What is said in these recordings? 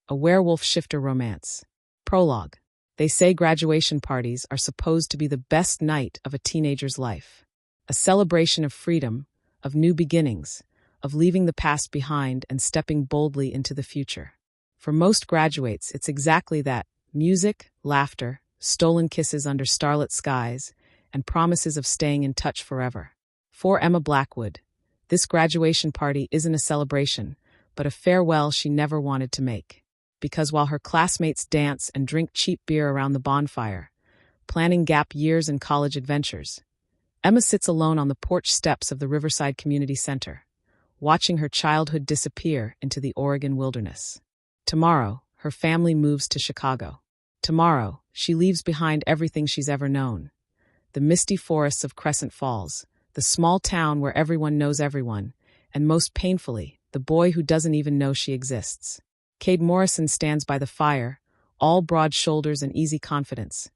A werewolf shifter romance. Prologue. They say graduation parties are supposed to be the best night of a teenager's life. A celebration of freedom, of new beginnings, of leaving the past behind and stepping boldly into the future. For most graduates, it's exactly that: music, laughter, stolen kisses under starlit skies, and promises of staying in touch forever. For Emma Blackwood, this graduation party isn't a celebration, but a farewell she never wanted to make. Because while her classmates dance and drink cheap beer around the bonfire, planning gap years and college adventures, Emma sits alone on the porch steps of the Riverside Community Center, watching her childhood disappear into the Oregon wilderness. Tomorrow, her family moves to Chicago. Tomorrow, she leaves behind everything she's ever known: the misty forests of Crescent Falls, the small town where everyone knows everyone, and most painfully, the boy who doesn't even know she exists. Cade Morrison stands by the fire, all broad shoulders and easy confidence,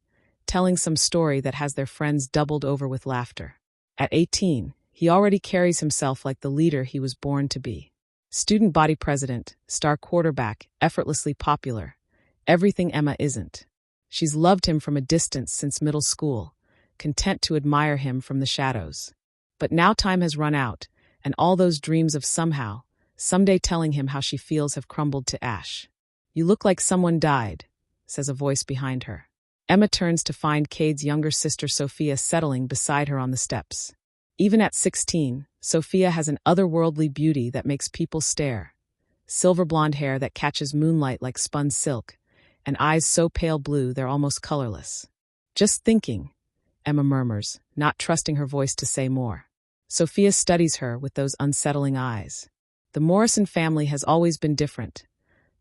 telling some story that has their friends doubled over with laughter. At 18, he already carries himself like the leader he was born to be. Student body president, star quarterback, effortlessly popular. Everything Emma isn't. She's loved him from a distance since middle school, content to admire him from the shadows. But now time has run out, and all those dreams of someday telling him how she feels have crumbled to ash. "You look like someone died," says a voice behind her. Emma turns to find Cade's younger sister Sophia settling beside her on the steps. Even at 16, Sophia has an otherworldly beauty that makes people stare. Silver blonde hair that catches moonlight like spun silk, and eyes so pale blue they're almost colorless. "Just thinking," Emma murmurs, not trusting her voice to say more. Sophia studies her with those unsettling eyes. The Morrison family has always been different,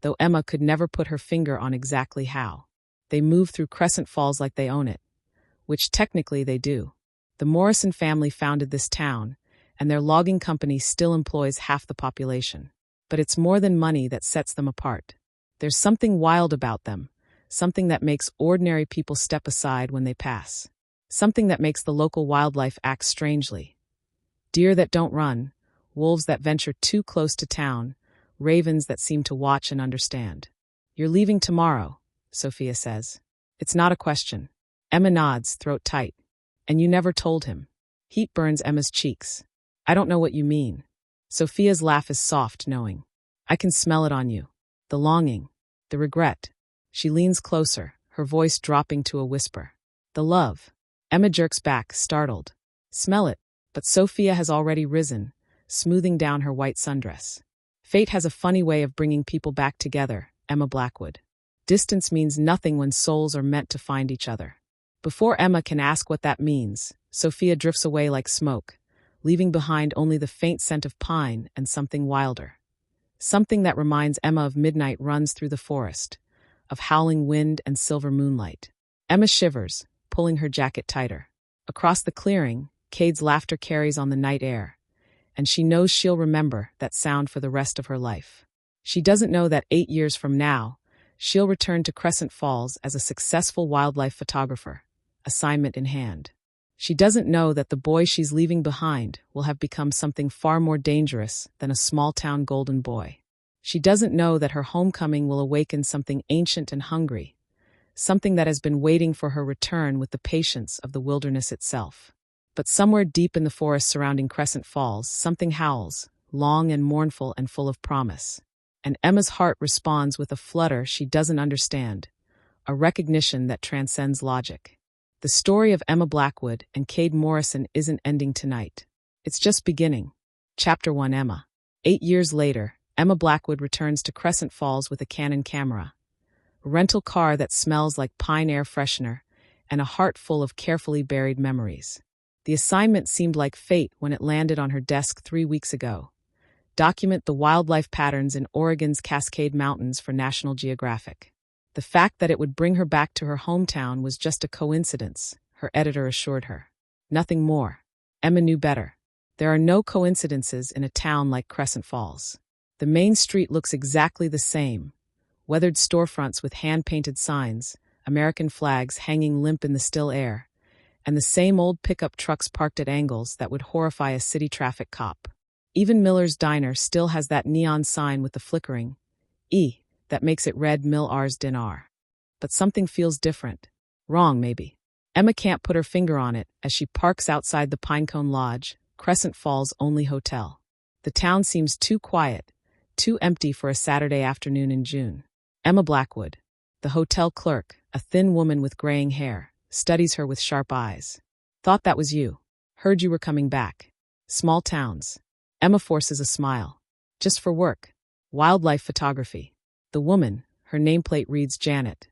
though Emma could never put her finger on exactly how. They move through Crescent Falls like they own it, which technically they do. The Morrison family founded this town, and their logging company still employs half the population. But it's more than money that sets them apart. There's something wild about them, something that makes ordinary people step aside when they pass. Something that makes the local wildlife act strangely. Deer that don't run, wolves that venture too close to town, ravens that seem to watch and understand. "You're leaving tomorrow," Sophia says. It's not a question. Emma nods, throat tight. "And you never told him." Heat burns Emma's cheeks. "I don't know what you mean." Sophia's laugh is soft, knowing. "I can smell it on you. The longing, the regret." She leans closer, her voice dropping to a whisper. "The love." Emma jerks back, startled. "Smell it." But Sophia has already risen, smoothing down her white sundress. "Fate has a funny way of bringing people back together, Emma Blackwood. Distance means nothing when souls are meant to find each other." Before Emma can ask what that means, Sophia drifts away like smoke, leaving behind only the faint scent of pine and something wilder. Something that reminds Emma of midnight runs through the forest, of howling wind and silver moonlight. Emma shivers, pulling her jacket tighter. Across the clearing, Cade's laughter carries on the night air, and she knows she'll remember that sound for the rest of her life. She doesn't know that 8 years from now, she'll return to Crescent Falls as a successful wildlife photographer, assignment in hand. She doesn't know that the boy she's leaving behind will have become something far more dangerous than a small-town golden boy. She doesn't know that her homecoming will awaken something ancient and hungry, something that has been waiting for her return with the patience of the wilderness itself. But somewhere deep in the forest surrounding Crescent Falls, something howls, long and mournful and full of promise. And Emma's heart responds with a flutter she doesn't understand, a recognition that transcends logic. The story of Emma Blackwood and Cade Morrison isn't ending tonight. It's just beginning. Chapter 1: Emma. 8 years later, Emma Blackwood returns to Crescent Falls with a Canon camera, a rental car that smells like pine air freshener, and a heart full of carefully buried memories. The assignment seemed like fate when it landed on her desk 3 weeks ago. Document the wildlife patterns in Oregon's Cascade Mountains for National Geographic. The fact that it would bring her back to her hometown was just a coincidence, her editor assured her. Nothing more. Emma knew better. There are no coincidences in a town like Crescent Falls. The main street looks exactly the same. Weathered storefronts with hand-painted signs, American flags hanging limp in the still air, and the same old pickup trucks parked at angles that would horrify a city traffic cop. Even Miller's Diner still has that neon sign with the flickering E that makes it red mil Rs dinar. But something feels different. Wrong, maybe. Emma can't put her finger on it as she parks outside the Pinecone Lodge, Crescent Falls' only hotel. The town seems too quiet, too empty for a Saturday afternoon in June. Emma Blackwood, the hotel clerk, a thin woman with graying hair, studies her with sharp eyes. Thought that was you. Heard you were coming back. Small towns. Emma forces a smile. Just for work. Wildlife photography. The woman, her nameplate reads Janet,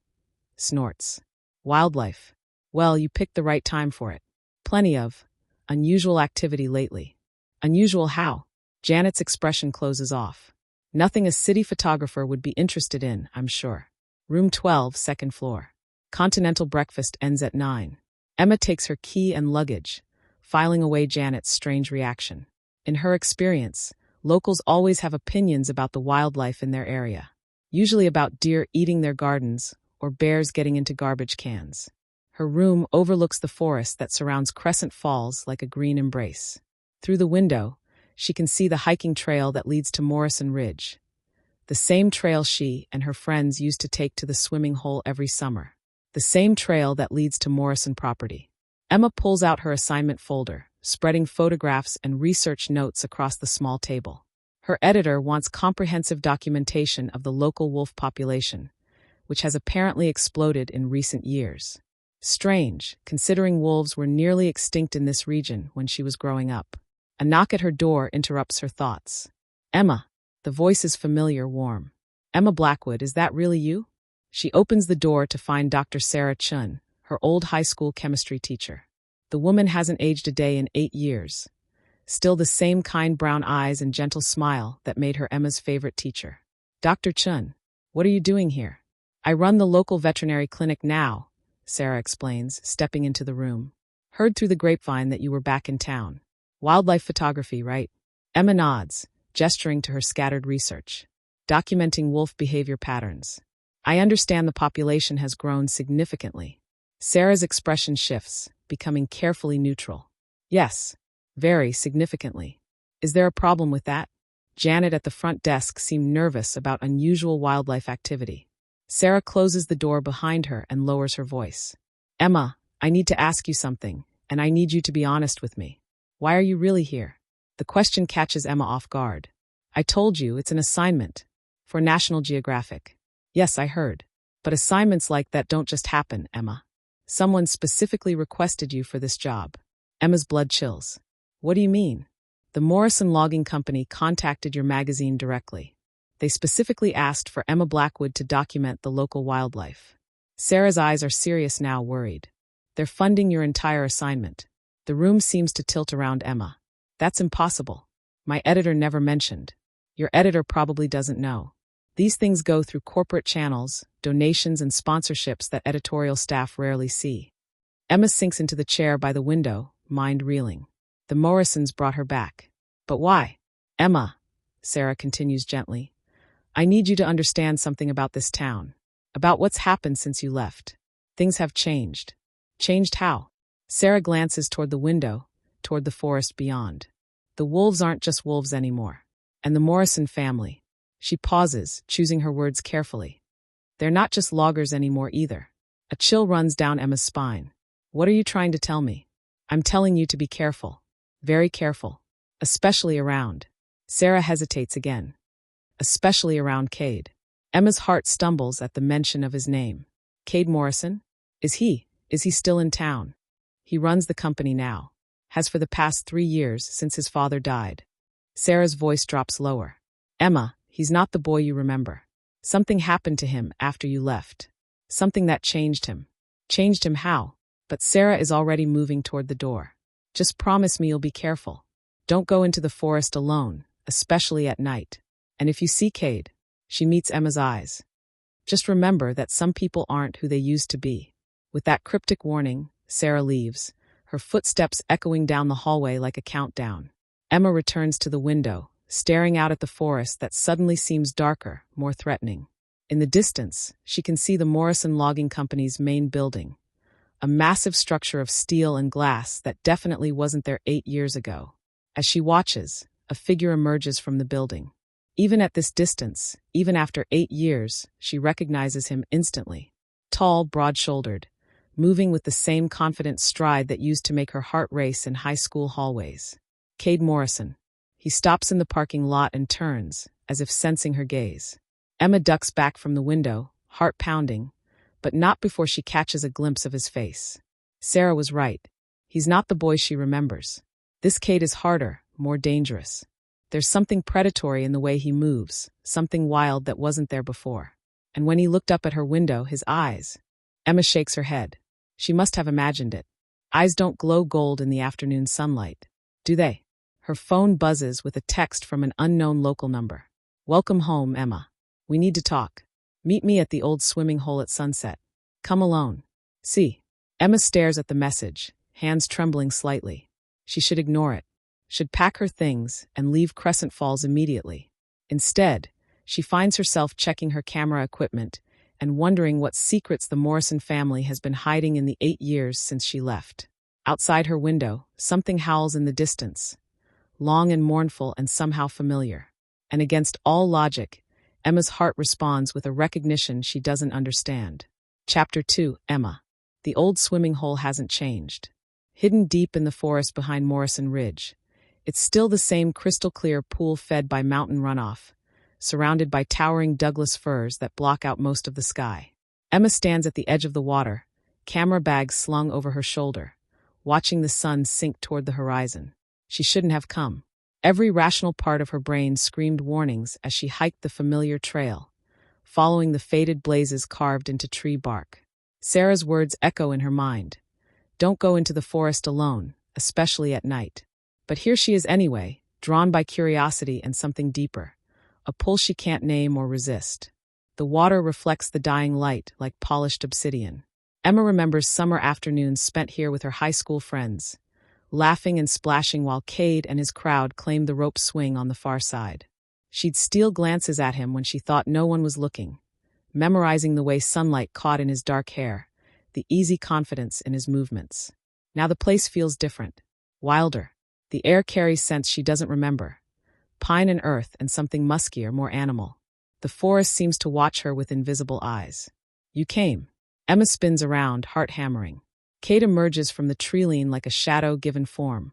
snorts. Wildlife. Well, you picked the right time for it. Plenty of unusual activity lately. Unusual how? Janet's expression closes off. Nothing a city photographer would be interested in, I'm sure. Room 12, second floor. Continental breakfast ends at 9. Emma takes her key and luggage, filing away Janet's strange reaction. In her experience, locals always have opinions about the wildlife in their area. Usually about deer eating their gardens or bears getting into garbage cans. Her room overlooks the forest that surrounds Crescent Falls like a green embrace. Through the window, she can see the hiking trail that leads to Morrison Ridge. The same trail she and her friends used to take to the swimming hole every summer. The same trail that leads to Morrison property. Emma pulls out her assignment folder, spreading photographs and research notes across the small table. Her editor wants comprehensive documentation of the local wolf population, which has apparently exploded in recent years. Strange, considering wolves were nearly extinct in this region when she was growing up. A knock at her door interrupts her thoughts. Emma. The voice is familiar, warm. Emma Blackwood, is that really you? She opens the door to find Dr. Sarah Chun, her old high school chemistry teacher. The woman hasn't aged a day in 8 years. Still the same kind brown eyes and gentle smile that made her Emma's favorite teacher. Dr. Chun, what are you doing here? I run the local veterinary clinic now, Sarah explains, stepping into the room. Heard through the grapevine that you were back in town. Wildlife photography, right? Emma nods, gesturing to her scattered research. Documenting wolf behavior patterns. I understand the population has grown significantly. Sarah's expression shifts, becoming carefully neutral. Yes, very significantly. Is there a problem with that? Janet at the front desk seemed nervous about unusual wildlife activity. Sarah closes the door behind her and lowers her voice. Emma, I need to ask you something, and I need you to be honest with me. Why are you really here? The question catches Emma off guard. I told you it's an assignment. For National Geographic. Yes, I heard. But assignments like that don't just happen, Emma. Someone specifically requested you for this job. Emma's blood chills. What do you mean? The Morrison Logging Company contacted your magazine directly. They specifically asked for Emma Blackwood to document the local wildlife. Sarah's eyes are serious now, worried. They're funding your entire assignment. The room seems to tilt around Emma. That's impossible. My editor never mentioned. Your editor probably doesn't know. These things go through corporate channels, donations and sponsorships that editorial staff rarely see. Emma sinks into the chair by the window, mind reeling. The Morrisons brought her back. But why? Emma, Sarah continues gently, I need you to understand something about this town. About what's happened since you left. Things have changed. Changed how? Sarah glances toward the window, toward the forest beyond. The wolves aren't just wolves anymore. And the Morrison family. She pauses, choosing her words carefully. They're not just loggers anymore either. A chill runs down Emma's spine. What are you trying to tell me? I'm telling you to be careful. Very careful. Especially around. Sarah hesitates again. Especially around Cade. Emma's heart stumbles at the mention of his name. Cade Morrison? Is he still in town? He runs the company now. Has for the past 3 years since his father died. Sarah's voice drops lower. Emma, he's not the boy you remember. Something happened to him after you left. Something that changed him. Changed him how? But Sarah is already moving toward the door. Just promise me you'll be careful. Don't go into the forest alone, especially at night. And if you see Cade, she meets Emma's eyes. Just remember that some people aren't who they used to be. With that cryptic warning, Sarah leaves, her footsteps echoing down the hallway like a countdown. Emma returns to the window, staring out at the forest that suddenly seems darker, more threatening. In the distance, she can see the Morrison Logging Company's main building, a massive structure of steel and glass that definitely wasn't there 8 years ago. As she watches, a figure emerges from the building. Even at this distance, even after 8 years, she recognizes him instantly. Tall, broad-shouldered, moving with the same confident stride that used to make her heart race in high school hallways. Cade Morrison. He stops in the parking lot and turns, as if sensing her gaze. Emma ducks back from the window, heart pounding, but not before she catches a glimpse of his face. Sarah was right. He's not the boy she remembers. This Cade is harder, more dangerous. There's something predatory in the way he moves, something wild that wasn't there before. And when he looked up at her window, his eyes. Emma shakes her head. She must have imagined it. Eyes don't glow gold in the afternoon sunlight, do they? Her phone buzzes with a text from an unknown local number. Welcome home, Emma. We need to talk. Meet me at the old swimming hole at sunset. Come alone. See. Emma stares at the message, hands trembling slightly. She should ignore it. Should pack her things and leave Crescent Falls immediately. Instead, she finds herself checking her camera equipment and wondering what secrets the Morrison family has been hiding in the 8 years since she left. Outside her window, something howls in the distance, long and mournful and somehow familiar. And against all logic, Emma's heart responds with a recognition she doesn't understand. Chapter 2, Emma. The old swimming hole hasn't changed. Hidden deep in the forest behind Morrison Ridge, it's still the same crystal-clear pool fed by mountain runoff, surrounded by towering Douglas firs that block out most of the sky. Emma stands at the edge of the water, camera bag slung over her shoulder, watching the sun sink toward the horizon. She shouldn't have come. Every rational part of her brain screamed warnings as she hiked the familiar trail, following the faded blazes carved into tree bark. Sarah's words echo in her mind. Don't go into the forest alone, especially at night. But here she is anyway, drawn by curiosity and something deeper, a pull she can't name or resist. The water reflects the dying light like polished obsidian. Emma remembers summer afternoons spent here with her high school friends, laughing and splashing while Cade and his crowd claimed the rope swing on the far side. She'd steal glances at him when she thought no one was looking, memorizing the way sunlight caught in his dark hair, the easy confidence in his movements. Now the place feels different, wilder. The air carries scents she doesn't remember. Pine and earth and something muskier, more animal. The forest seems to watch her with invisible eyes. You came. Emma spins around, heart hammering. Cade emerges from the tree-line like a shadow given form,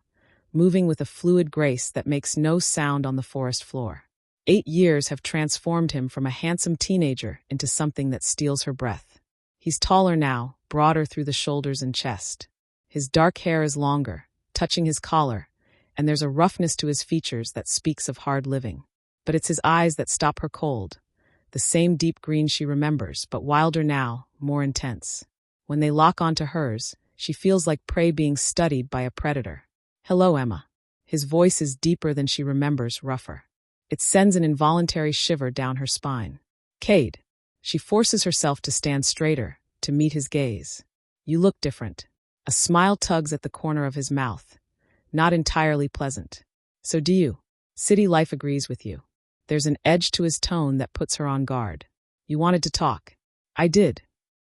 moving with a fluid grace that makes no sound on the forest floor. 8 years have transformed him from a handsome teenager into something that steals her breath. He's taller now, broader through the shoulders and chest. His dark hair is longer, touching his collar, and there's a roughness to his features that speaks of hard living. But it's his eyes that stop her cold, the same deep green she remembers, but wilder now, more intense. When they lock onto hers, she feels like prey being studied by a predator. Hello, Emma. His voice is deeper than she remembers, rougher. It sends an involuntary shiver down her spine. Cade. She forces herself to stand straighter, to meet his gaze. You look different. A smile tugs at the corner of his mouth. Not entirely pleasant. So do you. City life agrees with you. There's an edge to his tone that puts her on guard. You wanted to talk. I did.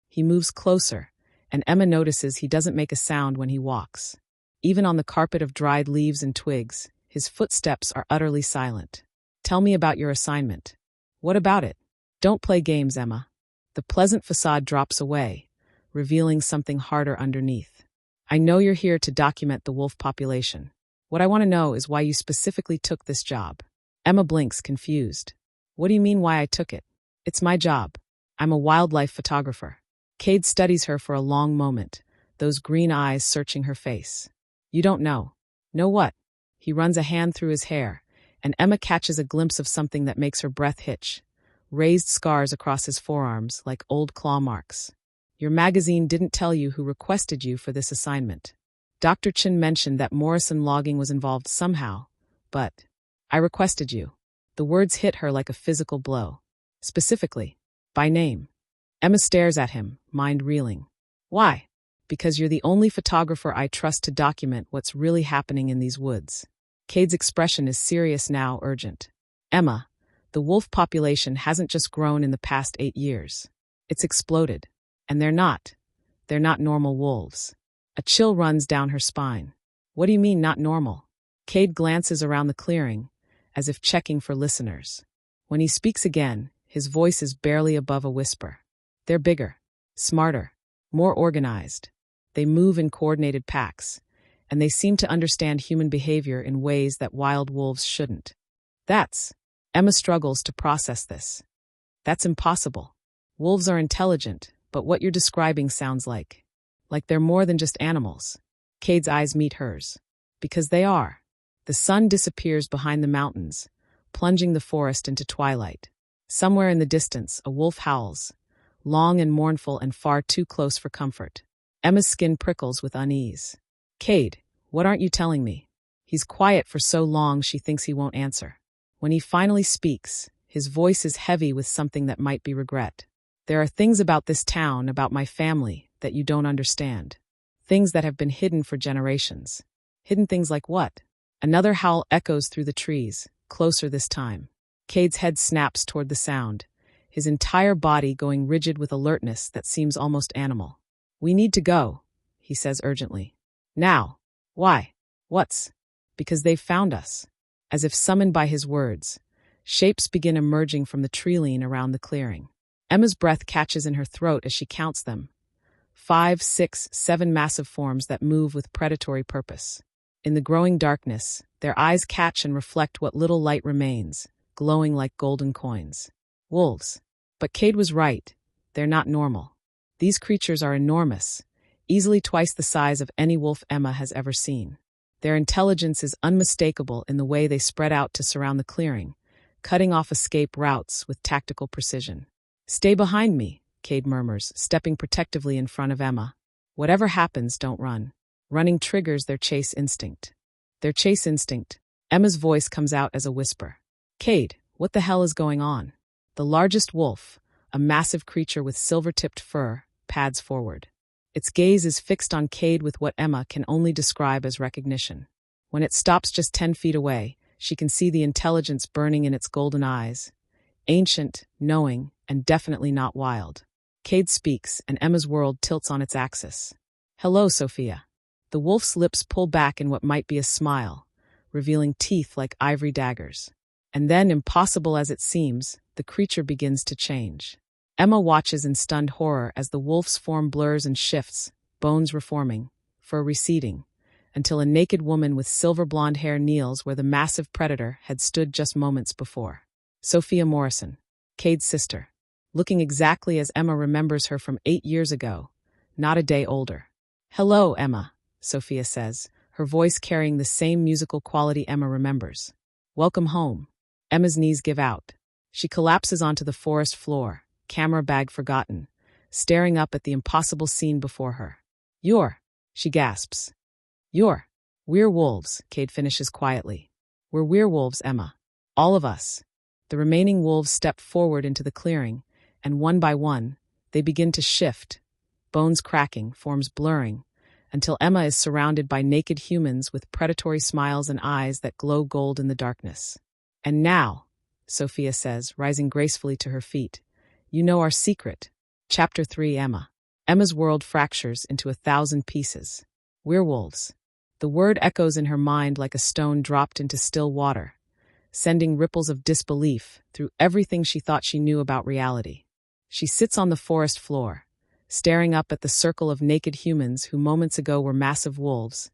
He moves closer, and Emma notices he doesn't make a sound when he walks. Even on the carpet of dried leaves and twigs, his footsteps are utterly silent. Tell me about your assignment. What about it? Don't play games, Emma. The pleasant facade drops away, revealing something harder underneath. I know you're here to document the wolf population. What I want to know is why you specifically took this job. Emma blinks, confused. What do you mean why I took it? It's my job. I'm a wildlife photographer. Cade studies her for a long moment, those green eyes searching her face. You don't know. Know what? He runs a hand through his hair, and Emma catches a glimpse of something that makes her breath hitch. Raised scars across his forearms like old claw marks. Your magazine didn't tell you who requested you for this assignment. Dr. Chin mentioned that Morrison logging was involved somehow, but I requested you. The words hit her like a physical blow. Specifically, by name. Emma stares at him, mind reeling. Why? Because you're the only photographer I trust to document what's really happening in these woods. Cade's expression is serious now, urgent. Emma, the wolf population hasn't just grown in the past 8 years. It's exploded. And they're not normal wolves. A chill runs down her spine. What do you mean, not normal? Cade glances around the clearing, as if checking for listeners. When he speaks again, his voice is barely above a whisper. They're bigger, smarter, more organized. They move in coordinated packs, and they seem to understand human behavior in ways that wild wolves shouldn't. Emma struggles to process this. That's impossible. Wolves are intelligent, but what you're describing sounds like they're more than just animals. Cade's eyes meet hers. Because they are. The sun disappears behind the mountains, plunging the forest into twilight. Somewhere in the distance, a wolf howls, long and mournful and far too close for comfort. Emma's skin prickles with unease. Cade, what aren't you telling me? He's quiet for so long she thinks he won't answer. When he finally speaks, his voice is heavy with something that might be regret. There are things about this town, about my family, that you don't understand. Things that have been hidden for generations. Hidden things like what? Another howl echoes through the trees, closer this time. Cade's head snaps toward the sound, his entire body going rigid with alertness that seems almost animal. We need to go, he says urgently. Now. Why? Because they've found us. As if summoned by his words, shapes begin emerging from the treeline around the clearing. Emma's breath catches in her throat as she counts them. 5, 6, 7 massive forms that move with predatory purpose. In the growing darkness, their eyes catch and reflect what little light remains, glowing like golden coins. Wolves. But Cade was right. They're not normal. These creatures are enormous, easily twice the size of any wolf Emma has ever seen. Their intelligence is unmistakable in the way they spread out to surround the clearing, cutting off escape routes with tactical precision. Stay behind me, Cade murmurs, stepping protectively in front of Emma. Whatever happens, don't run. Running triggers their chase instinct. Emma's voice comes out as a whisper. Cade, what the hell is going on? The largest wolf, a massive creature with silver-tipped fur, pads forward. Its gaze is fixed on Cade with what Emma can only describe as recognition. When it stops just 10 feet away, she can see the intelligence burning in its golden eyes. Ancient, knowing, and definitely not wild. Cade speaks, and Emma's world tilts on its axis. Hello, Sophia. The wolf's lips pull back in what might be a smile, revealing teeth like ivory daggers. And then, impossible as it seems, the creature begins to change. Emma watches in stunned horror as the wolf's form blurs and shifts, bones reforming, fur receding, until a naked woman with silver blonde hair kneels where the massive predator had stood just moments before. Sophia Morrison, Cade's sister, looking exactly as Emma remembers her from 8 years ago, not a day older. Hello, Emma, Sophia says, her voice carrying the same musical quality Emma remembers. Welcome home. Emma's knees give out. She collapses onto the forest floor, camera bag forgotten, staring up at the impossible scene before her. She gasps. We're wolves, Cade finishes quietly. We're werewolves, Emma. All of us. The remaining wolves step forward into the clearing, and one by one, they begin to shift, bones cracking, forms blurring, until Emma is surrounded by naked humans with predatory smiles and eyes that glow gold in the darkness. And now, Sophia says, rising gracefully to her feet, you know our secret. Chapter 3, Emma. Emma's world fractures into 1,000 pieces. Werewolves. The word echoes in her mind like a stone dropped into still water, sending ripples of disbelief through everything she thought she knew about reality. She sits on the forest floor, staring up at the circle of naked humans who moments ago were massive wolves,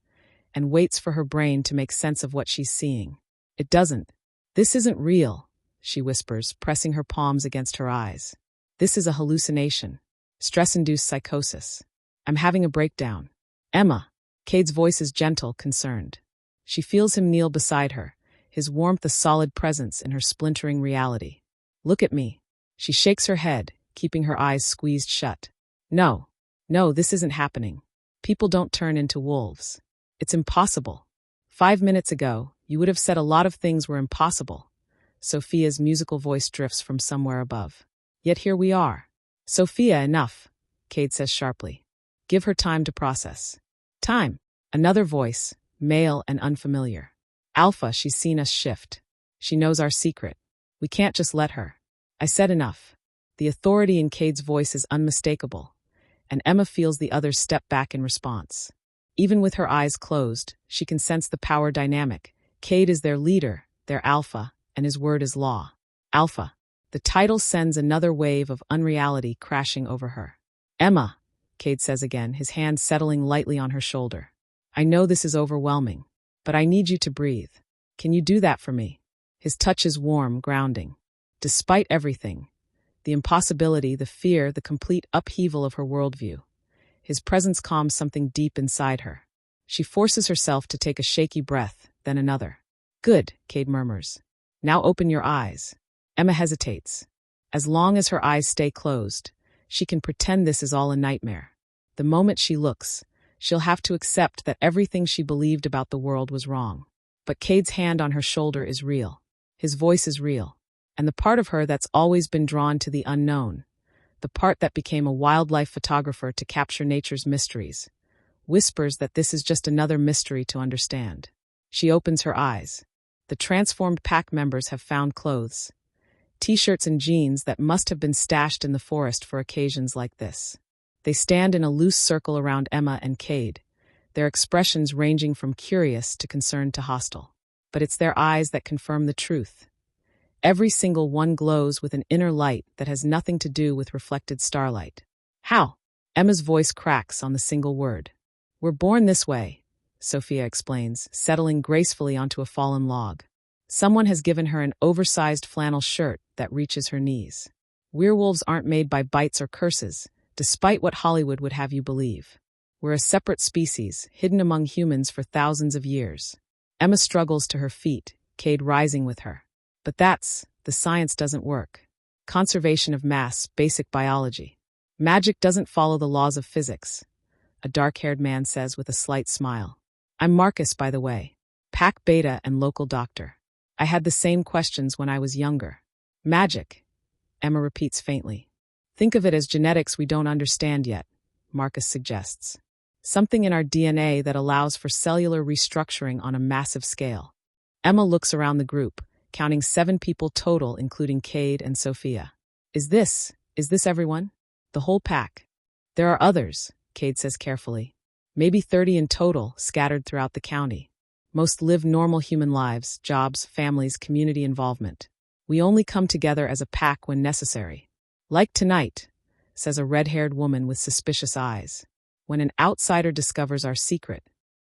and waits for her brain to make sense of what she's seeing. It doesn't. This isn't real, she whispers, pressing her palms against her eyes. This is a hallucination. Stress-induced psychosis. I'm having a breakdown. Emma. Cade's voice is gentle, concerned. She feels him kneel beside her, his warmth a solid presence in her splintering reality. Look at me. She shakes her head, keeping her eyes squeezed shut. No, this isn't happening. People don't turn into wolves. It's impossible. 5 minutes ago, you would have said a lot of things were impossible. Sophia's musical voice drifts from somewhere above. Yet here we are. Sophia, enough, Cade says sharply. Give her time to process. Time. Another voice, male and unfamiliar. Alpha, she's seen us shift. She knows our secret. We can't just let her. I said enough. The authority in Cade's voice is unmistakable, and Emma feels the others step back in response. Even with her eyes closed, she can sense the power dynamic. Cade is their leader, their alpha, and his word is law. Alpha. The title sends another wave of unreality crashing over her. Emma, Cade says again, his hand settling lightly on her shoulder. I know this is overwhelming, but I need you to breathe. Can you do that for me? His touch is warm, grounding. Despite everything, the impossibility, the fear, the complete upheaval of her worldview, his presence calms something deep inside her. She forces herself to take a shaky breath, then another. Good, Cade murmurs. Now open your eyes. Emma hesitates. As long as her eyes stay closed, she can pretend this is all a nightmare. The moment she looks, she'll have to accept that everything she believed about the world was wrong. But Cade's hand on her shoulder is real. His voice is real. And the part of her that's always been drawn to the unknown, the part that became a wildlife photographer to capture nature's mysteries, whispers that this is just another mystery to understand. She opens her eyes. The transformed pack members have found clothes. T-shirts and jeans that must have been stashed in the forest for occasions like this. They stand in a loose circle around Emma and Cade, their expressions ranging from curious to concerned to hostile. But it's their eyes that confirm the truth. Every single one glows with an inner light that has nothing to do with reflected starlight. How? Emma's voice cracks on the single word. We're born this way, Sophia explains, settling gracefully onto a fallen log. Someone has given her an oversized flannel shirt that reaches her knees. Werewolves aren't made by bites or curses, despite what Hollywood would have you believe. We're a separate species, hidden among humans for thousands of years. Emma struggles to her feet, Cade rising with her. But the science doesn't work. Conservation of mass, basic biology. Magic doesn't follow the laws of physics, a dark-haired man says with a slight smile. I'm Marcus, by the way, Pack Beta and local doctor. I had the same questions when I was younger. Magic, Emma repeats faintly. Think of it as genetics we don't understand yet, Marcus suggests. Something in our DNA that allows for cellular restructuring on a massive scale. Emma looks around the group, counting 7 people total, including Cade and Sophia. Is this everyone? The whole pack? There are others, Cade says carefully. Maybe 30 in total, scattered throughout the county. Most live normal human lives, jobs, families, community involvement. We only come together as a pack when necessary. Like tonight, says a red-haired woman with suspicious eyes. When an outsider discovers our secret,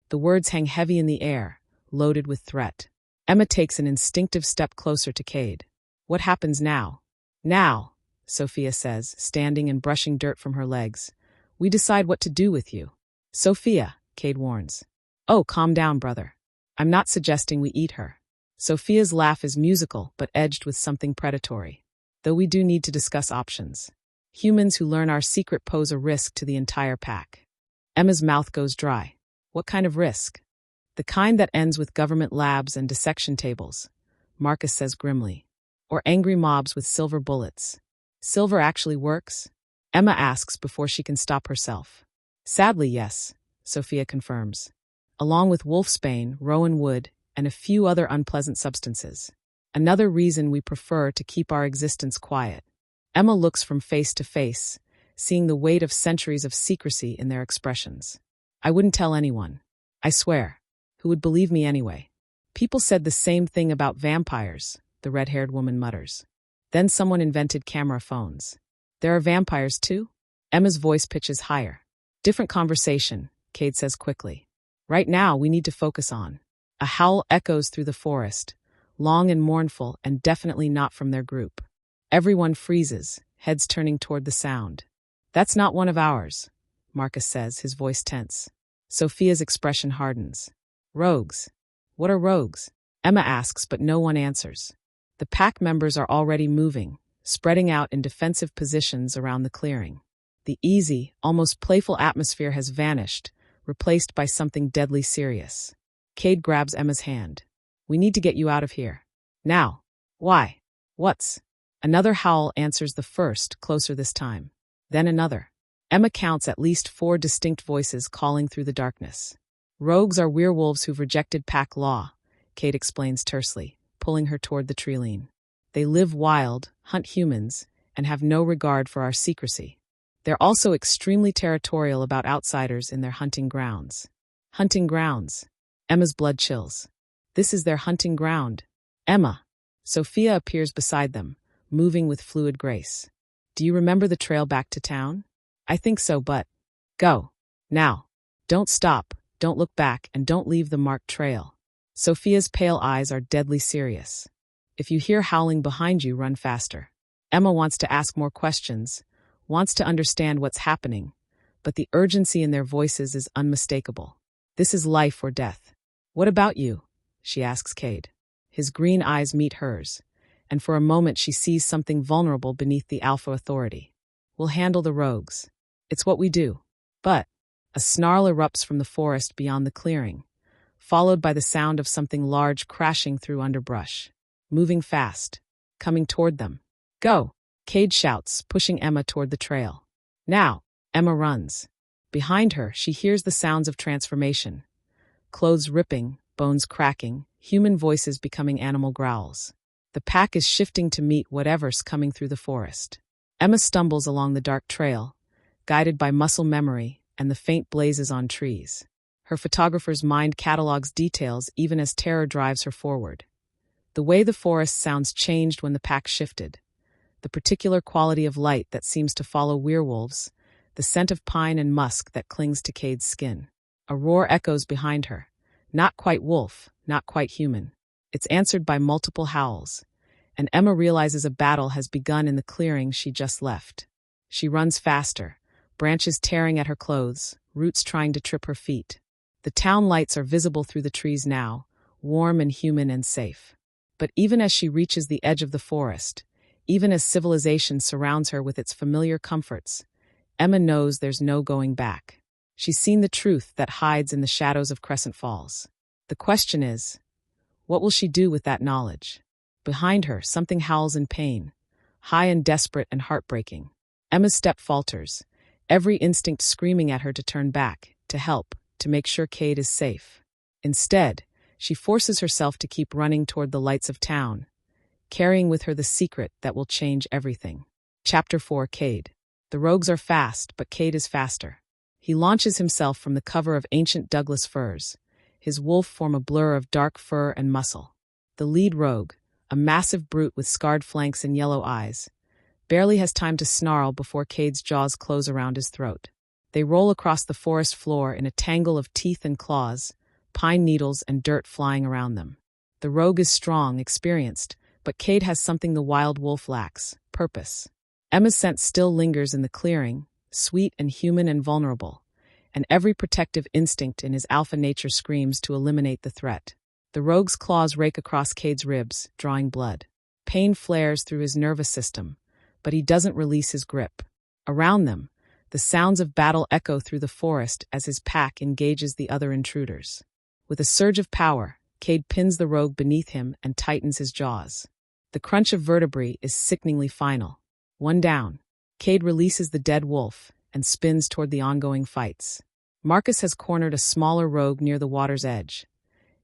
the words hang heavy in the air, loaded with threat. Emma takes an instinctive step closer to Cade. What happens now? Now, Sophia says, standing and brushing dirt from her legs. We decide what to do with you. Sophia, Cade warns. Oh, calm down, brother. I'm not suggesting we eat her. Sophia's laugh is musical, but edged with something predatory. Though we do need to discuss options. Humans who learn our secret pose a risk to the entire pack. Emma's mouth goes dry. What kind of risk? The kind that ends with government labs and dissection tables, Marcus says grimly. Or angry mobs with silver bullets. Silver actually works? Emma asks before she can stop herself. Sadly, yes, Sophia confirms. Along with wolfsbane, rowan wood, and a few other unpleasant substances. Another reason we prefer to keep our existence quiet. Emma looks from face to face, seeing the weight of centuries of secrecy in their expressions. I wouldn't tell anyone. I swear. Who would believe me anyway? People said the same thing about vampires, the red-haired woman mutters. Then someone invented camera phones. There are vampires too? Emma's voice pitches higher. Different conversation, Cade says quickly. Right now we need to focus on. A howl echoes through the forest, long and mournful and definitely not from their group. Everyone freezes, heads turning toward the sound. That's not one of ours, Marcus says, his voice tense. Sophia's expression hardens. Rogues. What are rogues? Emma asks, but no one answers. The pack members are already moving, spreading out in defensive positions around the clearing. The easy, almost playful atmosphere has vanished, replaced by something deadly serious. Cade grabs Emma's hand. We need to get you out of here. Now. Why? What's? Another howl answers the first, closer this time. Then another. Emma counts at least 4 distinct voices calling through the darkness. Rogues are werewolves who've rejected pack law, Cade explains tersely, pulling her toward the treeline. They live wild, hunt humans, and have no regard for our secrecy. They're also extremely territorial about outsiders in their hunting grounds. Hunting grounds. Emma's blood chills. This is their hunting ground. Emma. Sophia appears beside them, moving with fluid grace. Do you remember the trail back to town? I think so, but... Go. Now. Don't stop, don't look back, and don't leave the marked trail. Sophia's pale eyes are deadly serious. If you hear howling behind you, run faster. Emma wants to ask more questions, wants to understand what's happening, but the urgency in their voices is unmistakable. This is life or death. What about you? She asks Cade. His green eyes meet hers, and for a moment she sees something vulnerable beneath the alpha authority. We'll handle the rogues. It's what we do. But a snarl erupts from the forest beyond the clearing, followed by the sound of something large crashing through underbrush. Moving fast. Coming toward them. Go! Cade shouts, pushing Emma toward the trail. Now! Emma runs. Behind her, she hears the sounds of transformation. Clothes ripping, bones cracking, human voices becoming animal growls. The pack is shifting to meet whatever's coming through the forest. Emma stumbles along the dark trail, guided by muscle memory and the faint blazes on trees. Her photographer's mind catalogs details even as terror drives her forward. The way the forest sounds changed when the pack shifted. The particular quality of light that seems to follow werewolves, the scent of pine and musk that clings to Cade's skin. A roar echoes behind her. Not quite wolf, not quite human. It's answered by multiple howls, and Emma realizes a battle has begun in the clearing she just left. She runs faster, branches tearing at her clothes, roots trying to trip her feet. The town lights are visible through the trees now, warm and human and safe. But even as she reaches the edge of the forest, even as civilization surrounds her with its familiar comforts, Emma knows there's no going back. She's seen the truth that hides in the shadows of Crescent Falls. The question is, what will she do with that knowledge? Behind her, something howls in pain, high and desperate and heartbreaking. Emma's step falters, every instinct screaming at her to turn back, to help, to make sure Cade is safe. Instead, she forces herself to keep running toward the lights of town, carrying with her the secret that will change everything. Chapter 4, Cade. The rogues are fast, but Cade is faster. He launches himself from the cover of ancient Douglas firs, his wolf form a blur of dark fur and muscle. The lead rogue, a massive brute with scarred flanks and yellow eyes, barely has time to snarl before Cade's jaws close around his throat. They roll across the forest floor in a tangle of teeth and claws, pine needles and dirt flying around them. The rogue is strong, experienced, but Cade has something the wild wolf lacks: purpose. Emma's scent still lingers in the clearing, sweet and human and vulnerable, and every protective instinct in his alpha nature screams to eliminate the threat. The rogue's claws rake across Cade's ribs, drawing blood. Pain flares through his nervous system, but he doesn't release his grip. Around them, the sounds of battle echo through the forest as his pack engages the other intruders. With a surge of power, Cade pins the rogue beneath him and tightens his jaws. The crunch of vertebrae is sickeningly final. One down. Cade releases the dead wolf and spins toward the ongoing fights. Marcus has cornered a smaller rogue near the water's edge,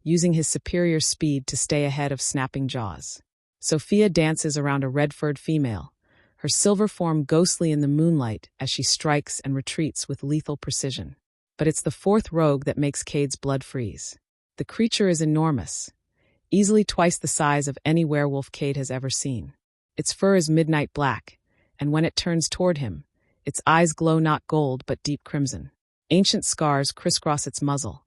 using his superior speed to stay ahead of snapping jaws. Sophia dances around a red-furred female, her silver form ghostly in the moonlight as she strikes and retreats with lethal precision. But it's the fourth rogue that makes Cade's blood freeze. The creature is enormous, easily twice the size of any werewolf Cade has ever seen. Its fur is midnight black, and when it turns toward him, its eyes glow not gold but deep crimson. Ancient scars crisscross its muzzle,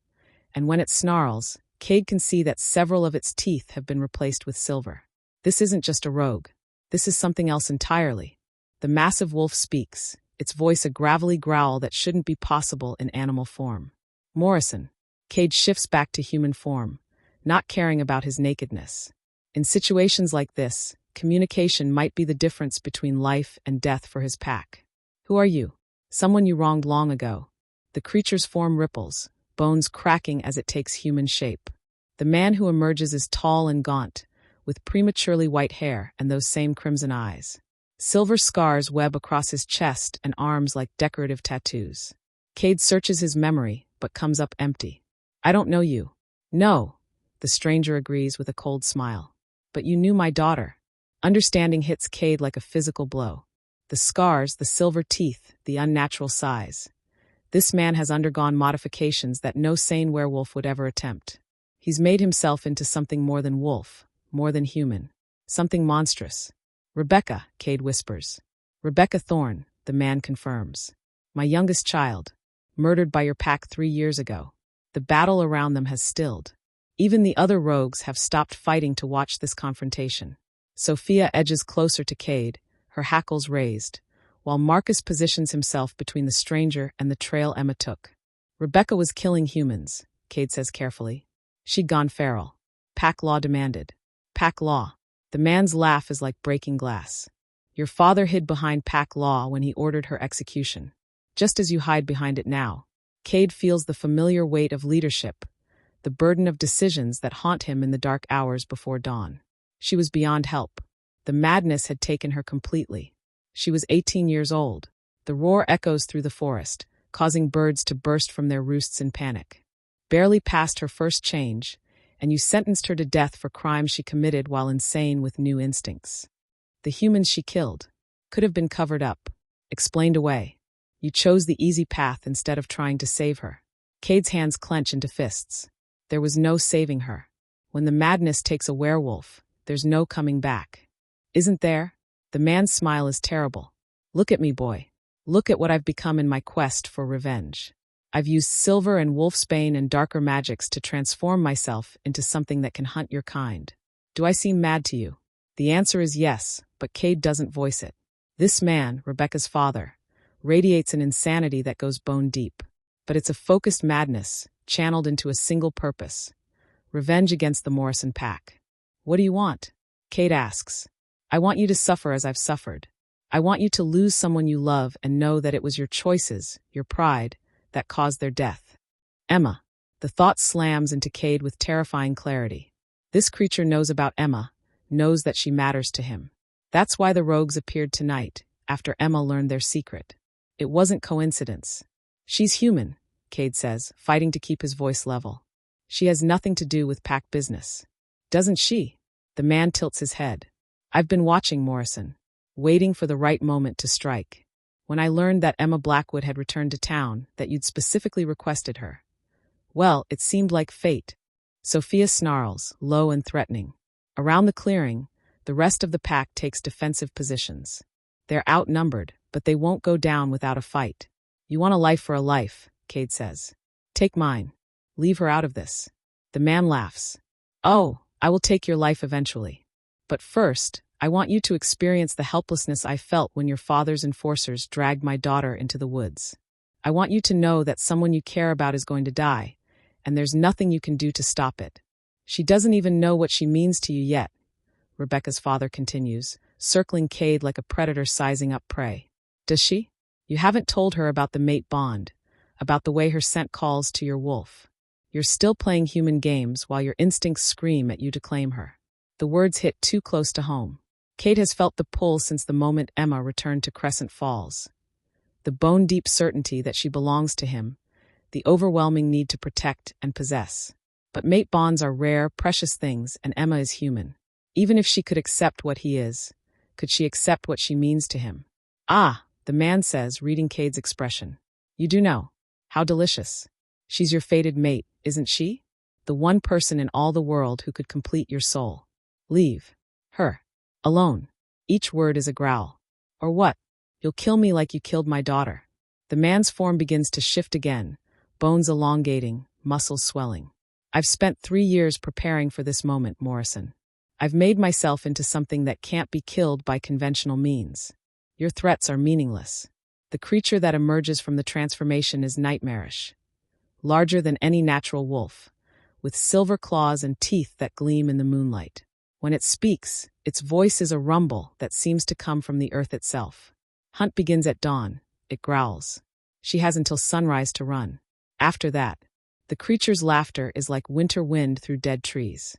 and when it snarls, Cade can see that several of its teeth have been replaced with silver. This isn't just a rogue. This is something else entirely. The massive wolf speaks, its voice a gravelly growl that shouldn't be possible in animal form. Morrison. Cade shifts back to human form, not caring about his nakedness. In situations like this, communication might be the difference between life and death for his pack. Who are you? Someone you wronged long ago. The creature's form ripples, bones cracking as it takes human shape. The man who emerges is tall and gaunt, with prematurely white hair and those same crimson eyes. Silver scars web across his chest and arms like decorative tattoos. Cade searches his memory, but comes up empty. I don't know you. No, the stranger agrees with a cold smile. But you knew my daughter. Understanding hits Cade like a physical blow. The scars, the silver teeth, the unnatural size. This man has undergone modifications that no sane werewolf would ever attempt. He's made himself into something more than wolf, more than human. Something monstrous. Rebecca, Cade whispers. Rebecca Thorne, the man confirms. My youngest child, murdered by your pack 3 years ago. The battle around them has stilled. Even the other rogues have stopped fighting to watch this confrontation. Sophia edges closer to Cade, her hackles raised, while Marcus positions himself between the stranger and the trail Emma took. Rebecca was killing humans, Cade says carefully. She'd gone feral. Pack law demanded. Pack law. The man's laugh is like breaking glass. Your father hid behind pack law when he ordered her execution. Just as you hide behind it now. Cade feels the familiar weight of leadership, the burden of decisions that haunt him in the dark hours before dawn. She was beyond help. The madness had taken her completely. She was 18 years old. The roar echoes through the forest, causing birds to burst from their roosts in panic. Barely past her first change, and you sentenced her to death for crimes she committed while insane with new instincts. The humans she killed could have been covered up, explained away. You chose the easy path instead of trying to save her. Cade's hands clench into fists. There was no saving her. When the madness takes a werewolf, there's no coming back. Isn't there? The man's smile is terrible. Look at me, boy. Look at what I've become in my quest for revenge. I've used silver and wolfsbane and darker magics to transform myself into something that can hunt your kind. Do I seem mad to you? The answer is yes, but Cade doesn't voice it. This man, Rebecca's father, radiates an insanity that goes bone deep. But it's a focused madness, channeled into a single purpose. Revenge against the Morrison pack. What do you want? Cade asks. I want you to suffer as I've suffered. I want you to lose someone you love and know that it was your choices, your pride, that caused their death. Emma. The thought slams into Cade with terrifying clarity. This creature knows about Emma, knows that she matters to him. That's why the rogues appeared tonight, after Emma learned their secret. It wasn't coincidence. She's human, Cade says, fighting to keep his voice level. She has nothing to do with pack business. Doesn't she? The man tilts his head. I've been watching Morrison, waiting for the right moment to strike. When I learned that Emma Blackwood had returned to town, that you'd specifically requested her. Well, it seemed like fate. Sophia snarls, low and threatening. Around the clearing, the rest of the pack takes defensive positions. They're outnumbered, but they won't go down without a fight. You want a life for a life, Cade says. Take mine. Leave her out of this. The man laughs. Oh, I will take your life eventually. But first, I want you to experience the helplessness I felt when your father's enforcers dragged my daughter into the woods. I want you to know that someone you care about is going to die, and there's nothing you can do to stop it. She doesn't even know what she means to you yet, Rebecca's father continues, circling Cade like a predator sizing up prey. Does she? You haven't told her about the mate bond, about the way her scent calls to your wolf. You're still playing human games while your instincts scream at you to claim her. The words hit too close to home. Cade has felt the pull since the moment Emma returned to Crescent Falls. The bone-deep certainty that she belongs to him, the overwhelming need to protect and possess. But mate bonds are rare, precious things, and Emma is human. Even if she could accept what he is, could she accept what she means to him? Ah, the man says, reading Cade's expression. You do know. How delicious. She's your fated mate, isn't she? The one person in all the world who could complete your soul. Leave her alone. Each word is a growl. Or what? You'll kill me like you killed my daughter. The man's form begins to shift again, bones elongating, muscles swelling. I've spent 3 years preparing for this moment, Morrison. I've made myself into something that can't be killed by conventional means. Your threats are meaningless. The creature that emerges from the transformation is nightmarish. Larger than any natural wolf, with silver claws and teeth that gleam in the moonlight. When it speaks, its voice is a rumble that seems to come from the earth itself. Hunt begins at dawn, it growls. She has until sunrise to run. After that, the creature's laughter is like winter wind through dead trees.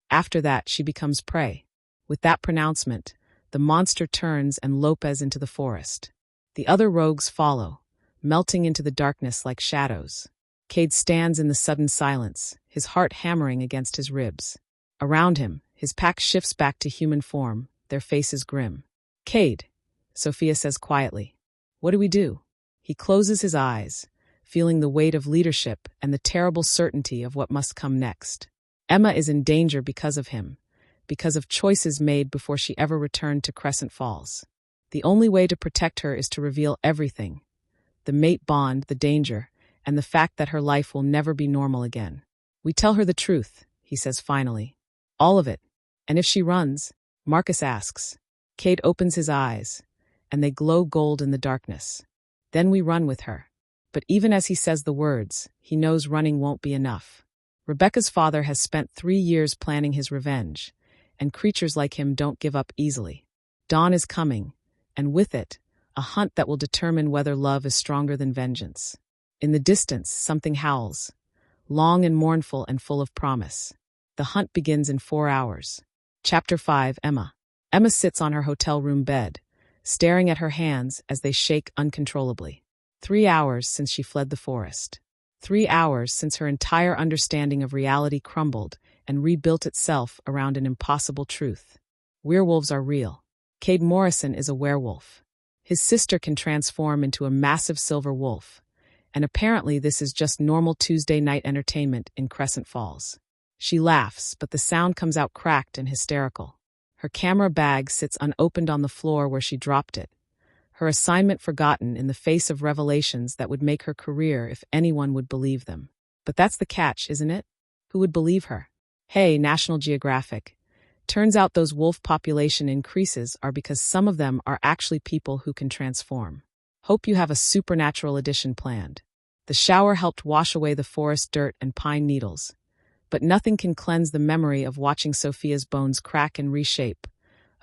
After that, she becomes prey. With that pronouncement, the monster turns and lopes into the forest. The other rogues follow, melting into the darkness like shadows. Cade stands in the sudden silence, his heart hammering against his ribs. Around him, his pack shifts back to human form, their faces grim. Cade, Sophia says quietly. What do we do? He closes his eyes, feeling the weight of leadership and the terrible certainty of what must come next. Emma is in danger because of him, because of choices made before she ever returned to Crescent Falls. The only way to protect her is to reveal everything: the mate bond, the danger, and the fact that her life will never be normal again. "We tell her the truth," he says finally. "All of it. And if she runs?" Marcus asks. Cade opens his eyes, and they glow gold in the darkness. "Then we run with her." But even as he says the words, he knows running won't be enough. Rebecca's father has spent 3 years planning his revenge, and creatures like him don't give up easily. Dawn is coming, and with it, a hunt that will determine whether love is stronger than vengeance. In the distance, something howls, long and mournful and full of promise. The hunt begins in 4 hours. Chapter 5, Emma. Emma sits on her hotel room bed, staring at her hands as they shake uncontrollably. 3 hours since she fled the forest. 3 hours since her entire understanding of reality crumbled and rebuilt itself around an impossible truth. Werewolves are real. Cade Morrison is a werewolf. His sister can transform into a massive silver wolf, and apparently this is just normal Tuesday night entertainment in Crescent Falls. She laughs, but the sound comes out cracked and hysterical. Her camera bag sits unopened on the floor where she dropped it, her assignment forgotten in the face of revelations that would make her career if anyone would believe them. But that's the catch, isn't it? Who would believe her? Hey, National Geographic. Turns out those wolf population increases are because some of them are actually people who can transform. Hope you have a supernatural edition planned. The shower helped wash away the forest dirt and pine needles, but nothing can cleanse the memory of watching Sophia's bones crack and reshape,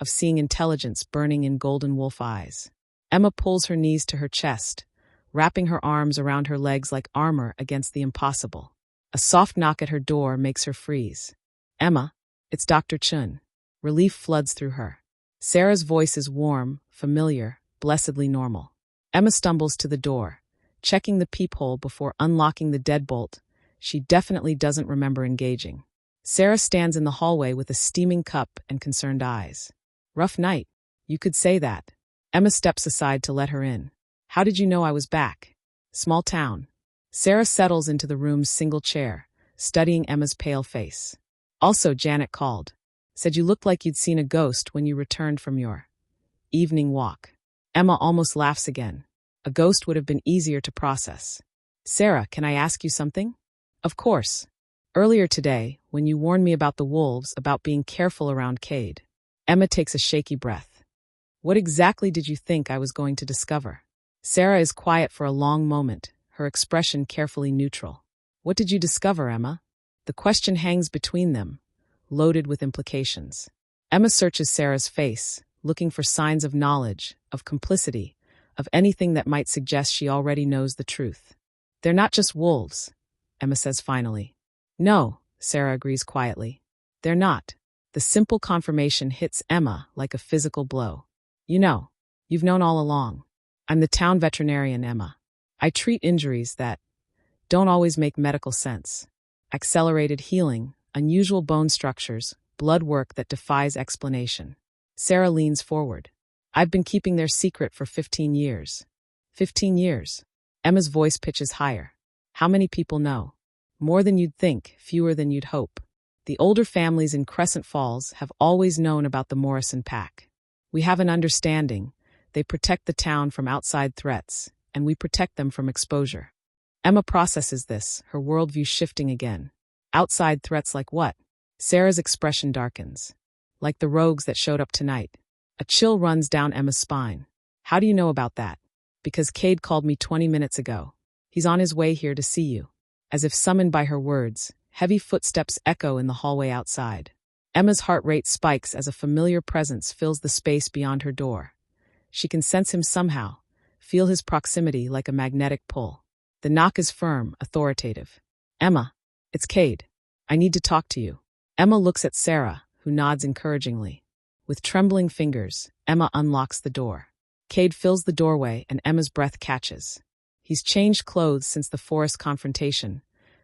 of seeing intelligence burning in golden wolf eyes. Emma pulls her knees to her chest, wrapping her arms around her legs like armor against the impossible. A soft knock at her door makes her freeze. "Emma, it's Dr. Chun." Relief floods through her. Sarah's voice is warm, familiar, blessedly normal. Emma stumbles to the door, checking the peephole before unlocking the deadbolt. She definitely doesn't remember engaging. Sarah stands in the hallway with a steaming cup and concerned eyes. "Rough night. You could say that." Emma steps aside to let her in. "How did you know I was back?" "Small town." Sarah settles into the room's single chair, studying Emma's pale face. "Also, Janet called. Said you looked like you'd seen a ghost when you returned from your evening walk." Emma almost laughs again. A ghost would have been easier to process. "Sarah, can I ask you something?" "Of course. Earlier today, when you warned me about the wolves, about being careful around Cade." Emma takes a shaky breath. "What exactly did you think I was going to discover?" Sarah is quiet for a long moment, her expression carefully neutral. "What did you discover, Emma?" The question hangs between them, loaded with implications. Emma searches Sarah's face, looking for signs of knowledge, of complicity, of anything that might suggest she already knows the truth. "They're not just wolves," Emma says finally. "No," Sarah agrees quietly. "They're not." The simple confirmation hits Emma like a physical blow. "You know, you've known all along. I'm the town veterinarian, Emma. I treat injuries that don't always make medical sense. Accelerated healing, unusual bone structures, blood work that defies explanation." Sarah leans forward. "I've been keeping their secret for 15 years. 15 years. Emma's voice pitches higher. "How many people know?" "More than you'd think, fewer than you'd hope. The older families in Crescent Falls have always known about the Morrison pack. We have an understanding. They protect the town from outside threats, and we protect them from exposure." Emma processes this, her worldview shifting again. "Outside threats like what?" Sarah's expression darkens. "Like the rogues that showed up tonight." A chill runs down Emma's spine. "How do you know about that?" "Because Cade called me 20 minutes ago. He's on his way here to see you." As if summoned by her words, heavy footsteps echo in the hallway outside. Emma's heart rate spikes as a familiar presence fills the space beyond her door. She can sense him somehow, feel his proximity like a magnetic pull. The knock is firm, authoritative. "Emma, it's Cade. I need to talk to you." Emma looks at Sarah, who nods encouragingly. With trembling fingers, Emma unlocks the door. Cade fills the doorway and Emma's breath catches. He's changed clothes since the forest confrontation,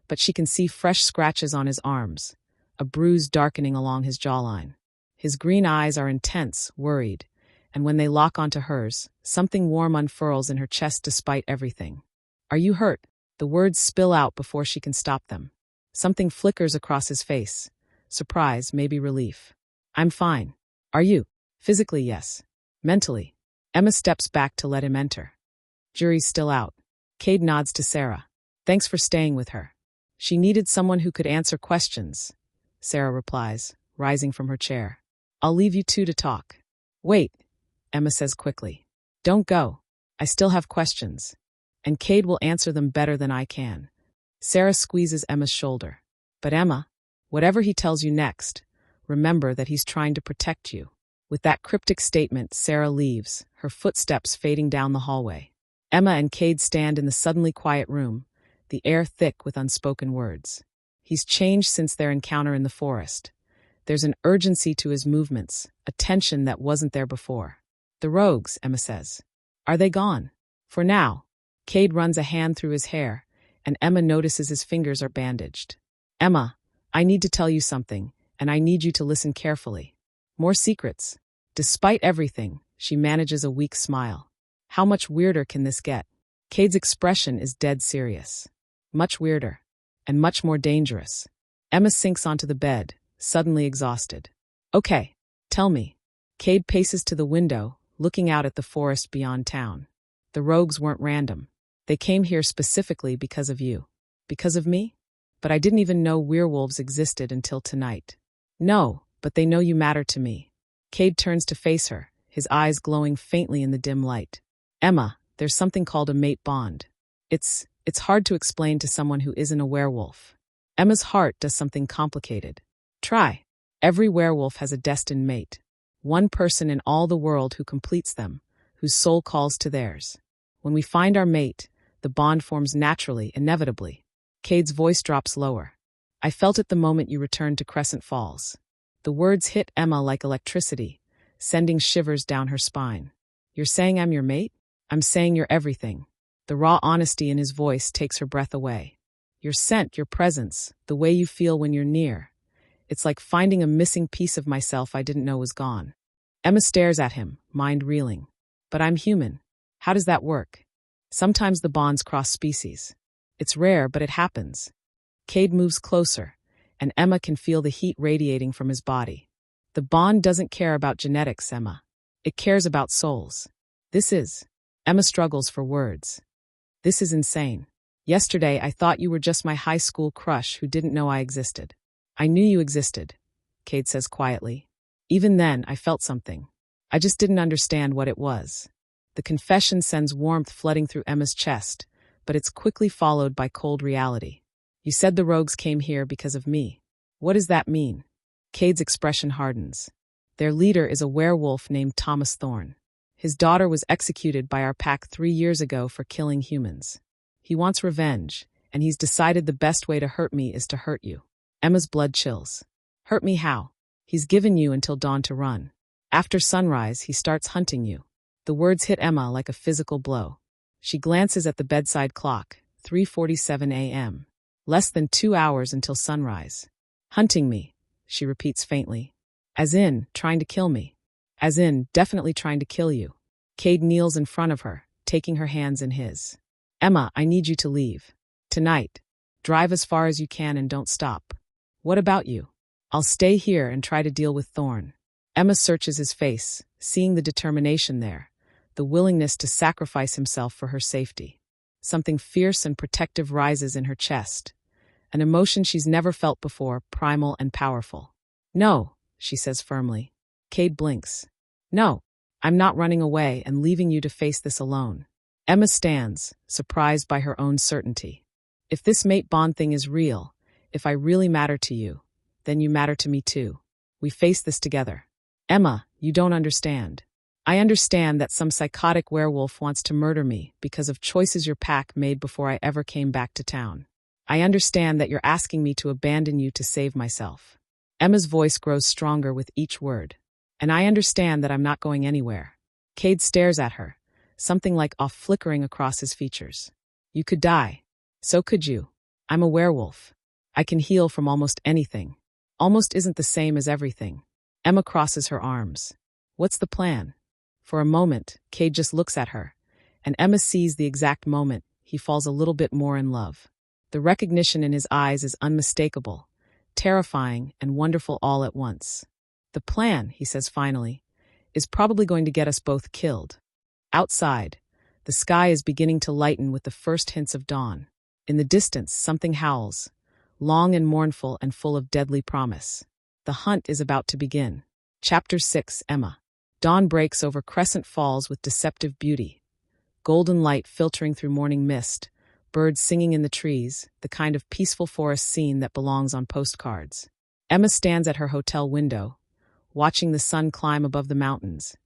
but she can see fresh scratches on his arms, a bruise darkening along his jawline. His green eyes are intense, worried, and when they lock onto hers, something warm unfurls in her chest despite everything. "Are you hurt?" The words spill out before she can stop them. Something flickers across his face. Surprise, maybe relief. I'm fine. Are you? Physically, yes. Mentally. Emma steps back to let him enter. Jury's still out. Cade nods to Sarah. Thanks for staying with her. She needed someone who could answer questions, Sarah replies, rising from her chair. I'll leave you two to talk. Wait, Emma says quickly. Don't go. I still have questions. And Cade will answer them better than I can. Sarah squeezes Emma's shoulder. But Emma, whatever he tells you next, remember that he's trying to protect you. With that cryptic statement, Sarah leaves, her footsteps fading down the hallway. Emma and Cade stand in the suddenly quiet room, the air thick with unspoken words. He's changed since their encounter in the forest. There's an urgency to his movements, a tension that wasn't there before. The rogues, Emma says. Are they gone? For now. Cade runs a hand through his hair, and Emma notices his fingers are bandaged. Emma, I need to tell you something, and I need you to listen carefully. More secrets. Despite everything, she manages a weak smile. How much weirder can this get? Cade's expression is dead serious. Much weirder. And much more dangerous. Emma sinks onto the bed, suddenly exhausted. Okay, tell me. Cade paces to the window, looking out at the forest beyond town. The rogues weren't random. They came here specifically because of you. Because of me? But I didn't even know werewolves existed until tonight. No, but they know you matter to me. Cade turns to face her, his eyes glowing faintly in the dim light. Emma, there's something called a mate bond. It's hard to explain to someone who isn't a werewolf. Emma's heart does something complicated. Try. Every werewolf has a destined mate. One person in all the world who completes them, whose soul calls to theirs. When we find our mate, the bond forms naturally, inevitably. Cade's voice drops lower. I felt it the moment you returned to Crescent Falls. The words hit Emma like electricity, sending shivers down her spine. You're saying I'm your mate? I'm saying you're everything. The raw honesty in his voice takes her breath away. Your scent, your presence, the way you feel when you're near. It's like finding a missing piece of myself I didn't know was gone. Emma stares at him, mind reeling. But I'm human. How does that work? Sometimes the bonds cross species. It's rare, but it happens. Cade moves closer, and Emma can feel the heat radiating from his body. The bond doesn't care about genetics, Emma. It cares about souls. Emma struggles for words. This is insane. Yesterday, I thought you were just my high school crush who didn't know I existed. I knew you existed, Cade says quietly. Even then, I felt something. I just didn't understand what it was. The confession sends warmth flooding through Emma's chest, but it's quickly followed by cold reality. You said the rogues came here because of me. What does that mean? Cade's expression hardens. Their leader is a werewolf named Thomas Thorne. His daughter was executed by our pack 3 years ago for killing humans. He wants revenge, and he's decided the best way to hurt me is to hurt you. Emma's blood chills. Hurt me how? He's given you until dawn to run. After sunrise, he starts hunting you. The words hit Emma like a physical blow. She glances at the bedside clock, 3:47 a.m. Less than 2 hours until sunrise. Hunting me, she repeats faintly. As in, trying to kill me. As in, definitely trying to kill you. Cade kneels in front of her, taking her hands in his. Emma, I need you to leave. Tonight. Drive as far as you can and don't stop. What about you? I'll stay here and try to deal with Thorne. Emma searches his face, seeing the determination there, the willingness to sacrifice himself for her safety. Something fierce and protective rises in her chest. An emotion she's never felt before, primal and powerful. No, she says firmly. Cade blinks. No, I'm not running away and leaving you to face this alone. Emma stands, surprised by her own certainty. If this mate bond thing is real, if I really matter to you, then you matter to me too. We face this together. Emma, you don't understand. I understand that some psychotic werewolf wants to murder me because of choices your pack made before I ever came back to town. I understand that you're asking me to abandon you to save myself. Emma's voice grows stronger with each word. And I understand that I'm not going anywhere. Cade stares at her, something like awe flickering across his features. You could die. So could you. I'm a werewolf. I can heal from almost anything. Almost isn't the same as everything. Emma crosses her arms. What's the plan? For a moment, Cade just looks at her, and Emma sees the exact moment he falls a little bit more in love. The recognition in his eyes is unmistakable, terrifying and wonderful all at once. The plan, he says finally, is probably going to get us both killed. Outside, the sky is beginning to lighten with the first hints of dawn. In the distance, something howls, long and mournful and full of deadly promise. The hunt is about to begin. Chapter 6, Emma. Dawn breaks over Crescent Falls with deceptive beauty. Golden light filtering through morning mist, birds singing in the trees, the kind of peaceful forest scene that belongs on postcards. Emma stands at her hotel window, watching the sun climb above the mountains,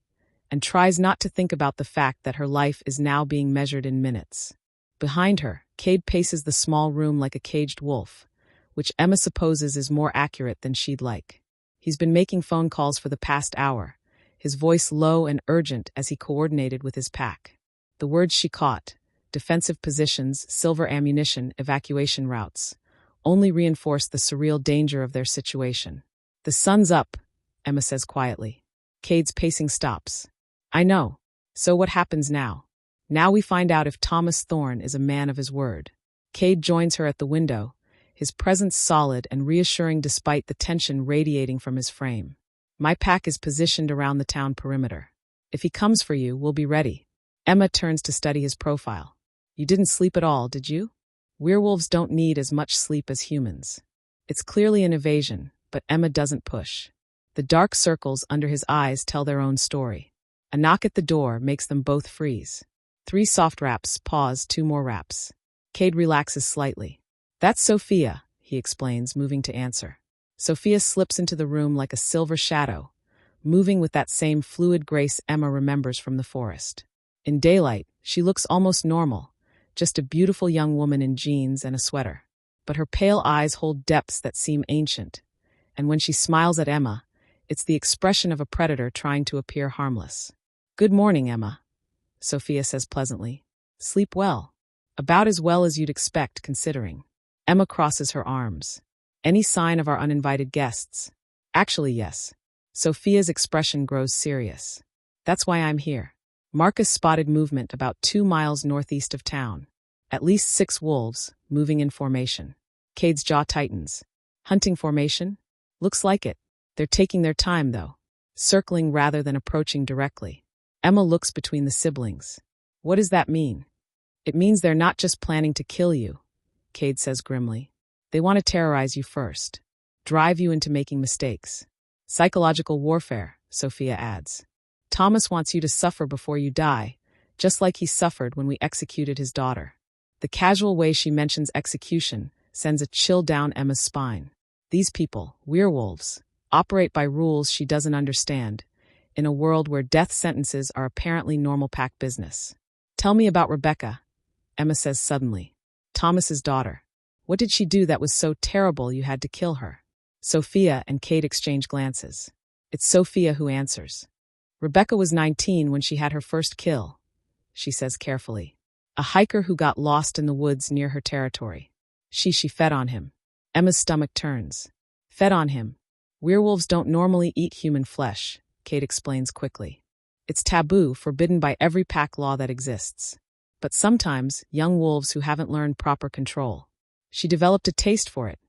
and tries not to think about the fact that her life is now being measured in minutes. Behind her, Cade paces the small room like a caged wolf, which Emma supposes is more accurate than she'd like. He's been making phone calls for the past hour, his voice low and urgent as he coordinated with his pack. The words she caught, defensive positions, silver ammunition, evacuation routes, only reinforced the surreal danger of their situation. The sun's up, Emma says quietly. Cade's pacing stops. I know. So what happens now? Now we find out if Thomas Thorne is a man of his word. Cade joins her at the window, his presence solid and reassuring despite the tension radiating from his frame. My pack is positioned around the town perimeter. If he comes for you, we'll be ready. Emma turns to study his profile. You didn't sleep at all, did you? Werewolves don't need as much sleep as humans. It's clearly an evasion, but Emma doesn't push. The dark circles under his eyes tell their own story. A knock at the door makes them both freeze. 3 soft raps, pause, 2 more raps. Cade relaxes slightly. That's Sophia, he explains, moving to answer. Sophia slips into the room like a silver shadow, moving with that same fluid grace Emma remembers from the forest. In daylight, she looks almost normal, just a beautiful young woman in jeans and a sweater. But her pale eyes hold depths that seem ancient, and when she smiles at Emma, it's the expression of a predator trying to appear harmless. Good morning, Emma, Sophia says pleasantly. Sleep well. About as well as you'd expect, considering. Emma crosses her arms. Any sign of our uninvited guests? Actually, yes. Sophia's expression grows serious. That's why I'm here. Marcus spotted movement about 2 miles northeast of town. At least 6 wolves, moving in formation. Cade's jaw tightens. Hunting formation? Looks like it. They're taking their time, though. Circling rather than approaching directly. Emma looks between the siblings. What does that mean? It means they're not just planning to kill you, Cade says grimly. They want to terrorize you first. Drive you into making mistakes. Psychological warfare, Sophia adds. Thomas wants you to suffer before you die, just like he suffered when we executed his daughter. The casual way she mentions execution sends a chill down Emma's spine. These people, werewolves, operate by rules she doesn't understand, in a world where death sentences are apparently normal pack business. Tell me about Rebecca, Emma says suddenly. Thomas's daughter. What did she do that was so terrible you had to kill her? Sophia and Cade exchange glances. It's Sophia who answers. Rebecca was 19 when she had her first kill, she says carefully. A hiker who got lost in the woods near her territory. She fed on him. Emma's stomach turns. Fed on him. Werewolves don't normally eat human flesh, Cade explains quickly. It's taboo, forbidden by every pack law that exists. But sometimes, young wolves who haven't learned proper control. She developed a taste for it,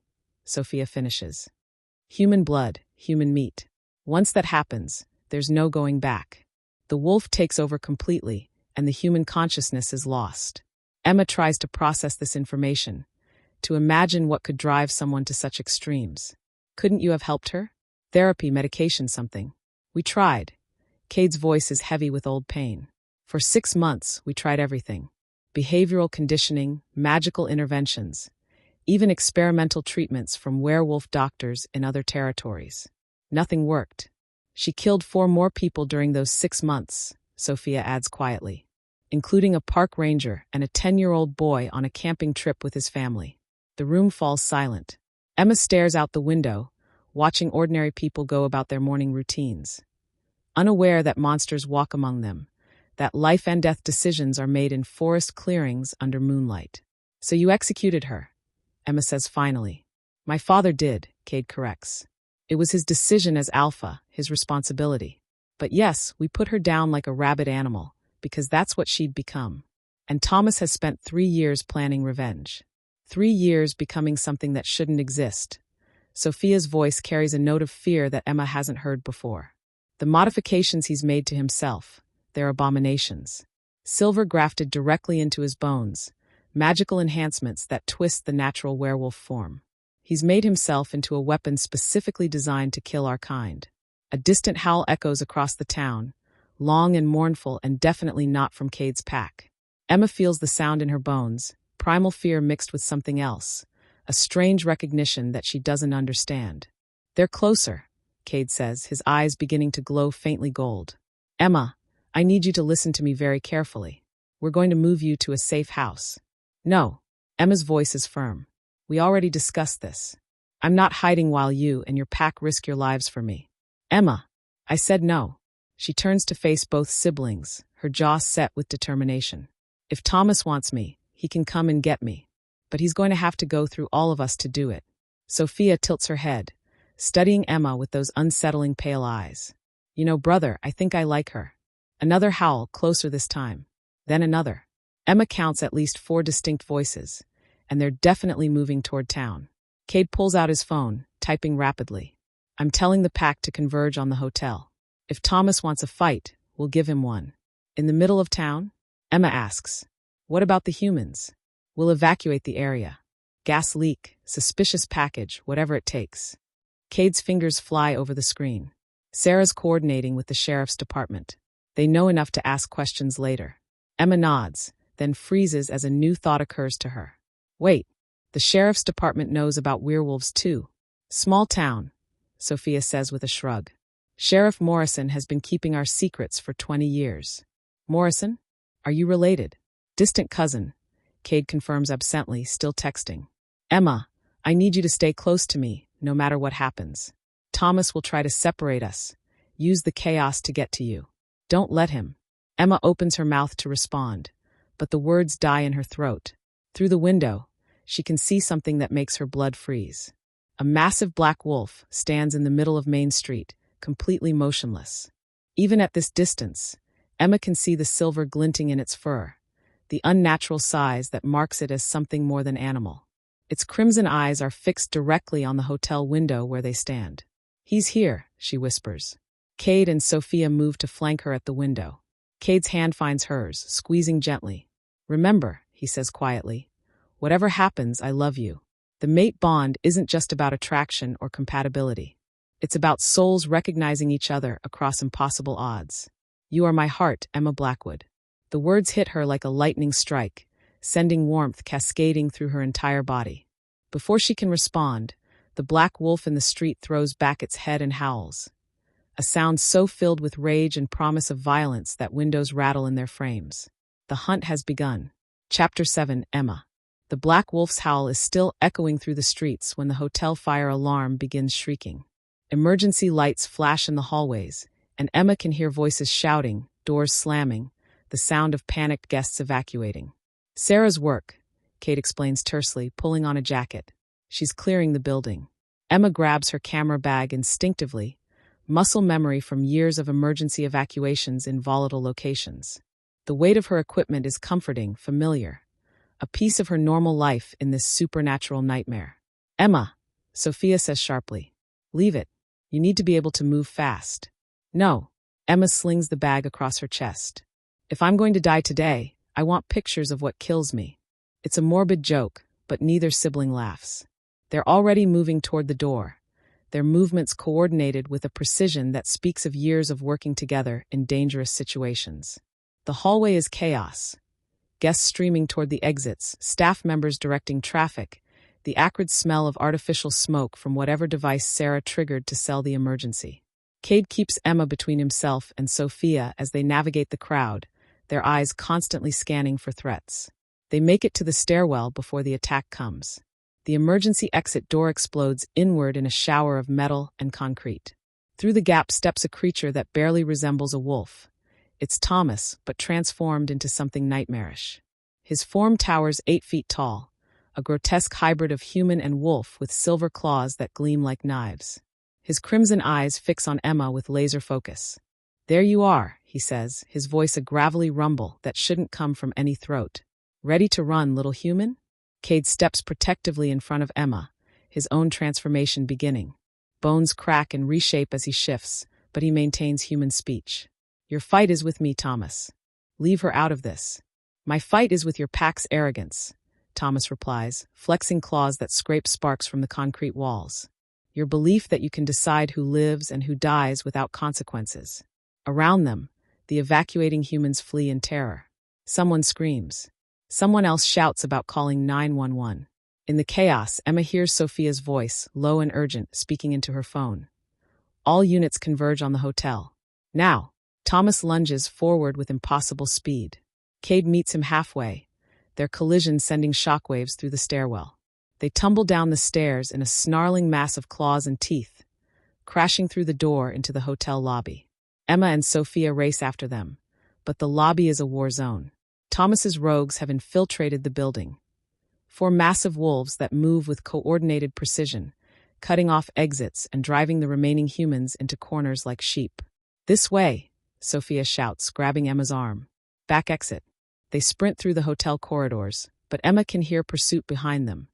Sophia finishes. Human blood, human meat. Once that happens, there's no going back. The wolf takes over completely, and the human consciousness is lost. Emma tries to process this information, to imagine what could drive someone to such extremes. Couldn't you have helped her? Therapy, medication, something. We tried. Cade's voice is heavy with old pain. For 6 months, we tried everything. Behavioral conditioning, magical interventions, even experimental treatments from werewolf doctors in other territories. Nothing worked. She killed 4 more people during those 6 months, Sophia adds quietly, including a park ranger and a 10-year-old boy on a camping trip with his family. The room falls silent. Emma stares out the window, watching ordinary people go about their morning routines. Unaware that monsters walk among them, that life and death decisions are made in forest clearings under moonlight. So you executed her, Emma says finally. My father did, Cade corrects. It was his decision as alpha, his responsibility. But yes, we put her down like a rabid animal, because that's what she'd become. And Thomas has spent 3 years planning revenge. 3 years becoming something that shouldn't exist. Sophia's voice carries a note of fear that Emma hasn't heard before. The modifications he's made to himself, they're abominations. Silver grafted directly into his bones, magical enhancements that twist the natural werewolf form. He's made himself into a weapon specifically designed to kill our kind. A distant howl echoes across the town, long and mournful and definitely not from Cade's pack. Emma feels the sound in her bones, primal fear mixed with something else, a strange recognition that she doesn't understand. They're closer, Cade says, his eyes beginning to glow faintly gold. Emma, I need you to listen to me very carefully. We're going to move you to a safe house. No. Emma's voice is firm. We already discussed this. I'm not hiding while you and your pack risk your lives for me. Emma, I said no. She turns to face both siblings, her jaw set with determination. If Thomas wants me, he can come and get me. But he's going to have to go through all of us to do it. Sophia tilts her head, studying Emma with those unsettling pale eyes. You know, brother, I think I like her. Another howl, closer this time. Then another. Emma counts at least 4 distinct voices, and they're definitely moving toward town. Cade pulls out his phone, typing rapidly. I'm telling the pack to converge on the hotel. If Thomas wants a fight, we'll give him one. In the middle of town? Emma asks. What about the humans? We'll evacuate the area. Gas leak, suspicious package, whatever it takes. Cade's fingers fly over the screen. Sarah's coordinating with the sheriff's department. They know enough to ask questions later. Emma nods, then freezes as a new thought occurs to her. Wait, the sheriff's department knows about werewolves too. Small town, Sophia says with a shrug. Sheriff Morrison has been keeping our secrets for 20 years. Morrison? Are you related? Distant cousin, Cade confirms absently, still texting. Emma, I need you to stay close to me, no matter what happens. Thomas will try to separate us. Use the chaos to get to you. Don't let him. Emma opens her mouth to respond, but the words die in her throat. Through the window, she can see something that makes her blood freeze. A massive black wolf stands in the middle of Main Street, completely motionless. Even at this distance, Emma can see the silver glinting in its fur, the unnatural size that marks it as something more than animal. Its crimson eyes are fixed directly on the hotel window where they stand. He's here, she whispers. Cade and Sophia move to flank her at the window. Cade's hand finds hers, squeezing gently. Remember, he says quietly, whatever happens, I love you. The mate bond isn't just about attraction or compatibility. It's about souls recognizing each other across impossible odds. You are my heart, Emma Blackwood. The words hit her like a lightning strike, sending warmth cascading through her entire body. Before she can respond, the black wolf in the street throws back its head and howls. A sound so filled with rage and promise of violence that windows rattle in their frames. The hunt has begun. Chapter 7, Emma. The black wolf's howl is still echoing through the streets when the hotel fire alarm begins shrieking. Emergency lights flash in the hallways, and Emma can hear voices shouting, doors slamming, the sound of panicked guests evacuating. Sarah's work, Cade explains tersely, pulling on a jacket. She's clearing the building. Emma grabs her camera bag instinctively, muscle memory from years of emergency evacuations in volatile locations. The weight of her equipment is comforting, familiar. A piece of her normal life in this supernatural nightmare. Emma, Sophia says sharply. Leave it. You need to be able to move fast. No. Emma slings the bag across her chest. If I'm going to die today, I want pictures of what kills me. It's a morbid joke, but neither sibling laughs. They're already moving toward the door, their movements coordinated with a precision that speaks of years of working together in dangerous situations. The hallway is chaos. Guests streaming toward the exits, staff members directing traffic, the acrid smell of artificial smoke from whatever device Sarah triggered to sell the emergency. Cade keeps Emma between himself and Sophia as they navigate the crowd, their eyes constantly scanning for threats. They make it to the stairwell before the attack comes. The emergency exit door explodes inward in a shower of metal and concrete. Through the gap steps a creature that barely resembles a wolf. It's Thomas, but transformed into something nightmarish. His form towers 8 feet tall, a grotesque hybrid of human and wolf with silver claws that gleam like knives. His crimson eyes fix on Emma with laser focus. There you are, he says, his voice a gravelly rumble that shouldn't come from any throat. Ready to run, little human? Cade steps protectively in front of Emma, his own transformation beginning. Bones crack and reshape as he shifts, but he maintains human speech. Your fight is with me, Thomas. Leave her out of this. My fight is with your pack's arrogance, Thomas replies, flexing claws that scrape sparks from the concrete walls. Your belief that you can decide who lives and who dies without consequences. Around them, the evacuating humans flee in terror. Someone screams. Someone else shouts about calling 911. In the chaos, Emma hears Sophia's voice, low and urgent, speaking into her phone. All units converge on the hotel. Now, Thomas lunges forward with impossible speed. Cade meets him halfway, their collision sending shockwaves through the stairwell. They tumble down the stairs in a snarling mass of claws and teeth, crashing through the door into the hotel lobby. Emma and Sophia race after them, but the lobby is a war zone. Thomas's rogues have infiltrated the building. 4 massive wolves that move with coordinated precision, cutting off exits and driving the remaining humans into corners like sheep. This way, Sophia shouts, grabbing Emma's arm. Back exit. They sprint through the hotel corridors, but Emma can hear pursuit behind them.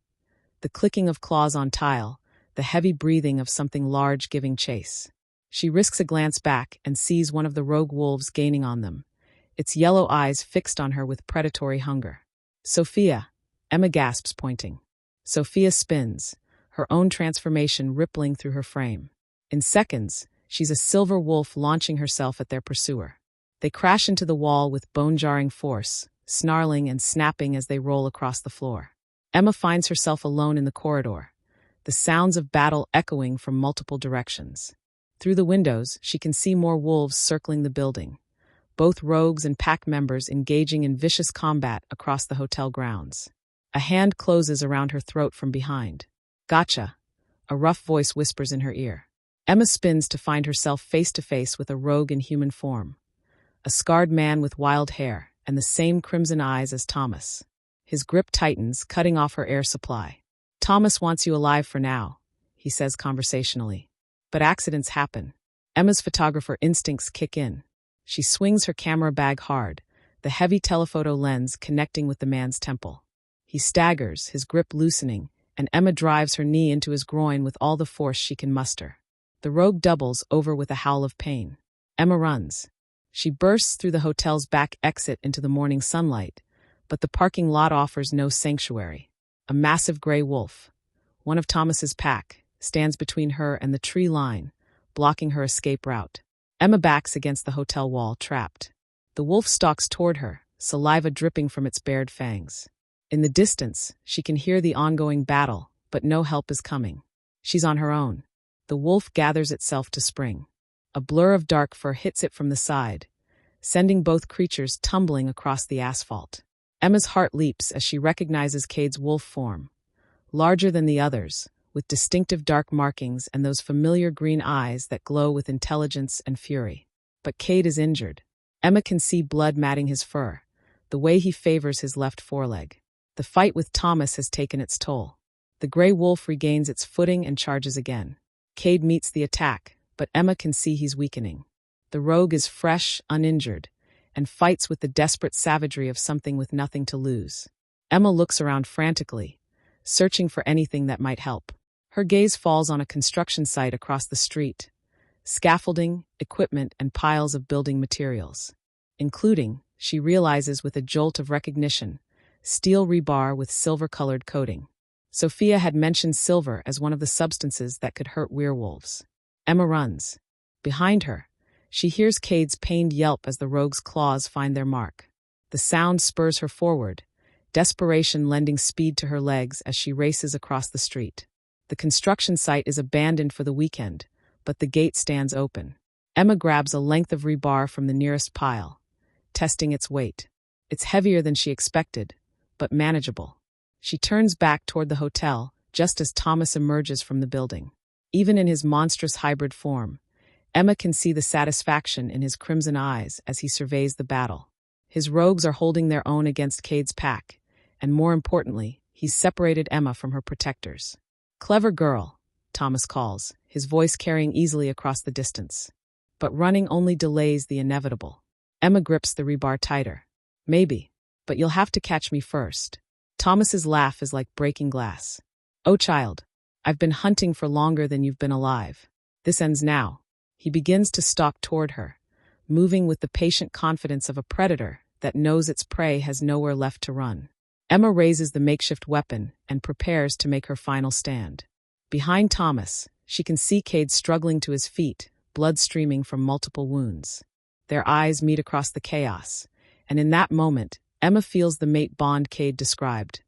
The clicking of claws on tile, the heavy breathing of something large giving chase. She risks a glance back and sees one of the rogue wolves gaining on them, its yellow eyes fixed on her with predatory hunger. Sophia, Emma gasps, pointing. Sophia spins, her own transformation rippling through her frame. In seconds, she's a silver wolf launching herself at their pursuer. They crash into the wall with bone-jarring force, snarling and snapping as they roll across the floor. Emma finds herself alone in the corridor, the sounds of battle echoing from multiple directions. Through the windows, she can see more wolves circling the building, both rogues and pack members engaging in vicious combat across the hotel grounds. A hand closes around her throat from behind. Gotcha, a rough voice whispers in her ear. Emma spins to find herself face to face with a rogue in human form. A scarred man with wild hair and the same crimson eyes as Thomas. His grip tightens, cutting off her air supply. Thomas wants you alive for now, he says conversationally. But accidents happen. Emma's photographer instincts kick in. She swings her camera bag hard, the heavy telephoto lens connecting with the man's temple. He staggers, his grip loosening, and Emma drives her knee into his groin with all the force she can muster. The rogue doubles over with a howl of pain. Emma runs. She bursts through the hotel's back exit into the morning sunlight, but the parking lot offers no sanctuary. A massive gray wolf, one of Thomas's pack, stands between her and the tree line, blocking her escape route. Emma backs against the hotel wall, trapped. The wolf stalks toward her, saliva dripping from its bared fangs. In the distance, she can hear the ongoing battle, but no help is coming. She's on her own. The wolf gathers itself to spring. A blur of dark fur hits it from the side, sending both creatures tumbling across the asphalt. Emma's heart leaps as she recognizes Cade's wolf form. Larger than the others, with distinctive dark markings and those familiar green eyes that glow with intelligence and fury. But Cade is injured. Emma can see blood matting his fur, the way he favors his left foreleg. The fight with Thomas has taken its toll. The gray wolf regains its footing and charges again. Cade meets the attack, but Emma can see he's weakening. The rogue is fresh, uninjured, and fights with the desperate savagery of something with nothing to lose. Emma looks around frantically, searching for anything that might help. Her gaze falls on a construction site across the street. Scaffolding, equipment, and piles of building materials. Including, she realizes with a jolt of recognition, steel rebar with silver-colored coating. Sophia had mentioned silver as one of the substances that could hurt werewolves. Emma runs. Behind her, she hears Cade's pained yelp as the rogue's claws find their mark. The sound spurs her forward, desperation lending speed to her legs as she races across the street. The construction site is abandoned for the weekend, but the gate stands open. Emma grabs a length of rebar from the nearest pile, testing its weight. It's heavier than she expected, but manageable. She turns back toward the hotel just as Thomas emerges from the building. Even in his monstrous hybrid form, Emma can see the satisfaction in his crimson eyes as he surveys the battle. His rogues are holding their own against Cade's pack, and more importantly, he's separated Emma from her protectors. "Clever girl," Thomas calls, his voice carrying easily across the distance. But running only delays the inevitable. Emma grips the rebar tighter. "Maybe, but you'll have to catch me first." Thomas's laugh is like breaking glass. "Oh, child, I've been hunting for longer than you've been alive. This ends now. He begins to stalk toward her, moving with the patient confidence of a predator that knows its prey has nowhere left to run. Emma raises the makeshift weapon and prepares to make her final stand. Behind Thomas, she can see Cade struggling to his feet, blood streaming from multiple wounds. Their eyes meet across the chaos, and in that moment, Emma feels the mate bond Cade described.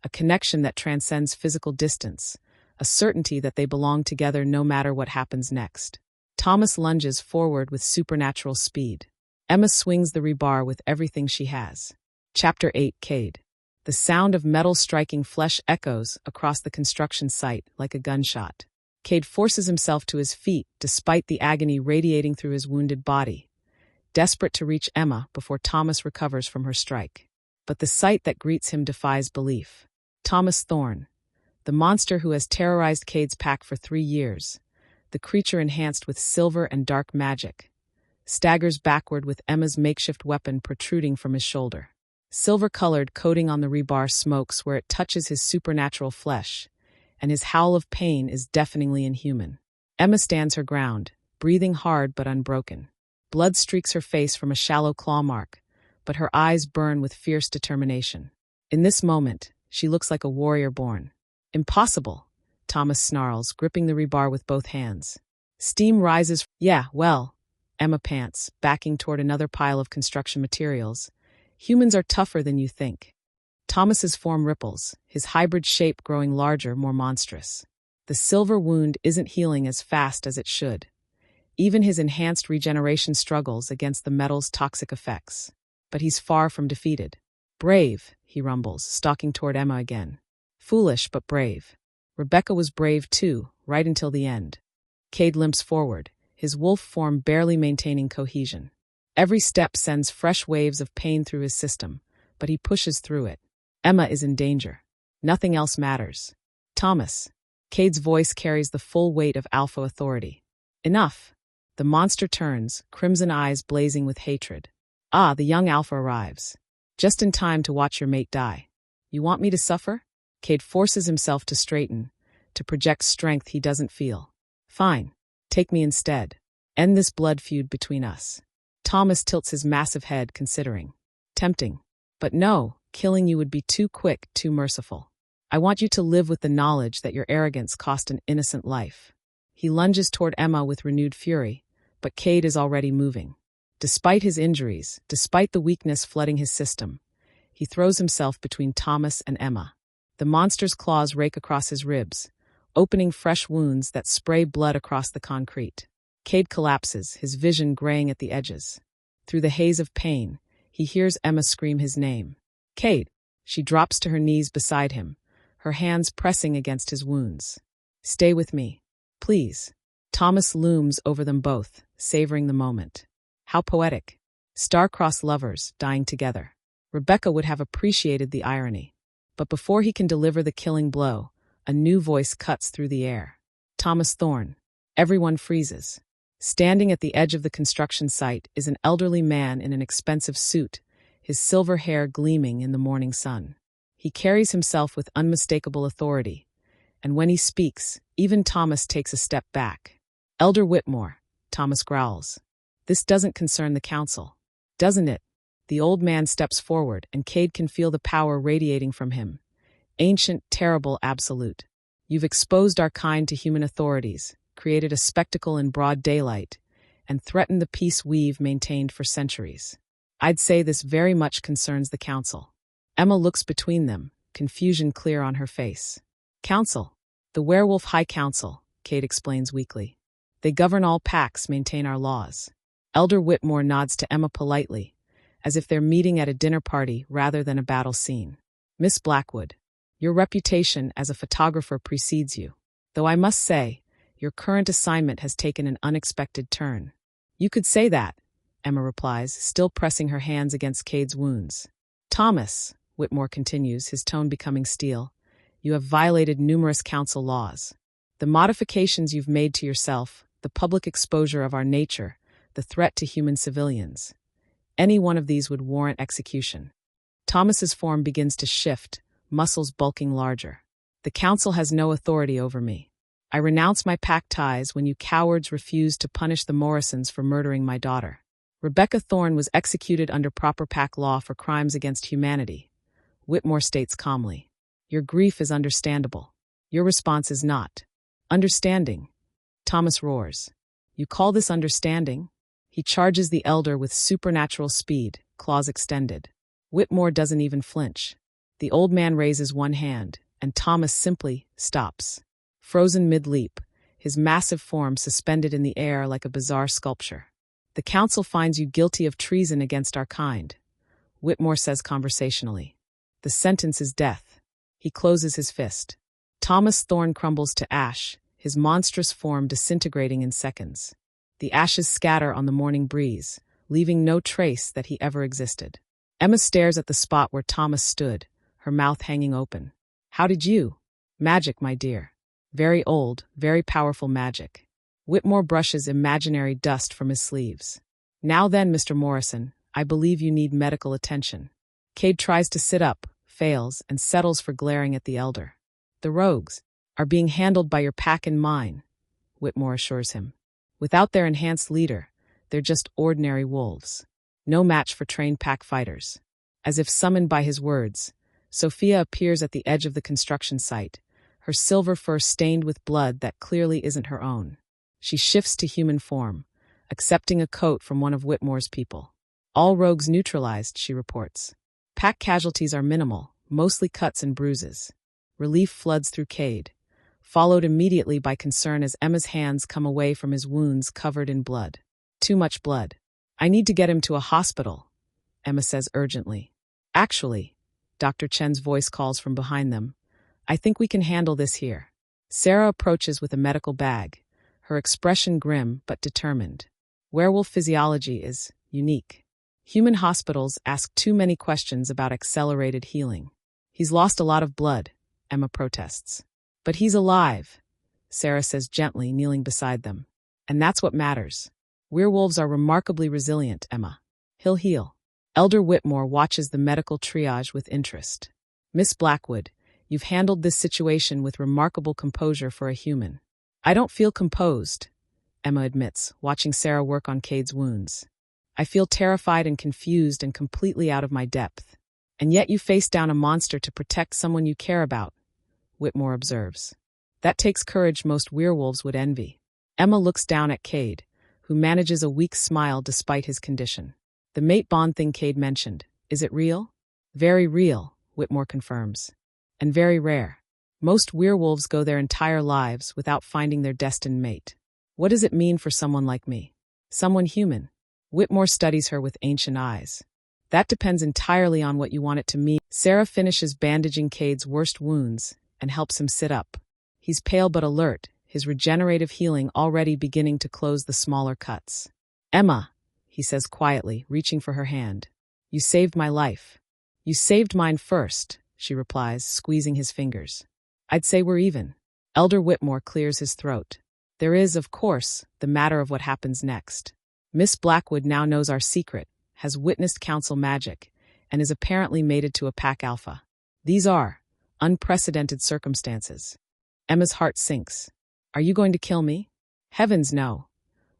A connection that transcends physical distance, a certainty that they belong together no matter what happens next. Thomas lunges forward with supernatural speed. Emma swings the rebar with everything she has. Chapter 8, Cade. The sound of metal striking flesh echoes across the construction site like a gunshot. Cade forces himself to his feet despite the agony radiating through his wounded body, desperate to reach Emma before Thomas recovers from her strike. But the sight that greets him defies belief. Thomas Thorne, the monster who has terrorized Cade's pack for 3 years, the creature enhanced with silver and dark magic, staggers backward with Emma's makeshift weapon protruding from his shoulder. Silver-colored coating on the rebar smokes where it touches his supernatural flesh, and his howl of pain is deafeningly inhuman. Emma stands her ground, breathing hard but unbroken. Blood streaks her face from a shallow claw mark, but her eyes burn with fierce determination. In this moment, she looks like a warrior born. Impossible, Thomas snarls, gripping the rebar with both hands. Steam rises. Yeah, well, Emma pants, backing toward another pile of construction materials. Humans are tougher than you think. Thomas's form ripples, his hybrid shape growing larger, more monstrous. The silver wound isn't healing as fast as it should. Even his enhanced regeneration struggles against the metal's toxic effects. But he's far from defeated. Brave, he rumbles, stalking toward Emma again. Foolish, but brave. Rebecca was brave too, right until the end. Cade limps forward, his wolf form barely maintaining cohesion. Every step sends fresh waves of pain through his system, but he pushes through it. Emma is in danger. Nothing else matters. Thomas. Cade's voice carries the full weight of alpha authority. Enough. The monster turns, crimson eyes blazing with hatred. Ah, the young alpha arrives. Just in time to watch your mate die. You want me to suffer? Cade forces himself to straighten, to project strength he doesn't feel. Fine. Take me instead. End this blood feud between us. Thomas tilts his massive head, considering. Tempting. But no, killing you would be too quick, too merciful. I want you to live with the knowledge that your arrogance cost an innocent life. He lunges toward Emma with renewed fury, but Cade is already moving. Despite his injuries, despite the weakness flooding his system, he throws himself between Thomas and Emma. The monster's claws rake across his ribs, opening fresh wounds that spray blood across the concrete. Cade collapses, his vision graying at the edges. Through the haze of pain, he hears Emma scream his name. Cade! She drops to her knees beside him, her hands pressing against his wounds. Stay with me. Please. Thomas looms over them both, savoring the moment. How poetic. Star-crossed lovers, dying together. Rebecca would have appreciated the irony. But before he can deliver the killing blow, a new voice cuts through the air. Thomas Thorne. Everyone freezes. Standing at the edge of the construction site is an elderly man in an expensive suit, his silver hair gleaming in the morning sun. He carries himself with unmistakable authority, and when he speaks, even Thomas takes a step back. Elder Whitmore, Thomas growls. This doesn't concern the council, doesn't it? The old man steps forward, and Cade can feel the power radiating from him. Ancient, terrible, absolute. You've exposed our kind to human authorities, created a spectacle in broad daylight, and threatened the peace we've maintained for centuries. I'd say this very much concerns the council. Emma looks between them, confusion clear on her face. Council. The Werewolf High Council, Cade explains weakly. They govern all packs, maintain our laws. Elder Whitmore nods to Emma politely, as if they're meeting at a dinner party rather than a battle scene. Miss Blackwood, your reputation as a photographer precedes you, though I must say, your current assignment has taken an unexpected turn. You could say that, Emma replies, still pressing her hands against Cade's wounds. Thomas, Whitmore continues, his tone becoming steel, you have violated numerous council laws. The modifications you've made to yourself, the public exposure of our nature, the threat to human civilians. Any one of these would warrant execution. Thomas's form begins to shift, muscles bulking larger. The council has no authority over me. I renounce my pack ties when you cowards refused to punish the Morrisons for murdering my daughter. Rebecca Thorne was executed under proper pack law for crimes against humanity, Whitmore states calmly. Your grief is understandable. Your response is not. Understanding. Thomas roars. You call this understanding? He charges the elder with supernatural speed, claws extended. Whitmore doesn't even flinch. The old man raises one hand, and Thomas simply stops. Frozen mid-leap, his massive form suspended in the air like a bizarre sculpture. The council finds you guilty of treason against our kind, Whitmore says conversationally. The sentence is death. He closes his fist. Thomas Thorne crumbles to ash, his monstrous form disintegrating in seconds. The ashes scatter on the morning breeze, leaving no trace that he ever existed. Emma stares at the spot where Thomas stood, her mouth hanging open. How did you? Magic, my dear. Very old, very powerful magic. Whitmore brushes imaginary dust from his sleeves. Now then, Mr. Morrison, I believe you need medical attention. Cade tries to sit up, fails, and settles for glaring at the elder. The rogues are being handled by your pack and mine, Whitmore assures him. Without their enhanced leader, they're just ordinary wolves. No match for trained pack fighters. As if summoned by his words, Sophia appears at the edge of the construction site, her silver fur stained with blood that clearly isn't her own. She shifts to human form, accepting a coat from one of Whitmore's people. All rogues neutralized, she reports. Pack casualties are minimal, mostly cuts and bruises. Relief floods through Cade, followed immediately by concern as Emma's hands come away from his wounds covered in blood. Too much blood. I need to get him to a hospital, Emma says urgently. Actually, Dr. Chen's voice calls from behind them. I think we can handle this here. Sarah approaches with a medical bag, her expression grim but determined. Werewolf physiology is unique. Human hospitals ask too many questions about accelerated healing. He's lost a lot of blood, Emma protests. But he's alive, Sarah says gently, kneeling beside them. And that's what matters. Werewolves are remarkably resilient, Emma. He'll heal. Elder Whitmore watches the medical triage with interest. Miss Blackwood, you've handled this situation with remarkable composure for a human. I don't feel composed, Emma admits, watching Sarah work on Cade's wounds. I feel terrified and confused and completely out of my depth. And yet you face down a monster to protect someone you care about, Whitmore observes. That takes courage most werewolves would envy. Emma looks down at Cade, who manages a weak smile despite his condition. The mate bond thing Cade mentioned, is it real? Very real, Whitmore confirms. And very rare. Most werewolves go their entire lives without finding their destined mate. What does it mean for someone like me? Someone human? Whitmore studies her with ancient eyes. That depends entirely on what you want it to mean. Sarah finishes bandaging Cade's worst wounds and helps him sit up. He's pale but alert, his regenerative healing already beginning to close the smaller cuts. Emma, he says quietly, reaching for her hand. You saved my life. You saved mine first, she replies, squeezing his fingers. I'd say we're even. Elder Whitmore clears his throat. There is, of course, the matter of what happens next. Miss Blackwood now knows our secret, has witnessed council magic, and is apparently mated to a pack alpha. These are unprecedented circumstances. Emma's heart sinks. Are you going to kill me? Heavens, no.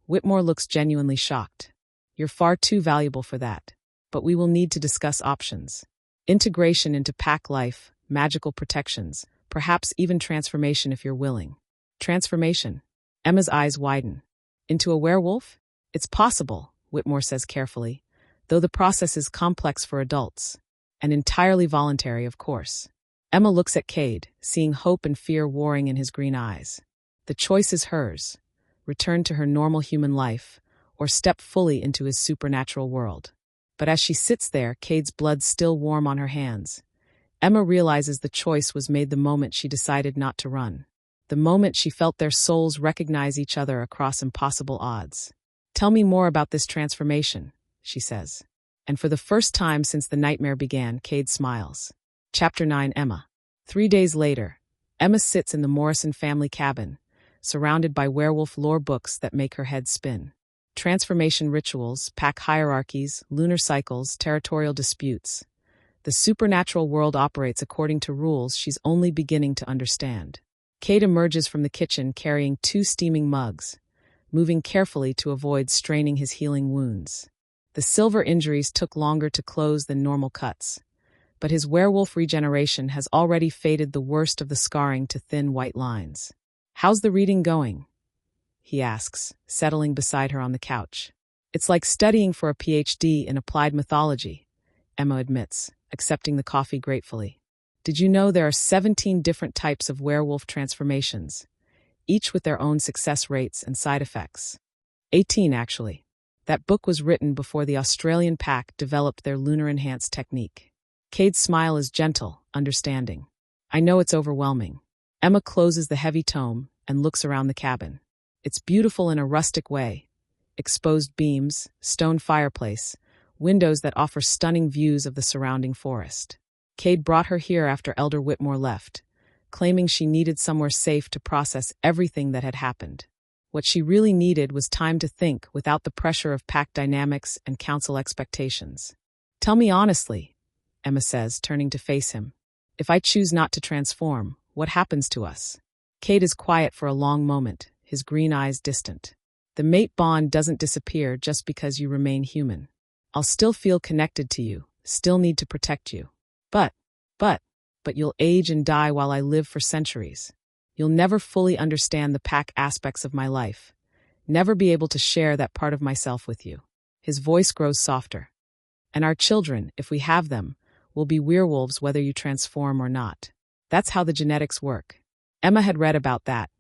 Whitmore looks genuinely shocked. You're far too valuable for that. But we will need to discuss options. Integration into pack life, magical protections, perhaps even transformation if you're willing. Transformation? Emma's eyes widen. Into a werewolf? It's possible, Whitmore says carefully, though the process is complex for adults. And entirely voluntary, of course. Emma looks at Cade, seeing hope and fear warring in his green eyes. The choice is hers. Return to her normal human life, or step fully into his supernatural world. But as she sits there, Cade's blood still warm on her hands, Emma realizes the choice was made the moment she decided not to run. The moment she felt their souls recognize each other across impossible odds. Tell me more about this transformation, she says. And for the first time since the nightmare began, Cade smiles. Chapter 9 Emma. 3 days later, Emma sits in the Morrison family cabin, surrounded by werewolf lore books that make her head spin. Transformation rituals, pack hierarchies, lunar cycles, territorial disputes. The supernatural world operates according to rules she's only beginning to understand. Cade emerges from the kitchen carrying 2 steaming mugs, moving carefully to avoid straining his healing wounds. The silver injuries took longer to close than normal cuts, but his werewolf regeneration has already faded the worst of the scarring to thin white lines. "How's the reading going?" he asks, settling beside her on the couch. "It's like studying for a PhD in applied mythology," Emma admits, accepting the coffee gratefully. "Did you know there are 17 different types of werewolf transformations, each with their own success rates and side effects? 18, actually. That book was written before the Australian pack developed their lunar-enhanced technique." Cade's smile is gentle, understanding. "I know it's overwhelming." Emma closes the heavy tome and looks around the cabin. It's beautiful in a rustic way. Exposed beams, stone fireplace, windows that offer stunning views of the surrounding forest. Cade brought her here after Elder Whitmore left, claiming she needed somewhere safe to process everything that had happened. What she really needed was time to think without the pressure of pack dynamics and council expectations. "Tell me honestly," Emma says, turning to face him. "If I choose not to transform, what happens to us?" Cade is quiet for a long moment, his green eyes distant. "The mate bond doesn't disappear just because you remain human. I'll still feel connected to you, still need to protect you. But you'll age and die while I live for centuries. You'll never fully understand the pack aspects of my life, never be able to share that part of myself with you." His voice grows softer. "And our children, if we have them, will be werewolves whether you transform or not. That's how the genetics work." Emma had read about that.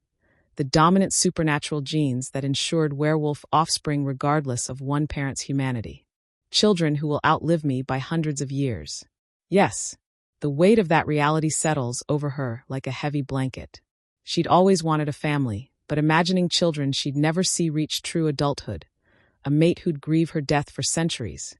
The dominant supernatural genes that ensured werewolf offspring regardless of one parent's humanity. Children who will outlive me by hundreds of years. Yes, the weight of that reality settles over her like a heavy blanket. She'd always wanted a family, but imagining children she'd never see reach true adulthood, a mate who'd grieve her death for centuries,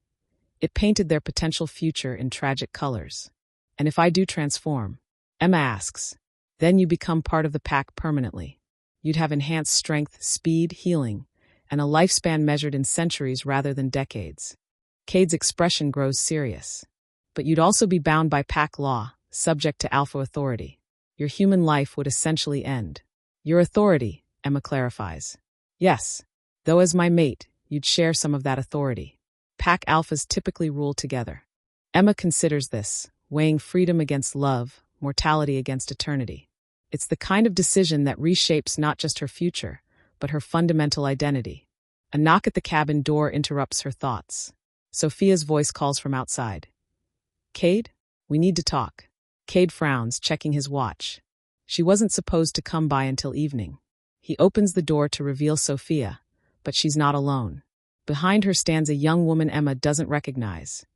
it painted their potential future in tragic colors. "And if I do transform," Emma asks, "then you become part of the pack permanently. You'd have enhanced strength, speed, healing, and a lifespan measured in centuries rather than decades." Cade's expression grows serious. "But you'd also be bound by pack law, subject to alpha authority. Your human life would essentially end." "Your authority," Emma clarifies. "Yes, though as my mate, you'd share some of that authority. Pack alphas typically rule together." Emma considers this, weighing freedom against love, mortality against eternity. It's the kind of decision that reshapes not just her future, but her fundamental identity. A knock at the cabin door interrupts her thoughts. Sophia's voice calls from outside. "Cade, we need to talk." Cade frowns, checking his watch. She wasn't supposed to come by until evening. He opens the door to reveal Sophia, but she's not alone. Behind her stands a young woman Emma doesn't recognize.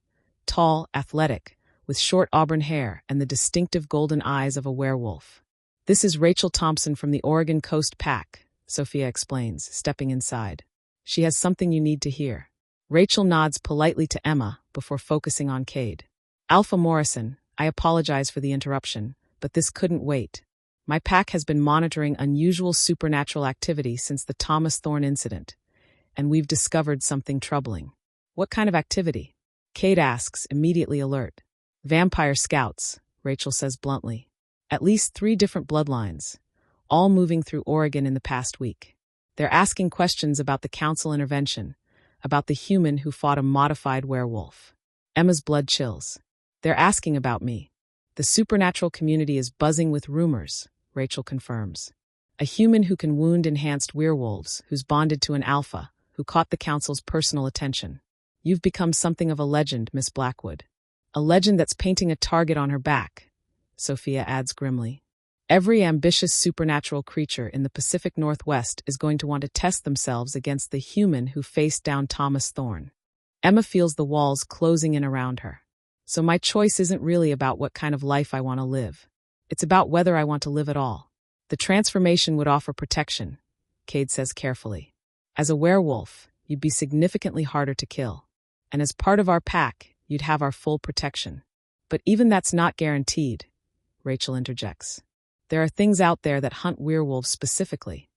Tall, athletic, with short auburn hair and the distinctive golden eyes of a werewolf. "This is Rachel Thompson from the Oregon Coast Pack," Sophia explains, stepping inside. "She has something you need to hear." Rachel nods politely to Emma before focusing on Cade. "Alpha Morrison, I apologize for the interruption, but this couldn't wait. My pack has been monitoring unusual supernatural activity since the Thomas Thorne incident, and we've discovered something troubling." "What kind of activity?" Cade asks, immediately alert. "Vampire scouts," Rachel says bluntly. "At least 3 different bloodlines, all moving through Oregon in the past week. They're asking questions about the council intervention, about the human who fought a modified werewolf." Emma's blood chills. "They're asking about me. The supernatural community is buzzing with rumors," Rachel confirms. "A human who can wound enhanced werewolves, who's bonded to an alpha, who caught the council's personal attention. You've become something of a legend, Miss Blackwood. A legend that's painting a target on her back," Sophia adds grimly. "Every ambitious supernatural creature in the Pacific Northwest is going to want to test themselves against the human who faced down Thomas Thorne." Emma feels the walls closing in around her. "So my choice isn't really about what kind of life I want to live. It's about whether I want to live at all. The transformation would offer protection," Cade says carefully. "As a werewolf, you'd be significantly harder to kill. And as part of our pack, you'd have our full protection. But even that's not guaranteed," Rachel interjects. "There are things out there that hunt werewolves specifically."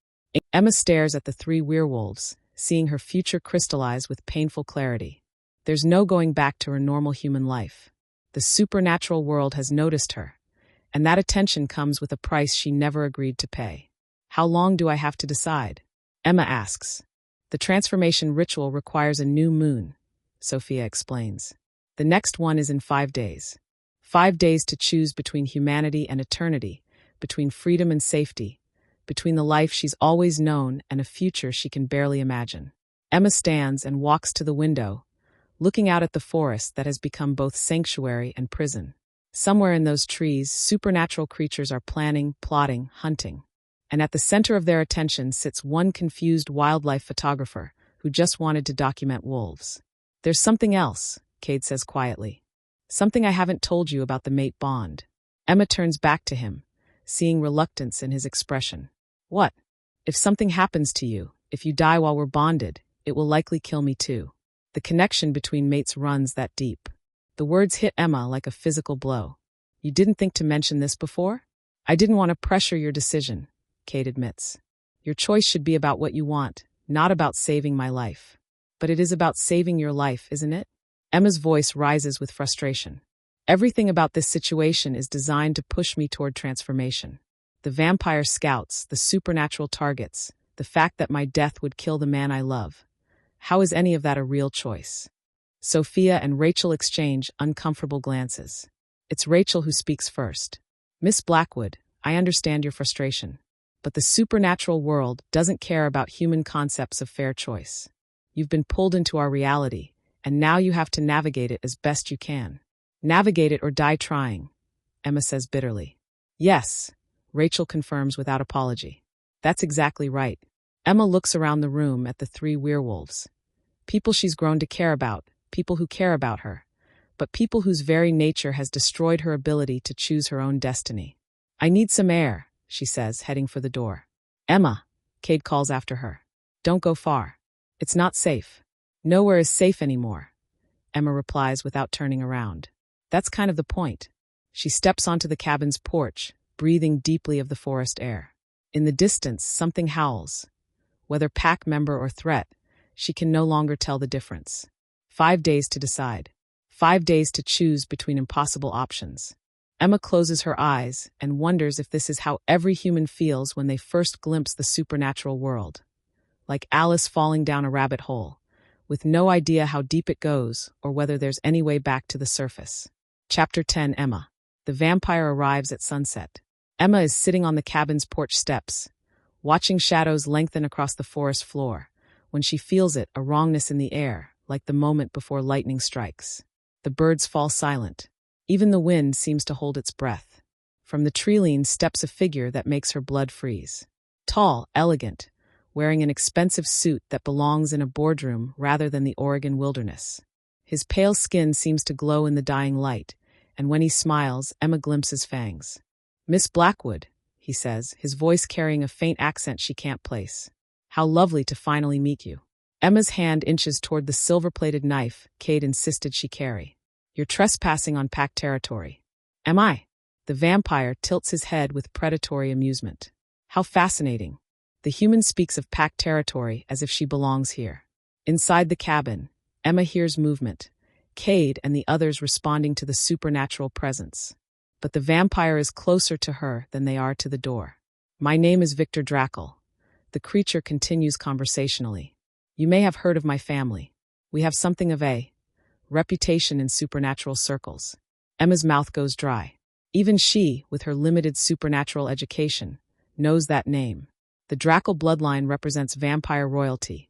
Emma stares at the 3 werewolves, seeing her future crystallize with painful clarity. There's no going back to her normal human life. The supernatural world has noticed her, and that attention comes with a price she never agreed to pay. How long do I have to decide? Emma asks. The transformation ritual requires a new moon, Sophia explains. The next one is in 5 days. 5 days to choose between humanity and eternity, between freedom and safety, between the life she's always known and a future she can barely imagine. Emma stands and walks to the window, looking out at the forest that has become both sanctuary and prison. Somewhere in those trees, supernatural creatures are planning, plotting, hunting. And at the center of their attention sits one confused wildlife photographer who just wanted to document wolves. There's something else, Cade says quietly. Something I haven't told you about the mate bond. Emma turns back to him, seeing reluctance in his expression. What? If something happens to you, if you die while we're bonded, it will likely kill me too. The connection between mates runs that deep. The words hit Emma like a physical blow. You didn't think to mention this before? I didn't want to pressure your decision, Cade admits. Your choice should be about what you want, not about saving my life. But it is about saving your life, isn't it? Emma's voice rises with frustration. Everything about this situation is designed to push me toward transformation. The vampire scouts, the supernatural targets, the fact that my death would kill the man I love. How is any of that a real choice? Sophia and Rachel exchange uncomfortable glances. It's Rachel who speaks first. Miss Blackwood, I understand your frustration. But the supernatural world doesn't care about human concepts of fair choice. You've been pulled into our reality, and now you have to navigate it as best you can. Navigate it or die trying, Emma says bitterly. Yes, Rachel confirms without apology. That's exactly right. Emma looks around the room at the 3 werewolves. People she's grown to care about, people who care about her, but people whose very nature has destroyed her ability to choose her own destiny. I need some air, she says, heading for the door. Emma, Cade calls after her. Don't go far. It's not safe. Nowhere is safe anymore, Emma replies without turning around. That's kind of the point. She steps onto the cabin's porch, breathing deeply of the forest air. In the distance, something howls. Whether pack member or threat, she can no longer tell the difference. 5 days to decide. 5 days to choose between impossible options. Emma closes her eyes and wonders if this is how every human feels when they first glimpse the supernatural world. Like Alice falling down a rabbit hole, with no idea how deep it goes or whether there's any way back to the surface. Chapter 10. Emma. The vampire arrives at sunset. Emma is sitting on the cabin's porch steps, watching shadows lengthen across the forest floor, when she feels it, a wrongness in the air, like the moment before lightning strikes. The birds fall silent. Even the wind seems to hold its breath. From the tree-line steps a figure that makes her blood freeze. Tall, elegant, wearing an expensive suit that belongs in a boardroom rather than the Oregon wilderness. His pale skin seems to glow in the dying light, and when he smiles, Emma glimpses fangs. Miss Blackwood, he says, his voice carrying a faint accent she can't place. How lovely to finally meet you. Emma's hand inches toward the silver-plated knife Cade insisted she carry. You're trespassing on pack territory. Am I? The vampire tilts his head with predatory amusement. How fascinating. The human speaks of pack territory as if she belongs here. Inside the cabin, Emma hears movement, Cade and the others responding to the supernatural presence. But the vampire is closer to her than they are to the door. My name is Victor Drackle. The creature continues conversationally. You may have heard of my family. We have something of a reputation in supernatural circles. Emma's mouth goes dry. Even she, with her limited supernatural education, knows that name. The Drackle bloodline represents vampire royalty,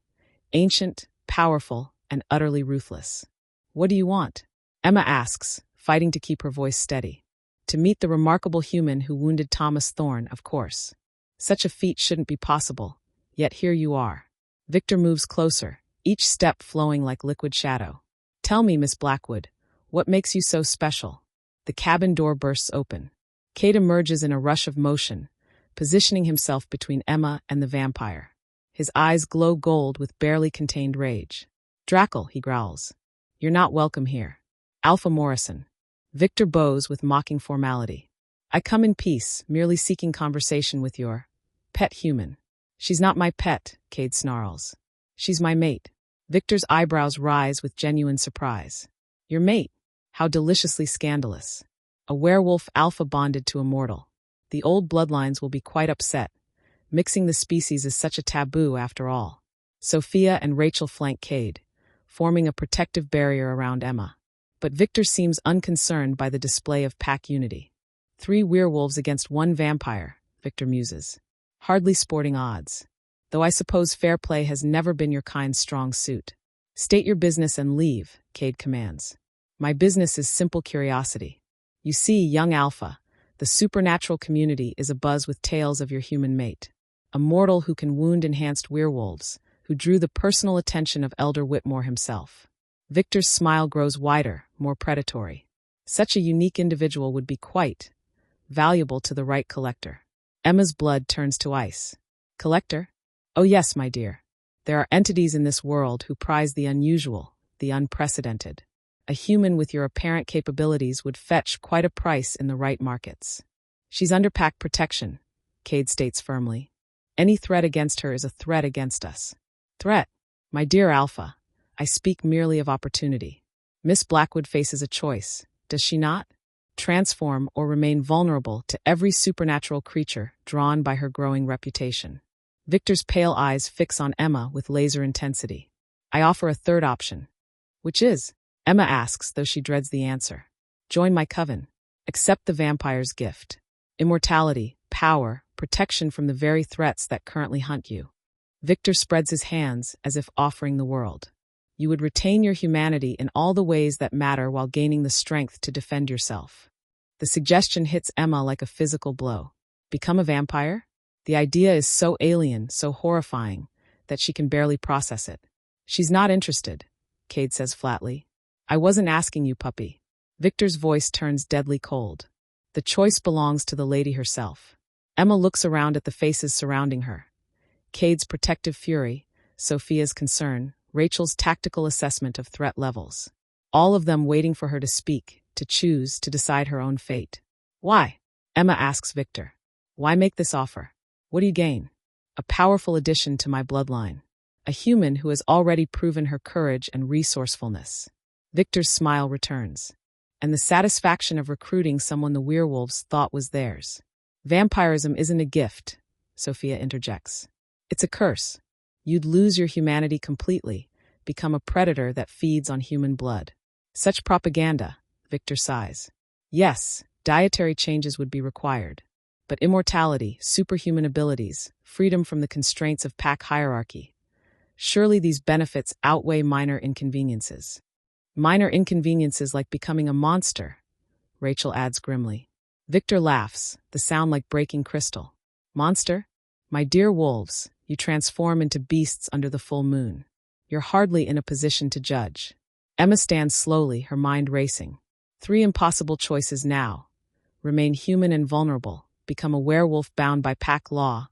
ancient, powerful, and utterly ruthless. What do you want? Emma asks, fighting to keep her voice steady. To meet the remarkable human who wounded Thomas Thorne, of course. Such a feat shouldn't be possible, yet here you are. Victor moves closer, each step flowing like liquid shadow. Tell me, Miss Blackwood, what makes you so special? The cabin door bursts open. Cade emerges in a rush of motion, positioning himself between Emma and the vampire. His eyes glow gold with barely contained rage. Drackle, he growls. You're not welcome here. Alpha Morrison. Victor bows with mocking formality. I come in peace, merely seeking conversation with your pet human. She's not my pet, Cade snarls. She's my mate. Victor's eyebrows rise with genuine surprise. Your mate? How deliciously scandalous. A werewolf alpha bonded to a mortal. The old bloodlines will be quite upset. Mixing the species is such a taboo after all. Sophia and Rachel flank Cade, forming a protective barrier around Emma. But Victor seems unconcerned by the display of pack unity. 3 werewolves against 1 vampire, Victor muses. Hardly sporting odds. Though I suppose fair play has never been your kind's strong suit. State your business and leave, Cade commands. My business is simple curiosity. You see, young Alpha, the supernatural community is abuzz with tales of your human mate. A mortal who can wound enhanced werewolves, who drew the personal attention of Elder Whitmore himself. Victor's smile grows wider, more predatory. Such a unique individual would be quite valuable to the right collector. Emma's blood turns to ice. Collector? Oh yes, my dear. There are entities in this world who prize the unusual, the unprecedented. A human with your apparent capabilities would fetch quite a price in the right markets. She's under pack protection, Cade states firmly. Any threat against her is a threat against us. Threat? My dear Alpha, I speak merely of opportunity. Miss Blackwood faces a choice, does she not? Transform or remain vulnerable to every supernatural creature drawn by her growing reputation. Victor's pale eyes fix on Emma with laser intensity. I offer a third option. Which is? Emma asks, though she dreads the answer. Join my coven. Accept the vampire's gift. Immortality, power, protection from the very threats that currently hunt you. Victor spreads his hands as if offering the world. You would retain your humanity in all the ways that matter while gaining the strength to defend yourself. The suggestion hits Emma like a physical blow. Become a vampire? The idea is so alien, so horrifying, that she can barely process it. She's not interested, Cade says flatly. I wasn't asking you, puppy. Victor's voice turns deadly cold. The choice belongs to the lady herself. Emma looks around at the faces surrounding her. Cade's protective fury, Sophia's concern, Rachel's tactical assessment of threat levels. All of them waiting for her to speak, to choose, to decide her own fate. Why? Emma asks Victor. Why make this offer? What do you gain? A powerful addition to my bloodline. A human who has already proven her courage and resourcefulness. Victor's smile returns. And the satisfaction of recruiting someone the werewolves thought was theirs. Vampirism isn't a gift, Sophia interjects. It's a curse. You'd lose your humanity completely, become a predator that feeds on human blood. Such propaganda, Victor sighs. Yes, dietary changes would be required. But immortality, superhuman abilities, freedom from the constraints of pack hierarchy. Surely these benefits outweigh minor inconveniences. Minor inconveniences like becoming a monster, Rachel adds grimly. Victor laughs, the sound like breaking crystal. Monster? My dear wolves, you transform into beasts under the full moon. You're hardly in a position to judge. Emma stands slowly, her mind racing. 3 impossible choices now. Remain human and vulnerable, become a werewolf bound by pack law,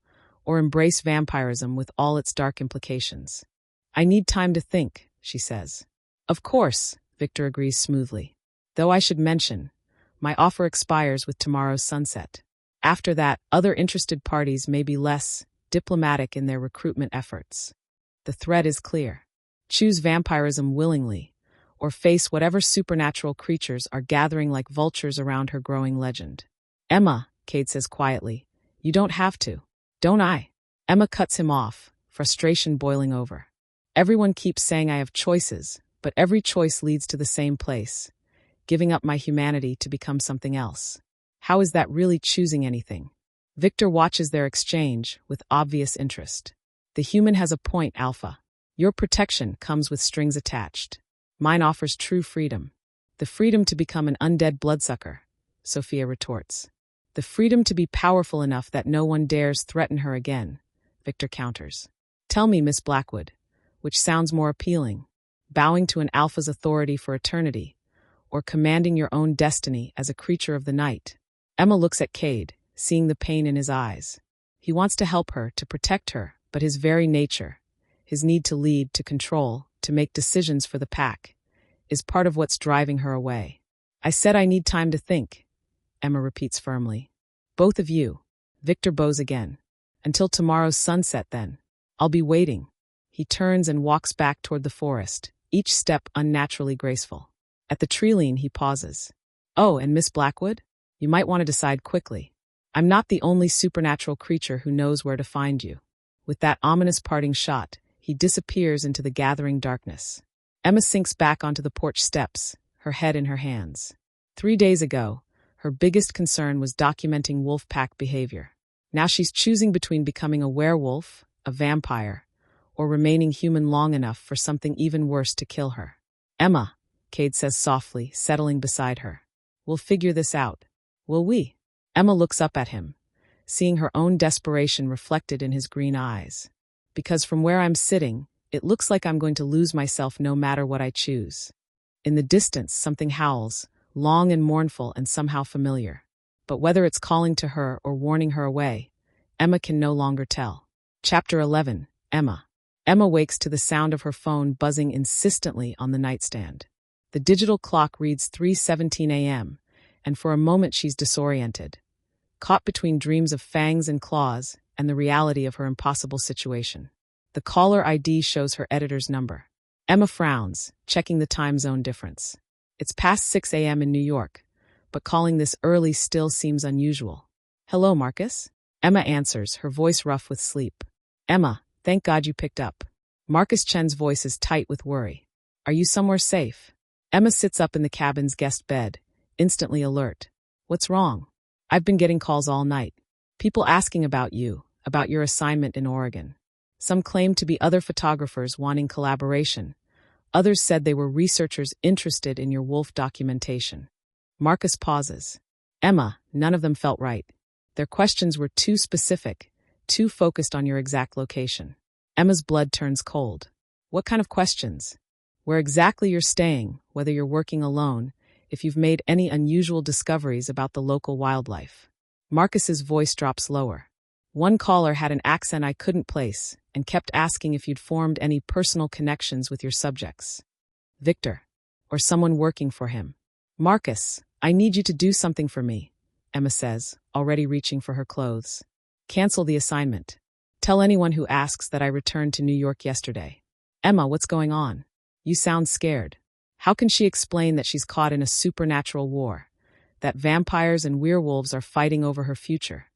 or embrace vampirism with all its dark implications. I need time to think, she says. Of course, Victor agrees smoothly. Though I should mention, my offer expires with tomorrow's sunset. After that, other interested parties may be less diplomatic in their recruitment efforts. The thread is clear. Choose vampirism willingly, or face whatever supernatural creatures are gathering like vultures around her growing legend. Emma, Cade says quietly, you don't have to. Don't I? Emma cuts him off, frustration boiling over. Everyone keeps saying I have choices, but every choice leads to the same place, giving up my humanity to become something else. How is that really choosing anything? Victor watches their exchange with obvious interest. The human has a point, Alpha. Your protection comes with strings attached. Mine offers true freedom. The freedom to become an undead bloodsucker, Sophia retorts. The freedom to be powerful enough that no one dares threaten her again, Victor counters. Tell me, Miss Blackwood, which sounds more appealing, bowing to an Alpha's authority for eternity, or commanding your own destiny as a creature of the night? Emma looks at Cade, seeing the pain in his eyes. He wants to help her, to protect her, but his very nature, his need to lead, to control, to make decisions for the pack, is part of what's driving her away. I said I need time to think, Emma repeats firmly. Both of you. Victor bows again. Until tomorrow's sunset, then. I'll be waiting. He turns and walks back toward the forest, each step unnaturally graceful. At the tree he pauses. Oh, and Miss Blackwood? You might want to decide quickly. I'm not the only supernatural creature who knows where to find you. With that ominous parting shot, he disappears into the gathering darkness. Emma sinks back onto the porch steps, her head in her hands. 3 days ago, her biggest concern was documenting wolf pack behavior. Now she's choosing between becoming a werewolf, a vampire, or remaining human long enough for something even worse to kill her. Emma, Cade says softly, settling beside her. We'll figure this out. Will we? Emma looks up at him, seeing her own desperation reflected in his green eyes. Because from where I'm sitting, it looks like I'm going to lose myself no matter what I choose. In the distance, something howls, long and mournful and somehow familiar. But whether it's calling to her or warning her away, Emma can no longer tell. Chapter 11, Emma. Emma wakes to the sound of her phone buzzing insistently on the nightstand. The digital clock reads 3:17 a.m., and for a moment she's disoriented, caught between dreams of fangs and claws and the reality of her impossible situation. The caller ID shows her editor's number. Emma frowns, checking the time zone difference. It's past 6 a.m. in New York, but calling this early still seems unusual. Hello, Marcus? Emma answers, her voice rough with sleep. Emma, thank God you picked up. Marcus Chen's voice is tight with worry. Are you somewhere safe? Emma sits up in the cabin's guest bed, instantly alert. What's wrong? I've been getting calls all night. People asking about you, about your assignment in Oregon. Some claimed to be other photographers wanting collaboration. Others said they were researchers interested in your wolf documentation. Marcus pauses. Emma, none of them felt right. Their questions were too specific, too focused on your exact location. Emma's blood turns cold. What kind of questions? Where exactly you're staying, whether you're working alone, if you've made any unusual discoveries about the local wildlife. Marcus's voice drops lower. One caller had an accent I couldn't place and kept asking if you'd formed any personal connections with your subjects. Victor, or someone working for him. Marcus, I need you to do something for me, Emma says, already reaching for her clothes. Cancel the assignment. Tell anyone who asks that I returned to New York yesterday. Emma, what's going on? You sound scared. How can she explain that she's caught in a supernatural war? That vampires and werewolves are fighting over her future?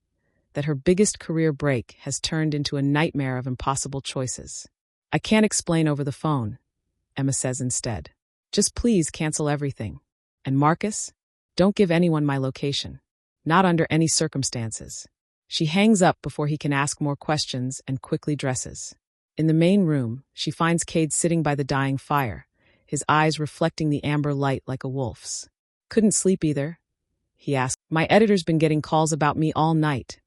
That her biggest career break has turned into a nightmare of impossible choices? I can't explain over the phone, Emma says instead. Just please cancel everything. And Marcus, don't give anyone my location. Not under any circumstances. She hangs up before he can ask more questions and quickly dresses. In the main room, she finds Cade sitting by the dying fire, his eyes reflecting the amber light like a wolf's. Couldn't sleep either, he asked. My editor's been getting calls about me all night,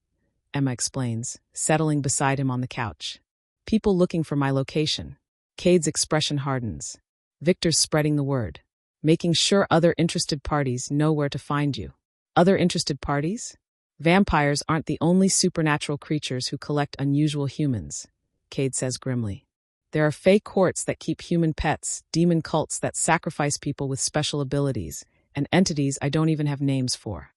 Emma explains, settling beside him on the couch. People looking for my location. Cade's expression hardens. Victor's spreading the word, making sure other interested parties know where to find you. Other interested parties? Vampires aren't the only supernatural creatures who collect unusual humans, Cade says grimly. There are fake courts that keep human pets, demon cults that sacrifice people with special abilities, and entities I don't even have names for.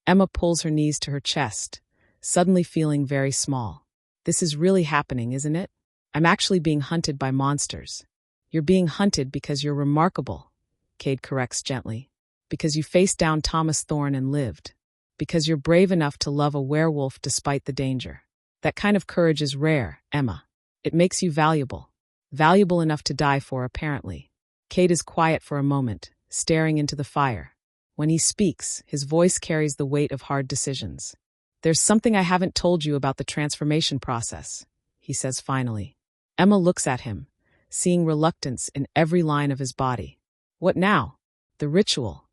Emma pulls her knees to her chest, suddenly feeling very small. This is really happening, isn't it? I'm actually being hunted by monsters. You're being hunted because you're remarkable, Cade corrects gently. Because you faced down Thomas Thorne and lived. Because you're brave enough to love a werewolf despite the danger. That kind of courage is rare, Emma. It makes you valuable. Valuable enough to die for, apparently. Cade is quiet for a moment, staring into the fire. When he speaks, his voice carries the weight of hard decisions. There's something I haven't told you about the transformation process, he says finally. Emma looks at him, seeing reluctance in every line of his body. What now? The ritual.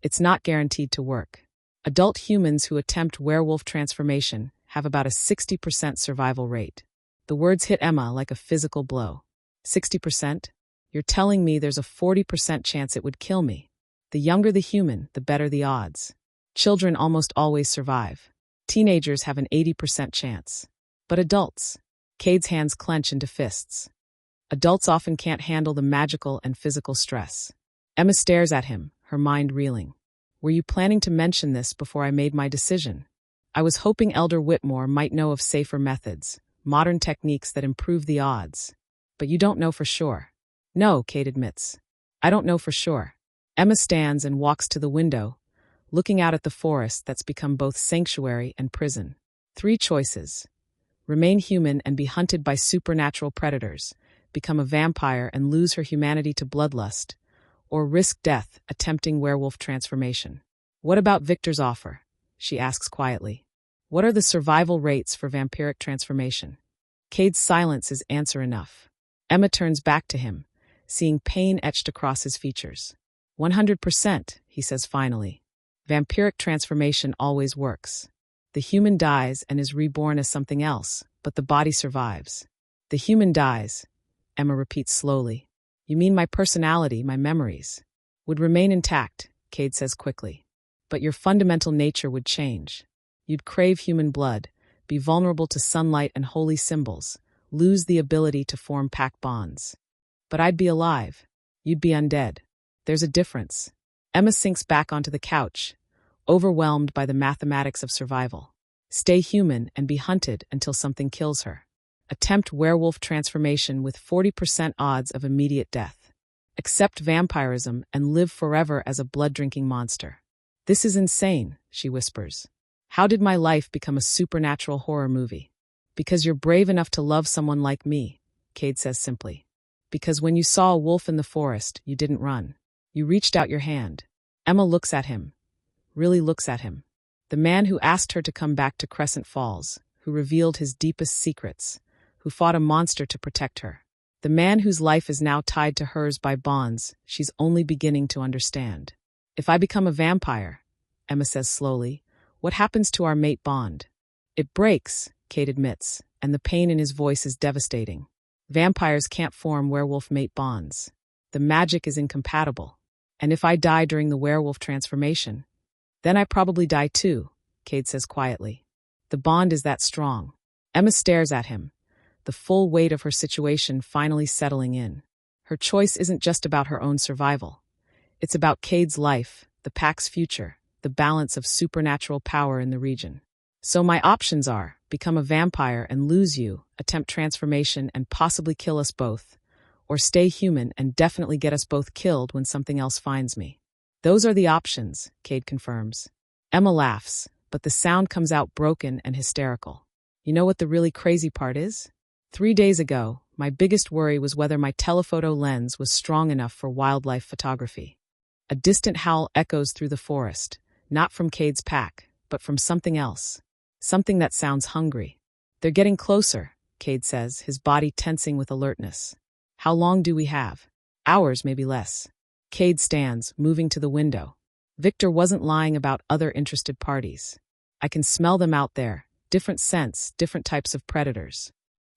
It's not guaranteed to work. Adult humans who attempt werewolf transformation have about a 60% survival rate. The words hit Emma like a physical blow. 60%? You're telling me there's a 40% chance it would kill me. The younger the human, the better the odds. Children almost always survive. Teenagers have an 80% chance. But adults? Cade's hands clench into fists. Adults often can't handle the magical and physical stress. Emma stares at him, her mind reeling. Were you planning to mention this before I made my decision? I was hoping Elder Whitmore might know of safer methods, modern techniques that improve the odds. But you don't know for sure. No, Cade admits. I don't know for sure. Emma stands and walks to the window, looking out at the forest that's become both sanctuary and prison. 3 choices. Remain human and be hunted by supernatural predators, become a vampire and lose her humanity to bloodlust, or risk death attempting werewolf transformation. What about Victor's offer? She asks quietly. What are the survival rates for vampiric transformation? Cade's silence is answer enough. Emma turns back to him, seeing pain etched across his features. 100%, he says finally. Vampiric transformation always works. The human dies and is reborn as something else, but the body survives. The human dies, Emma repeats slowly. You mean my personality, my memories, would remain intact, Cade says quickly. But your fundamental nature would change. You'd crave human blood, be vulnerable to sunlight and holy symbols, lose the ability to form pack bonds. But I'd be alive. You'd be undead. There's a difference. Emma sinks back onto the couch, overwhelmed by the mathematics of survival. Stay human and be hunted until something kills her. Attempt werewolf transformation with 40% odds of immediate death. Accept vampirism and live forever as a blood-drinking monster. This is insane, she whispers. How did my life become a supernatural horror movie? Because you're brave enough to love someone like me, Cade says simply. Because when you saw a wolf in the forest, you didn't run. You reached out your hand. Emma looks at him, really looks at him. The man who asked her to come back to Crescent Falls, who revealed his deepest secrets, who fought a monster to protect her. The man whose life is now tied to hers by bonds she's only beginning to understand. If I become a vampire, Emma says slowly, what happens to our mate bond? It breaks, Cade admits, and the pain in his voice is devastating. Vampires can't form werewolf mate bonds. The magic is incompatible. And if I die during the werewolf transformation, then I probably die too, Cade says quietly. The bond is that strong. Emma stares at him, the full weight of her situation finally settling in. Her choice isn't just about her own survival. It's about Cade's life, the pack's future, the balance of supernatural power in the region. So my options are, become a vampire and lose you, attempt transformation and possibly kill us both, or stay human and definitely get us both killed when something else finds me. Those are the options, Cade confirms. Emma laughs, but the sound comes out broken and hysterical. You know what the really crazy part is? 3 days ago, my biggest worry was whether my telephoto lens was strong enough for wildlife photography. A distant howl echoes through the forest, not from Cade's pack, but from something else. Something that sounds hungry. They're getting closer, Cade says, his body tensing with alertness. How long do we have? Hours, maybe less. Cade stands, moving to the window. Victor wasn't lying about other interested parties. I can smell them out there, different scents, different types of predators.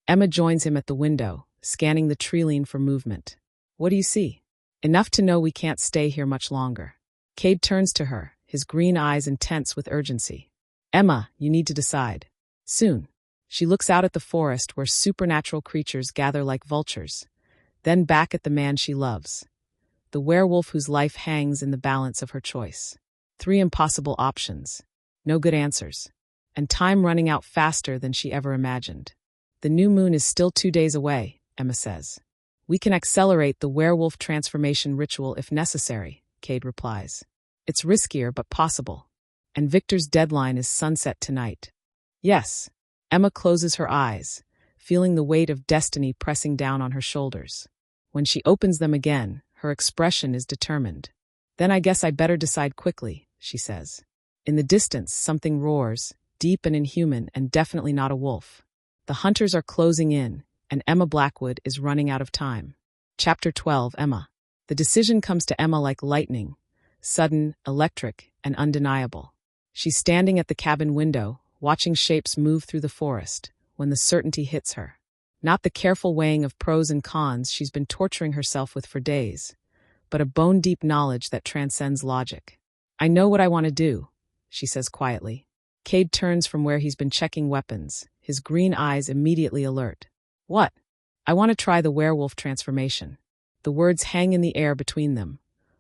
Emma joins him at the window, scanning the tree-line for movement. What do you see? Enough to know we can't stay here much longer. Cade turns to her, his green eyes intense with urgency. Emma, you need to decide. Soon. She looks out at the forest where supernatural creatures gather like vultures, then back at the man she loves. The werewolf whose life hangs in the balance of her choice. 3 impossible options. No good answers. And time running out faster than she ever imagined. The new moon is still 2 days away, Emma says. We can accelerate the werewolf transformation ritual if necessary, Cade replies. It's riskier but possible. And Victor's deadline is sunset tonight. Yes. Emma closes her eyes, feeling the weight of destiny pressing down on her shoulders. When she opens them again, her expression is determined. Then I guess I better decide quickly, she says. In the distance, something roars, deep and inhuman and definitely not a wolf. The hunters are closing in, and Emma Blackwood is running out of time. Chapter 12, Emma. The decision comes to Emma like lightning, sudden, electric, and undeniable. She's standing at the cabin window, watching shapes move through the forest, when the certainty hits her. Not the careful weighing of pros and cons she's been torturing herself with for days, but a bone-deep knowledge that transcends logic. I know what I want to do, she says quietly. Cade turns from where he's been checking weapons, his green eyes immediately alert. What? I want to try the werewolf transformation. The words hang in the air between them,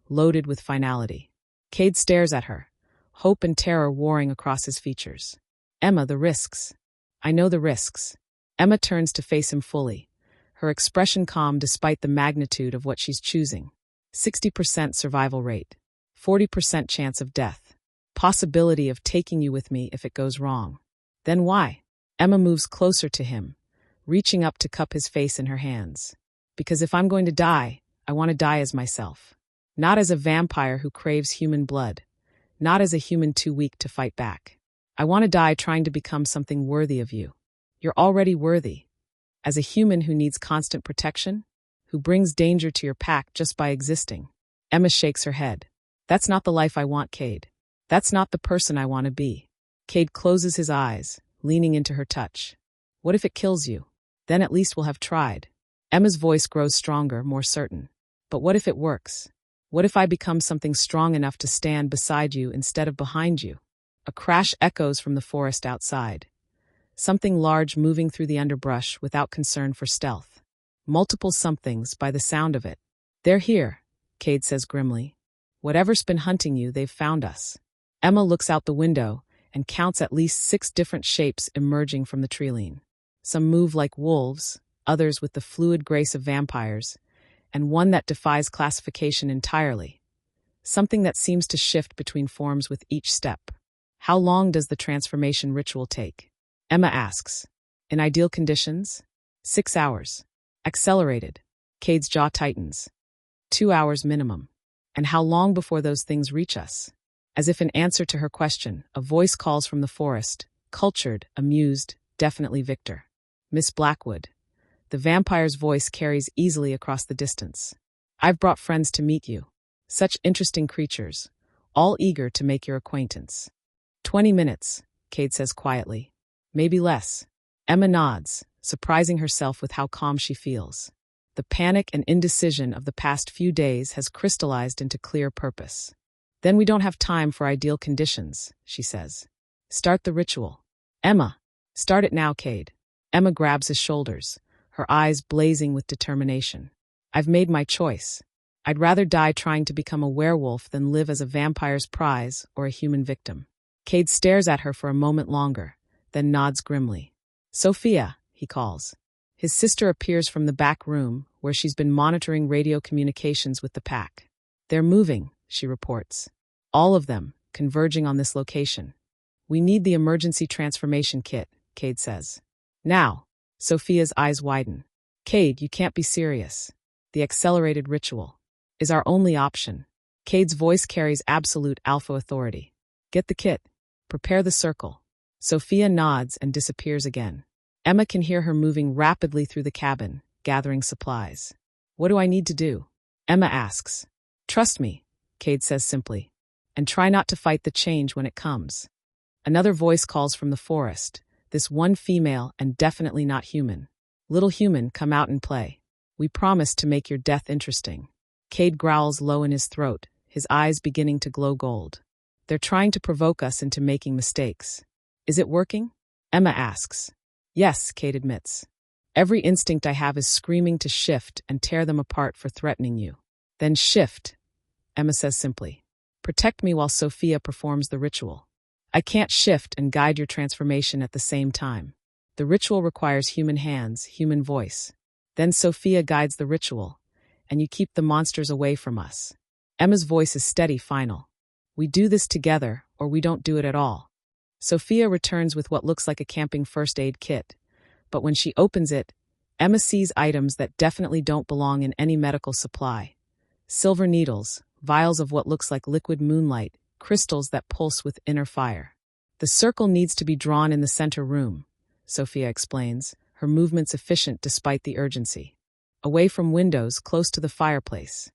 loaded with finality. Cade stares at her, hope and terror warring across his features. Emma, the risks. I know the risks. Emma turns to face him fully, her expression calm despite the magnitude of what she's choosing. 60% survival rate. 40% chance of death. Possibility of taking you with me if it goes wrong. Then why? Emma moves closer to him, reaching up to cup his face in her hands. Because if I'm going to die, I want to die as myself. Not as a vampire who craves human blood. Not as a human too weak to fight back. I want to die trying to become something worthy of you. You're already worthy. As a human who needs constant protection, who brings danger to your pack just by existing. Emma shakes her head. That's not the life I want, Cade. That's not the person I want to be. Cade closes his eyes, leaning into her touch. What if it kills you? Then at least we'll have tried. Emma's voice grows stronger, more certain. But what if it works? What if I become something strong enough to stand beside you instead of behind you? A crash echoes from the forest outside. Something large moving through the underbrush without concern for stealth. Multiple somethings by the sound of it. They're here, Cade says grimly. Whatever's been hunting you, they've found us. Emma looks out the window and counts at least 6 different shapes emerging from the treeline. Some move like wolves, others with the fluid grace of vampires, and one that defies classification entirely. Something that seems to shift between forms with each step. How long does the transformation ritual take? Emma asks. In ideal conditions? 6 hours. Accelerated. Cade's jaw tightens. 2 hours minimum. And how long before those things reach us? As if in answer to her question, a voice calls from the forest, cultured, amused, definitely Victor. Miss Blackwood. The vampire's voice carries easily across the distance. I've brought friends to meet you. Such interesting creatures, all eager to make your acquaintance. 20 minutes, Cade says quietly. Maybe less. Emma nods, surprising herself with how calm she feels. The panic and indecision of the past few days has crystallized into clear purpose. Then we don't have time for ideal conditions, she says. Start the ritual. Emma, start it now, Cade. Emma grabs his shoulders, her eyes blazing with determination. I've made my choice. I'd rather die trying to become a werewolf than live as a vampire's prize or a human victim. Cade stares at her for a moment longer, then nods grimly. Sophia, he calls. His sister appears from the back room, where she's been monitoring radio communications with the pack. They're moving, she reports. All of them, converging on this location. We need the emergency transformation kit, Cade says. Now. Sophia's eyes widen. Cade, you can't be serious. The accelerated ritual is our only option. Cade's voice carries absolute alpha authority. Get the kit. Prepare the circle. Sophia nods and disappears again. Emma can hear her moving rapidly through the cabin, gathering supplies. What do I need to do? Emma asks. Trust me, Cade says simply, and try not to fight the change when it comes. Another voice calls from the forest, this one female and definitely not human. Little human, come out and play. We promise to make your death interesting. Cade growls low in his throat, his eyes beginning to glow gold. They're trying to provoke us into making mistakes. Is it working? Emma asks. Yes, Cade admits. Every instinct I have is screaming to shift and tear them apart for threatening you. Then shift, Emma says simply. Protect me while Sophia performs the ritual. I can't shift and guide your transformation at the same time. The ritual requires human hands, human voice. Then Sophia guides the ritual, and you keep the monsters away from us. Emma's voice is steady, final. We do this together, or we don't do it at all. Sophia returns with what looks like a camping first aid kit, but when she opens it, Emma sees items that definitely don't belong in any medical supply. Silver needles, vials of what looks like liquid moonlight, crystals that pulse with inner fire. The circle needs to be drawn in the center room, Sophia explains, her movements efficient despite the urgency. Away from windows, close to the fireplace.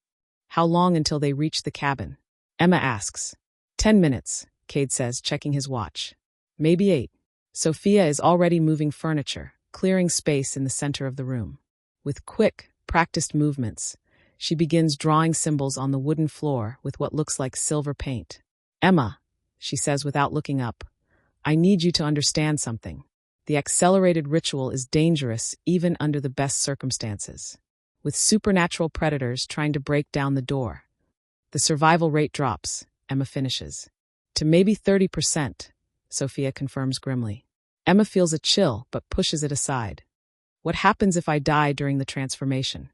How long until they reach the cabin? Emma asks. 10 minutes, Cade says, checking his watch. Maybe 8. Sophia is already moving furniture, clearing space in the center of the room. With quick, practiced movements, she begins drawing symbols on the wooden floor with what looks like silver paint. Emma, she says without looking up, I need you to understand something. The accelerated ritual is dangerous even under the best circumstances. With supernatural predators trying to break down the door. The survival rate drops, Emma finishes. To maybe 30%, Sophia confirms grimly. Emma feels a chill but pushes it aside. What happens if I die during the transformation?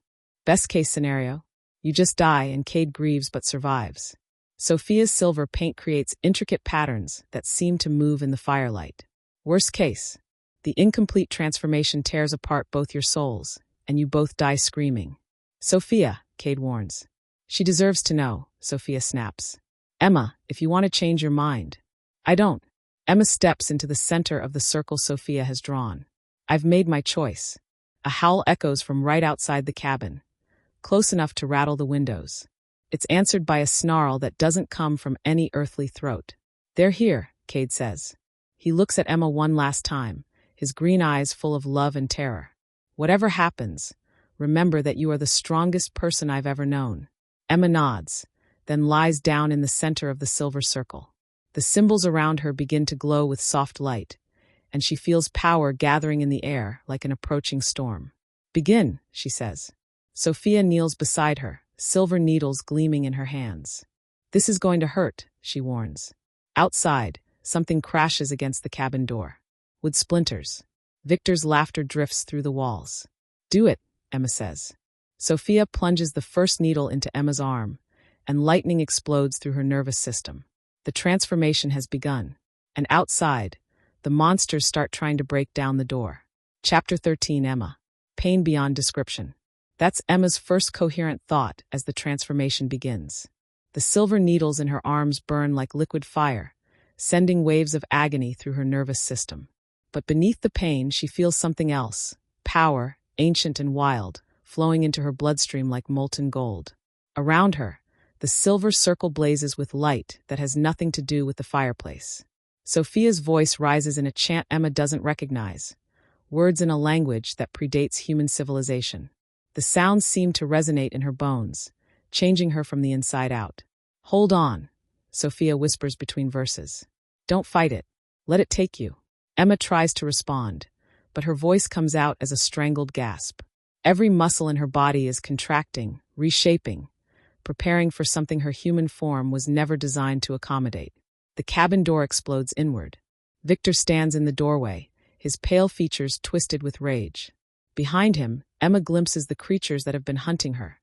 Best case scenario? You just die and Cade grieves but survives. Sophia's silver paint creates intricate patterns that seem to move in the firelight. Worst case, the incomplete transformation tears apart both your souls, and you both die screaming. Sophia, Cade warns. She deserves to know, Sophia snaps. Emma, if you want to change your mind. I don't. Emma steps into the center of the circle Sophia has drawn. I've made my choice. A howl echoes from right outside the cabin, close enough to rattle the windows. It's answered by a snarl that doesn't come from any earthly throat. They're here, Cade says. He looks at Emma one last time, his green eyes full of love and terror. Whatever happens, remember that you are the strongest person I've ever known. Emma nods, then lies down in the center of the silver circle. The symbols around her begin to glow with soft light, and she feels power gathering in the air like an approaching storm. Begin, she says. Sophia kneels beside her, silver needles gleaming in her hands. This is going to hurt, she warns. Outside, something crashes against the cabin door. Wood splinters. Victor's laughter drifts through the walls. Do it, Emma says. Sophia plunges the first needle into Emma's arm, and lightning explodes through her nervous system. The transformation has begun, and outside, the monsters start trying to break down the door. Chapter 13, Emma. Pain beyond description. That's Emma's first coherent thought as the transformation begins. The silver needles in her arms burn like liquid fire, sending waves of agony through her nervous system. But beneath the pain, she feels something else, power, ancient and wild, flowing into her bloodstream like molten gold. Around her, the silver circle blazes with light that has nothing to do with the fireplace. Sophia's voice rises in a chant Emma doesn't recognize, words in a language that predates human civilization. The sounds seem to resonate in her bones, changing her from the inside out. Hold on, Sophia whispers between verses. Don't fight it. Let it take you. Emma tries to respond, but her voice comes out as a strangled gasp. Every muscle in her body is contracting, reshaping, preparing for something her human form was never designed to accommodate. The cabin door explodes inward. Victor stands in the doorway, his pale features twisted with rage. Behind him, Emma glimpses the creatures that have been hunting her.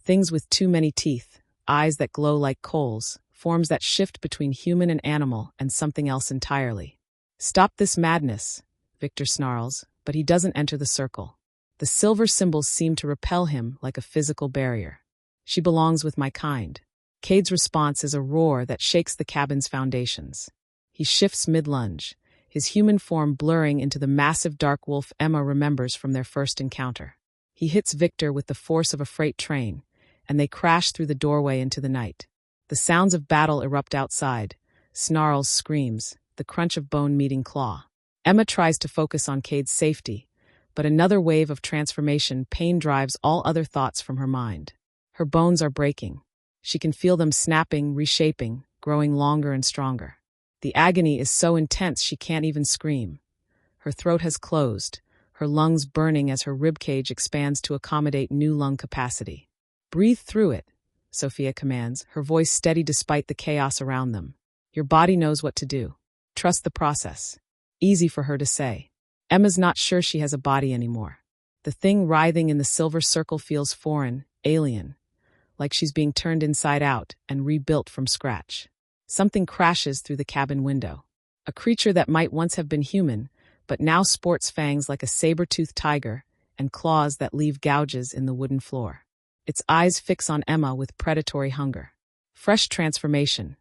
Things with too many teeth, eyes that glow like coals, forms that shift between human and animal and something else entirely. Stop this madness, Victor snarls, but he doesn't enter the circle. The silver symbols seem to repel him like a physical barrier. She belongs with my kind. Cade's response is a roar that shakes the cabin's foundations. He shifts mid-lunge, his human form blurring into the massive dark wolf Emma remembers from their first encounter. He hits Victor with the force of a freight train, and they crash through the doorway into the night. The sounds of battle erupt outside, snarls, screams, the crunch of bone meeting claw. Emma tries to focus on Cade's safety, but another wave of transformation pain drives all other thoughts from her mind. Her bones are breaking. She can feel them snapping, reshaping, growing longer and stronger. The agony is so intense she can't even scream. Her throat has closed, her lungs burning as her ribcage expands to accommodate new lung capacity. Breathe through it, Sophia commands, her voice steady despite the chaos around them. Your body knows what to do. Trust the process. Easy for her to say. Emma's not sure she has a body anymore. The thing writhing in the silver circle feels foreign, alien, like she's being turned inside out and rebuilt from scratch. Something crashes through the cabin window. A creature that might once have been human, but now sports fangs like a saber-toothed tiger and claws that leave gouges in the wooden floor. Its eyes fix on Emma with predatory hunger. Fresh transformation.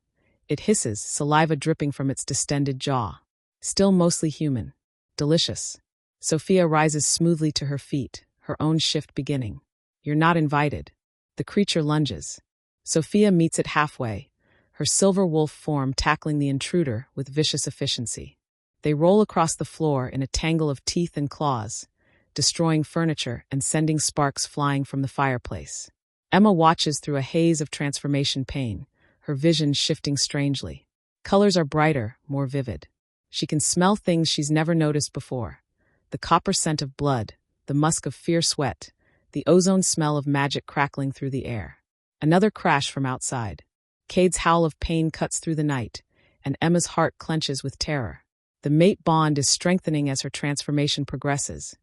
It hisses, saliva dripping from its distended jaw. Still mostly human. Delicious. Sophia rises smoothly to her feet, her own shift beginning. You're not invited. The creature lunges. Sophia meets it halfway, her silver wolf form tackling the intruder with vicious efficiency. They roll across the floor in a tangle of teeth and claws, destroying furniture and sending sparks flying from the fireplace. Emma watches through a haze of transformation pain, her vision shifting strangely. Colors are brighter, more vivid. She can smell things she's never noticed before. The copper scent of blood, the musk of fierce sweat, the ozone smell of magic crackling through the air. Another crash from outside. Cade's howl of pain cuts through the night, and Emma's heart clenches with terror. The mate bond is strengthening as her transformation progresses,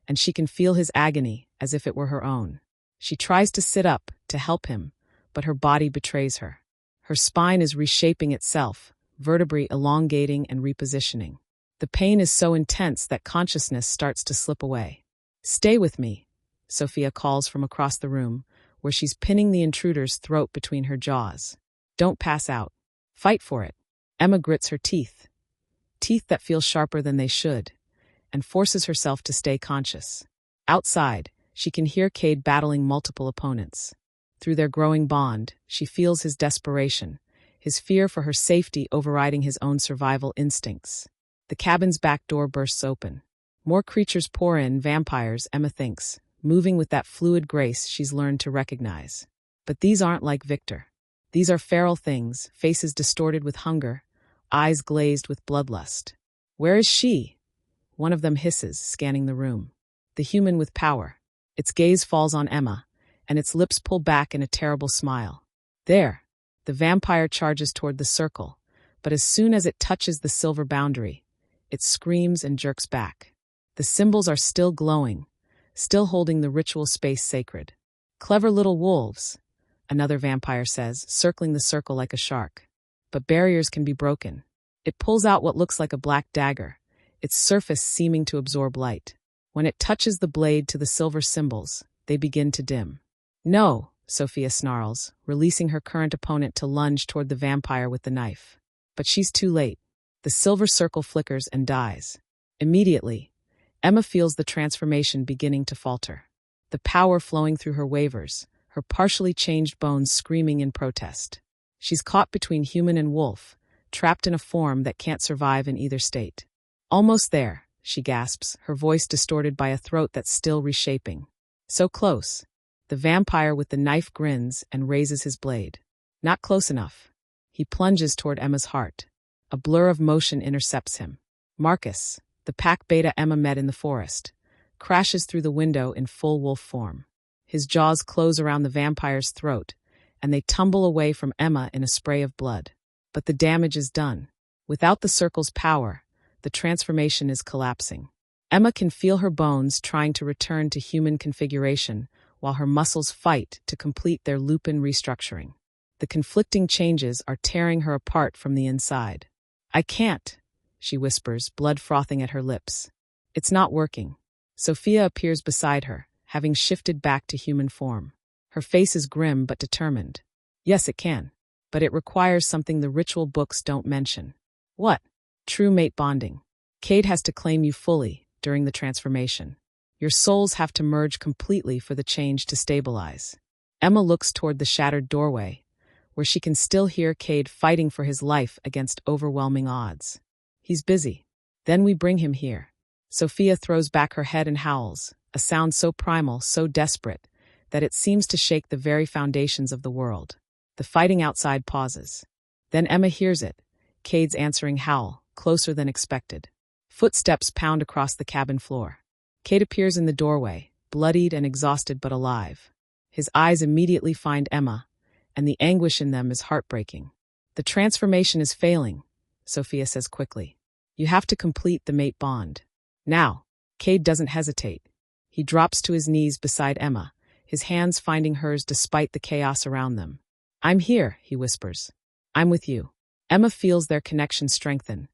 and she can feel his agony as if it were her own. She tries to sit up, to help him, but her body betrays her. Her spine is reshaping itself, vertebrae elongating and repositioning. The pain is so intense that consciousness starts to slip away. "Stay with me," Sophia calls from across the room, where she's pinning the intruder's throat between her jaws. "Don't pass out. Fight for it." Emma grits her teeth that feel sharper than they should, and forces herself to stay conscious. Outside, she can hear Cade battling multiple opponents. Through their growing bond, she feels his desperation, his fear for her safety overriding his own survival instincts. The cabin's back door bursts open. More creatures pour in, vampires, Emma thinks, moving with that fluid grace she's learned to recognize. But these aren't like Victor. These are feral things, faces distorted with hunger, eyes glazed with bloodlust. "Where is she?" One of them hisses, scanning the room. The human with power. Its gaze falls on Emma, and its lips pull back in a terrible smile. "There." The vampire charges toward the circle, but as soon as it touches the silver boundary, it screams and jerks back. The symbols are still glowing, still holding the ritual space sacred. "Clever little wolves," another vampire says, circling the circle like a shark. But barriers can be broken. It pulls out what looks like a black dagger, its surface seeming to absorb light. When it touches the blade to the silver symbols, they begin to dim. "No," Sophia snarls, releasing her current opponent to lunge toward the vampire with the knife. But she's too late. The silver circle flickers and dies. Immediately, Emma feels the transformation beginning to falter. The power flowing through her wavers, her partially changed bones screaming in protest. She's caught between human and wolf, trapped in a form that can't survive in either state. "Almost there," she gasps, her voice distorted by a throat that's still reshaping. "So close." The vampire with the knife grins and raises his blade. Not close enough. He plunges toward Emma's heart. A blur of motion intercepts him. Marcus, the pack beta Emma met in the forest, crashes through the window in full wolf form. His jaws close around the vampire's throat, and they tumble away from Emma in a spray of blood. But the damage is done. Without the circle's power, the transformation is collapsing. Emma can feel her bones trying to return to human configuration, while her muscles fight to complete their lupin restructuring. The conflicting changes are tearing her apart from the inside. "I can't," she whispers, blood frothing at her lips. It's not working. Sophia appears beside her, having shifted back to human form. Her face is grim but determined. "Yes, it can. But it requires something the ritual books don't mention." "What?" "True mate bonding. Cade has to claim you fully during the transformation. Your souls have to merge completely for the change to stabilize." Emma looks toward the shattered doorway, where she can still hear Cade fighting for his life against overwhelming odds. "He's busy. Then we bring him here." Sophia throws back her head and howls, a sound so primal, so desperate, that it seems to shake the very foundations of the world. The fighting outside pauses. Then Emma hears it, Cade's answering howl, closer than expected. Footsteps pound across the cabin floor. Cade appears in the doorway, bloodied and exhausted but alive. His eyes immediately find Emma, and the anguish in them is heartbreaking. "The transformation is failing," Sophia says quickly. "You have to complete the mate bond. Now." Cade doesn't hesitate. He drops to his knees beside Emma, his hands finding hers despite the chaos around them. "I'm here," he whispers. "I'm with you." Emma feels their connection strengthen,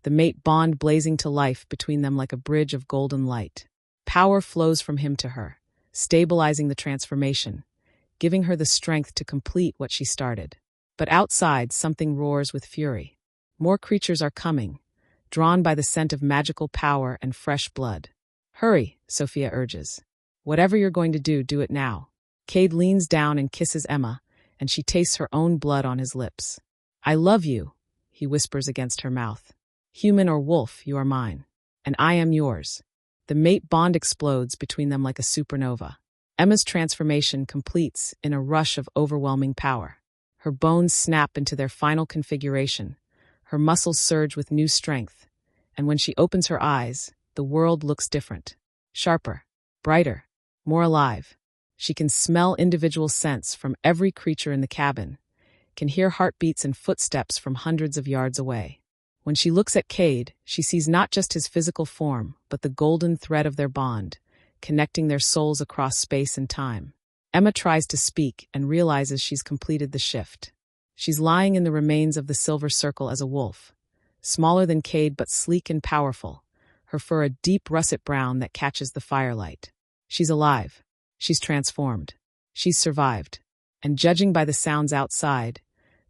the mate bond blazing to life between them like a bridge of golden light. Power flows from him to her, stabilizing the transformation, giving her the strength to complete what she started. But outside, something roars with fury. More creatures are coming, drawn by the scent of magical power and fresh blood. "Hurry," Sophia urges. "Whatever you're going to do, do it now." Cade leans down and kisses Emma, and she tastes her own blood on his lips. "I love you," he whispers against her mouth. "Human or wolf, you are mine. And I am yours." The mate bond explodes between them like a supernova. Emma's transformation completes in a rush of overwhelming power. Her bones snap into their final configuration. Her muscles surge with new strength. And when she opens her eyes, the world looks different. Sharper, brighter, more alive. She can smell individual scents from every creature in the cabin, can hear heartbeats and footsteps from hundreds of yards away. When she looks at Cade, she sees not just his physical form, but the golden thread of their bond, connecting their souls across space and time. Emma tries to speak and realizes she's completed the shift. She's lying in the remains of the silver circle as a wolf, smaller than Cade but sleek and powerful, her fur a deep russet brown that catches the firelight. She's alive. She's transformed. She's survived. And judging by the sounds outside,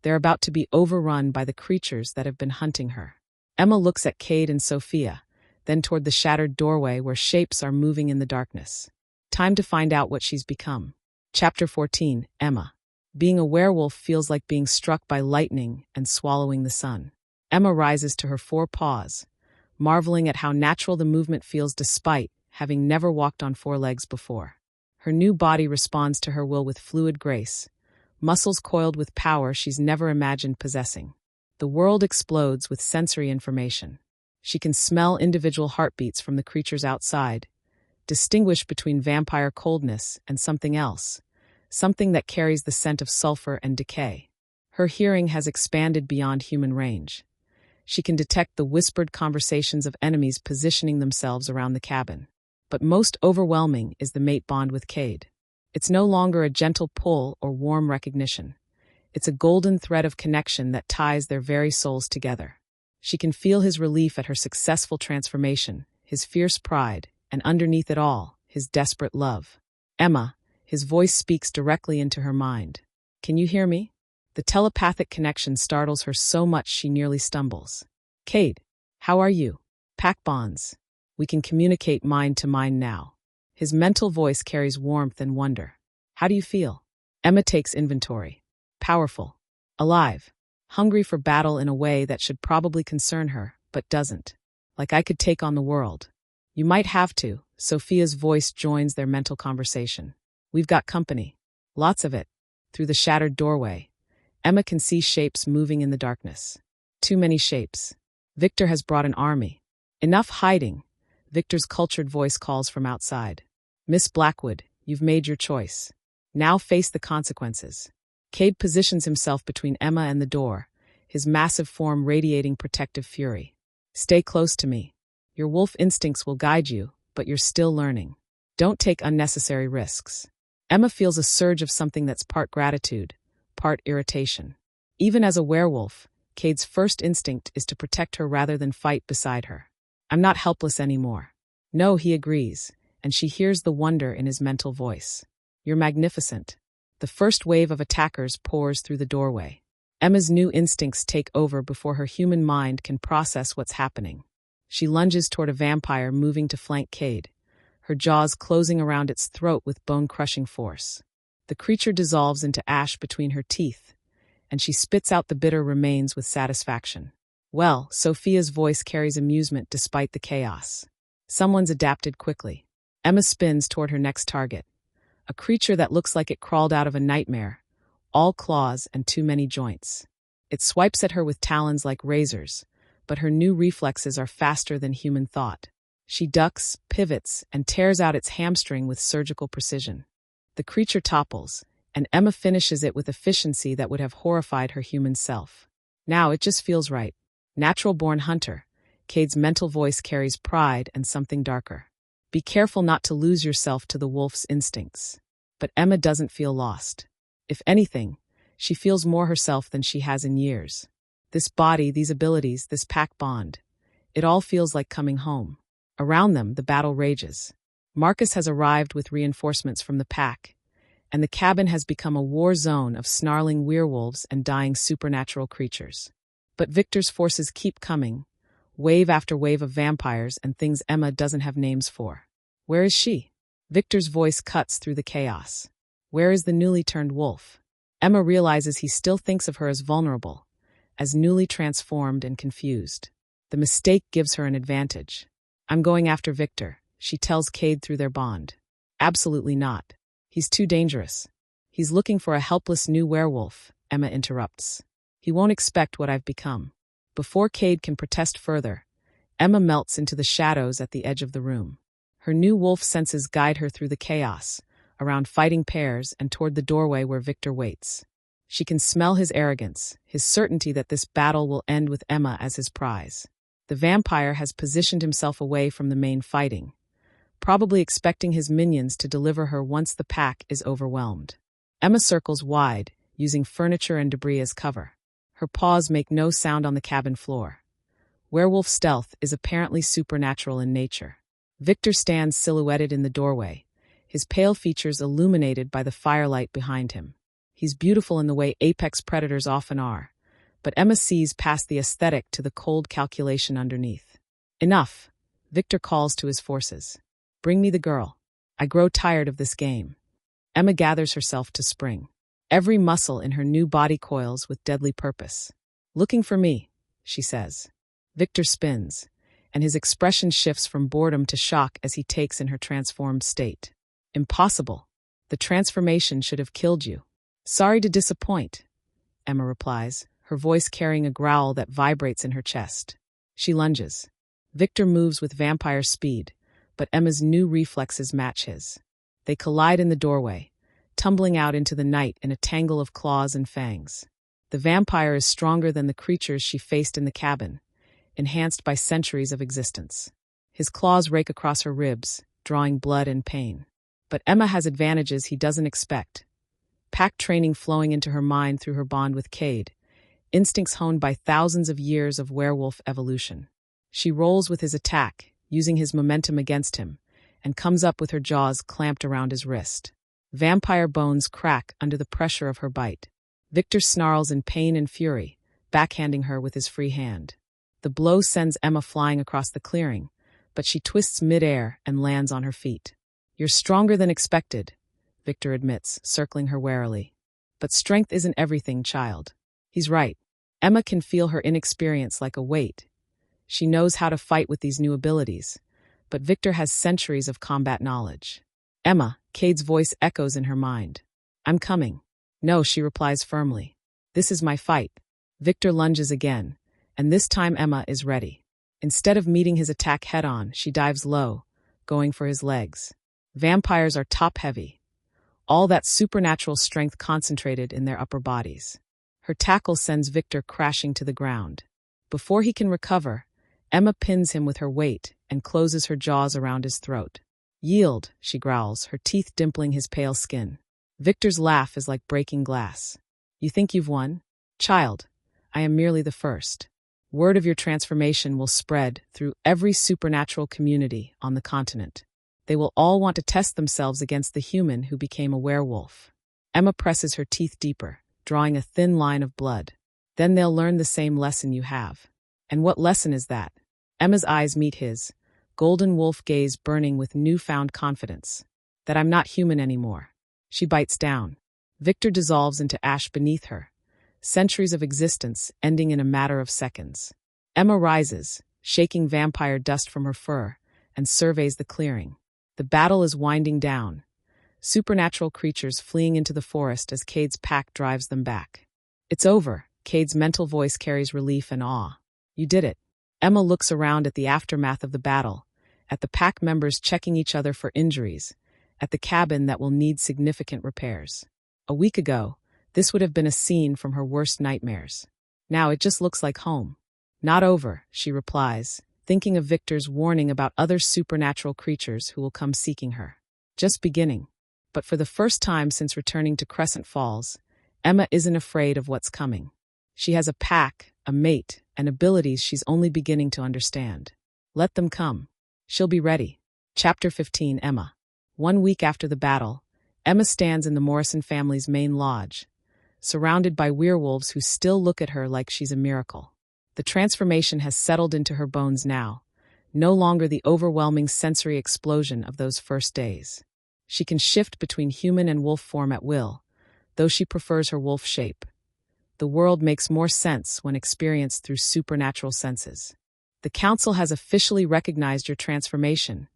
they're about to be overrun by the creatures that have been hunting her. Emma looks at Cade and Sophia, then toward the shattered doorway where shapes are moving in the darkness. Time to find out what she's become. Chapter 14, Emma. Being a werewolf feels like being struck by lightning and swallowing the sun. Emma rises to her 4 paws, marveling at how natural the movement feels despite having never walked on 4 legs before. Her new body responds to her will with fluid grace, muscles coiled with power she's never imagined possessing. The world explodes with sensory information. She can smell individual heartbeats from the creatures outside, distinguish between vampire coldness and something else, something that carries the scent of sulfur and decay. Her hearing has expanded beyond human range. She can detect the whispered conversations of enemies positioning themselves around the cabin. But most overwhelming is the mate bond with Cade. It's no longer a gentle pull or warm recognition. It's a golden thread of connection that ties their very souls together. She can feel his relief at her successful transformation, his fierce pride, and underneath it all, his desperate love. Emma, his voice speaks directly into her mind. Can you hear me? The telepathic connection startles her so much she nearly stumbles. Cade, how are you? Pack bonds. We can communicate mind to mind now. His mental voice carries warmth and wonder. How do you feel? Emma takes inventory. Powerful. Alive. Hungry for battle in a way that should probably concern her, but doesn't. Like I could take on the world. You might have to. Sophia's voice joins their mental conversation. We've got company. Lots of it. Through the shattered doorway, Emma can see shapes moving in the darkness. Too many shapes. Victor has brought an army. Enough hiding. Victor's cultured voice calls from outside. Miss Blackwood, you've made your choice. Now face the consequences. Cade positions himself between Emma and the door, his massive form radiating protective fury. Stay close to me. Your wolf instincts will guide you, but you're still learning. Don't take unnecessary risks. Emma feels a surge of something that's part gratitude, part irritation. Even as a werewolf, Cade's first instinct is to protect her rather than fight beside her. I'm not helpless anymore. No, he agrees, and she hears the wonder in his mental voice. You're magnificent. The first wave of attackers pours through the doorway. Emma's new instincts take over before her human mind can process what's happening. She lunges toward a vampire moving to flank Cade, her jaws closing around its throat with bone-crushing force. The creature dissolves into ash between her teeth, and she spits out the bitter remains with satisfaction. Well, Sophia's voice carries amusement despite the chaos. Someone's adapted quickly. Emma spins toward her next target, a creature that looks like it crawled out of a nightmare, all claws and too many joints. It swipes at her with talons like razors, but her new reflexes are faster than human thought. She ducks, pivots, and tears out its hamstring with surgical precision. The creature topples, and Emma finishes it with efficiency that would have horrified her human self. Now it just feels right. Natural-born hunter, Cade's mental voice carries pride and something darker. Be careful not to lose yourself to the wolf's instincts. But Emma doesn't feel lost. If anything, she feels more herself than she has in years. This body, these abilities, this pack bond, it all feels like coming home. Around them, the battle rages. Marcus has arrived with reinforcements from the pack, and the cabin has become a war zone of snarling werewolves and dying supernatural creatures. But Victor's forces keep coming, wave after wave of vampires and things Emma doesn't have names for. Where is she? Victor's voice cuts through the chaos. Where is the newly turned wolf? Emma realizes he still thinks of her as vulnerable, as newly transformed and confused. The mistake gives her an advantage. I'm going after Victor, she tells Cade through their bond. Absolutely not. He's too dangerous. He's looking for a helpless new werewolf, Emma interrupts. He won't expect what I've become. Before Cade can protest further, Emma melts into the shadows at the edge of the room. Her new wolf senses guide her through the chaos, around fighting pairs and toward the doorway where Victor waits. She can smell his arrogance, his certainty that this battle will end with Emma as his prize. The vampire has positioned himself away from the main fighting, probably expecting his minions to deliver her once the pack is overwhelmed. Emma circles wide, using furniture and debris as cover. Her paws make no sound on the cabin floor. Werewolf stealth is apparently supernatural in nature. Victor stands silhouetted in the doorway, his pale features illuminated by the firelight behind him. He's beautiful in the way apex predators often are, but Emma sees past the aesthetic to the cold calculation underneath. Enough, Victor calls to his forces. Bring me the girl. I grow tired of this game. Emma gathers herself to spring. Every muscle in her new body coils with deadly purpose. Looking for me, she says. Victor spins, and his expression shifts from boredom to shock as he takes in her transformed state. Impossible. The transformation should have killed you. Sorry to disappoint, Emma replies, her voice carrying a growl that vibrates in her chest. She lunges. Victor moves with vampire speed, but Emma's new reflexes match his. They collide in the doorway, tumbling out into the night in a tangle of claws and fangs. The vampire is stronger than the creatures she faced in the cabin, enhanced by centuries of existence. His claws rake across her ribs, drawing blood and pain. But Emma has advantages he doesn't expect. Pack training flowing into her mind through her bond with Cade, instincts honed by thousands of years of werewolf evolution. She rolls with his attack, using his momentum against him, and comes up with her jaws clamped around his wrist. Vampire bones crack under the pressure of her bite. Victor snarls in pain and fury, backhanding her with his free hand. The blow sends Emma flying across the clearing, but she twists midair and lands on her feet. You're stronger than expected, Victor admits, circling her warily. But strength isn't everything, child. He's right. Emma can feel her inexperience like a weight. She knows how to fight with these new abilities, but Victor has centuries of combat knowledge. Emma, Cade's voice echoes in her mind. I'm coming. No, she replies firmly. This is my fight. Victor lunges again, and this time Emma is ready. Instead of meeting his attack head-on, she dives low, going for his legs. Vampires are top-heavy. All that supernatural strength concentrated in their upper bodies. Her tackle sends Victor crashing to the ground. Before he can recover, Emma pins him with her weight and closes her jaws around his throat. Yield, she growls, her teeth dimpling his pale skin. Victor's laugh is like breaking glass. You think you've won? Child, I am merely the first. Word of your transformation will spread through every supernatural community on the continent. They will all want to test themselves against the human who became a werewolf. Emma presses her teeth deeper, drawing a thin line of blood. Then they'll learn the same lesson you have. And what lesson is that? Emma's eyes meet his, golden wolf gaze burning with newfound confidence. That I'm not human anymore. She bites down. Victor dissolves into ash beneath her. Centuries of existence ending in a matter of seconds. Emma rises, shaking vampire dust from her fur, and surveys the clearing. The battle is winding down. Supernatural creatures fleeing into the forest as Cade's pack drives them back. It's over. Cade's mental voice carries relief and awe. You did it. Emma looks around at the aftermath of the battle, at the pack members checking each other for injuries, at the cabin that will need significant repairs. A week ago, this would have been a scene from her worst nightmares. Now it just looks like home. Not over, she replies, thinking of Victor's warning about other supernatural creatures who will come seeking her. Just beginning. But for the first time since returning to Crescent Falls, Emma isn't afraid of what's coming. She has a pack, a mate, and abilities she's only beginning to understand. Let them come. She'll be ready. Chapter 15, Emma. 1 week after the battle, Emma stands in the Morrison family's main lodge, surrounded by werewolves who still look at her like she's a miracle. The transformation has settled into her bones now, no longer the overwhelming sensory explosion of those first days. She can shift between human and wolf form at will, though she prefers her wolf shape. The world makes more sense when experienced through supernatural senses. The council has officially recognized your transformation,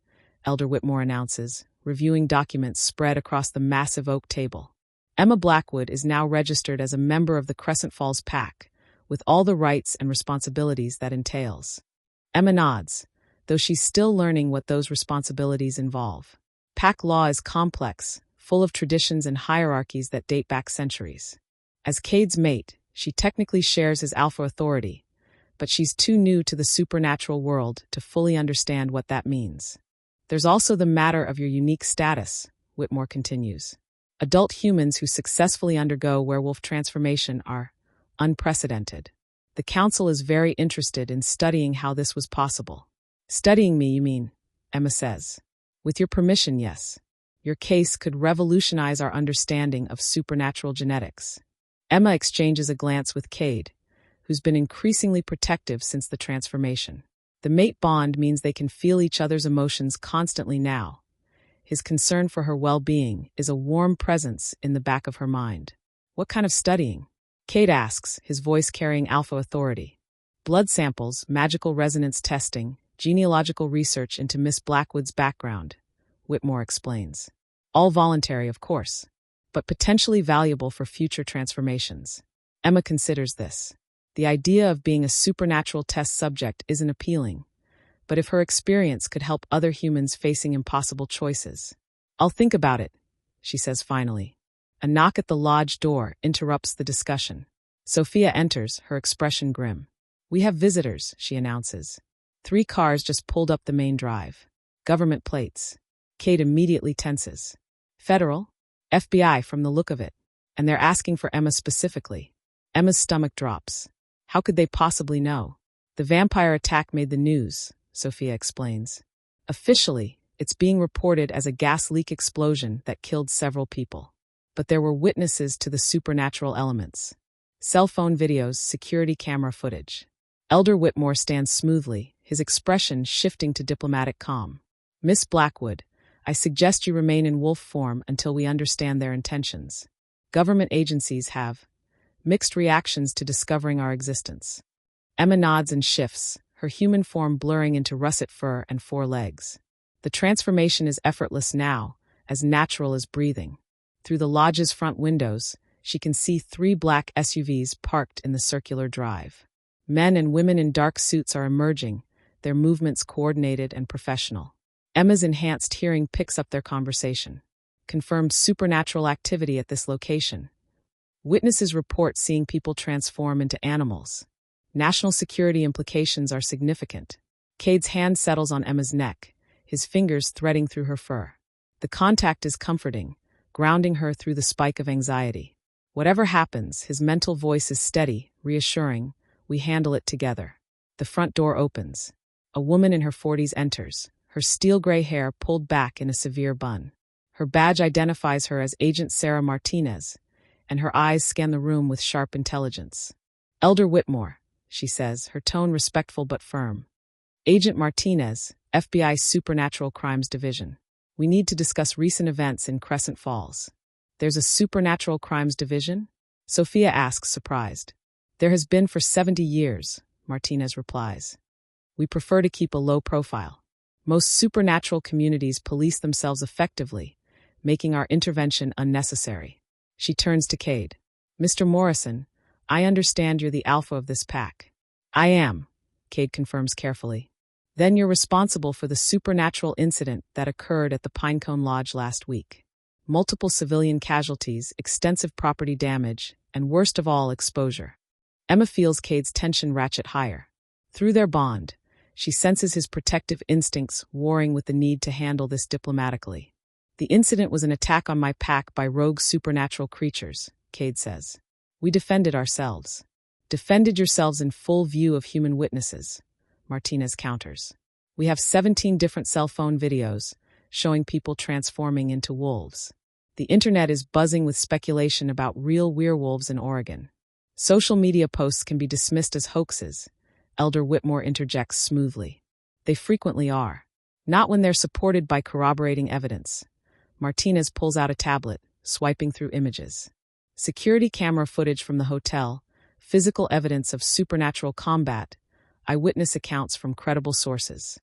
Elder Whitmore announces, reviewing documents spread across the massive oak table. Emma Blackwood is now registered as a member of the Crescent Falls Pack, with all the rights and responsibilities that entails. Emma nods, though she's still learning what those responsibilities involve. Pack law is complex, full of traditions and hierarchies that date back centuries. As Cade's mate, she technically shares his alpha authority, but she's too new to the supernatural world to fully understand what that means. There's also the matter of your unique status, Whitmore continues. Adult humans who successfully undergo werewolf transformation are unprecedented. The council is very interested in studying how this was possible. Studying me, you mean? Emma says. With your permission, yes. Your case could revolutionize our understanding of supernatural genetics. Emma exchanges a glance with Cade, who's been increasingly protective since the transformation. The mate bond means they can feel each other's emotions constantly now. His concern for her well-being is a warm presence in the back of her mind. What kind of studying? Cade asks, his voice carrying alpha authority. Blood samples, magical resonance testing, genealogical research into Miss Blackwood's background, Whitmore explains. All voluntary, of course, but potentially valuable for future transformations. Emma considers this. The idea of being a supernatural test subject isn't appealing, but if her experience could help other humans facing impossible choices. I'll think about it, she says finally. A knock at the lodge door interrupts the discussion. Sophia enters, her expression grim. We have visitors, she announces. 3 cars just pulled up the main drive. Government plates. Cade immediately tenses. Federal? FBI from the look of it. And they're asking for Emma specifically. Emma's stomach drops. How could they possibly know? The vampire attack made the news, Sophia explains. Officially, it's being reported as a gas leak explosion that killed several people. But there were witnesses to the supernatural elements. Cell phone videos, security camera footage. Elder Whitmore stands smoothly, his expression shifting to diplomatic calm. Miss Blackwood, I suggest you remain in wolf form until we understand their intentions. Government agencies have mixed reactions to discovering our existence. Emma nods and shifts, her human form blurring into russet fur and 4 legs. The transformation is effortless now, as natural as breathing. Through the lodge's front windows, she can see 3 black SUVs parked in the circular drive. Men and women in dark suits are emerging, their movements coordinated and professional. Emma's enhanced hearing picks up their conversation. Confirmed supernatural activity at this location. Witnesses report seeing people transform into animals. National security implications are significant. Cade's hand settles on Emma's neck, his fingers threading through her fur. The contact is comforting, grounding her through the spike of anxiety. Whatever happens, his mental voice is steady, reassuring. We handle it together. The front door opens. A woman in her 40s enters, her steel-gray hair pulled back in a severe bun. Her badge identifies her as Agent Sarah Martinez, and her eyes scan the room with sharp intelligence. Elder Whitmore, she says, her tone respectful but firm. Agent Martinez, FBI Supernatural Crimes Division. We need to discuss recent events in Crescent Falls. There's a Supernatural Crimes Division? Sophia asks, surprised. There has been for 70 years, Martinez replies. We prefer to keep a low profile. Most supernatural communities police themselves effectively, making our intervention unnecessary. She turns to Cade. Mr. Morrison, I understand you're the alpha of this pack. I am, Cade confirms carefully. Then you're responsible for the supernatural incident that occurred at the Pinecone Lodge last week. Multiple civilian casualties, extensive property damage, and worst of all, exposure. Emma feels Cade's tension ratchet higher. Through their bond, she senses his protective instincts warring with the need to handle this diplomatically. The incident was an attack on my pack by rogue supernatural creatures, Cade says. We defended ourselves. Defended yourselves in full view of human witnesses, Martinez counters. We have 17 different cell phone videos showing people transforming into wolves. The internet is buzzing with speculation about real werewolves in Oregon. Social media posts can be dismissed as hoaxes, Elder Whitmore interjects smoothly. They frequently are. Not when they're supported by corroborating evidence. Martinez pulls out a tablet, swiping through images. Security camera footage from the hotel, physical evidence of supernatural combat, eyewitness accounts from credible sources.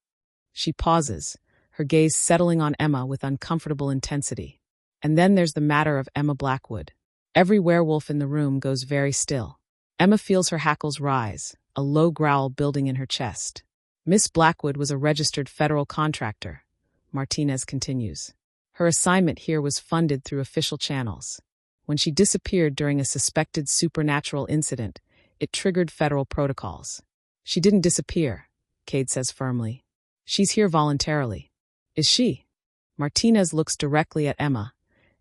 She pauses, her gaze settling on Emma with uncomfortable intensity. And then there's the matter of Emma Blackwood. Every werewolf in the room goes very still. Emma feels her hackles rise, a low growl building in her chest. Miss Blackwood was a registered federal contractor, Martinez continues. Her assignment here was funded through official channels. When she disappeared during a suspected supernatural incident, it triggered federal protocols. She didn't disappear, Cade says firmly. She's here voluntarily. Is she? Martinez looks directly at Emma,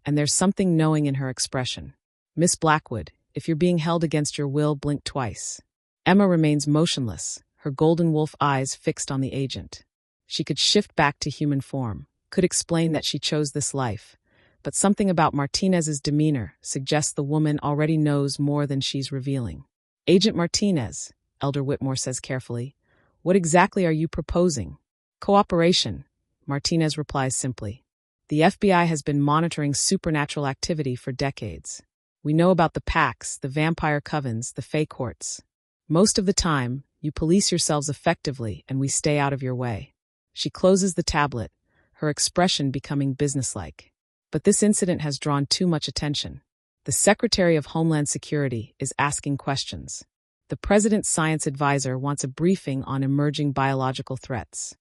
and there's something knowing in her expression. Miss Blackwood, if you're being held against your will, blink twice. Emma remains motionless, her golden wolf eyes fixed on the agent. She could shift back to human form, could explain that she chose this life, but something about Martinez's demeanor suggests the woman already knows more than she's revealing. Agent Martinez, Elder Whitmore says carefully, what exactly are you proposing? Cooperation, Martinez replies simply. The FBI has been monitoring supernatural activity for decades. We know about the pacts, the vampire covens, the Fey courts. Most of the time, you police yourselves effectively and we stay out of your way. She closes the tablet, her expression becoming businesslike. But this incident has drawn too much attention. The Secretary of Homeland Security is asking questions. The President's science advisor wants a briefing on emerging biological threats.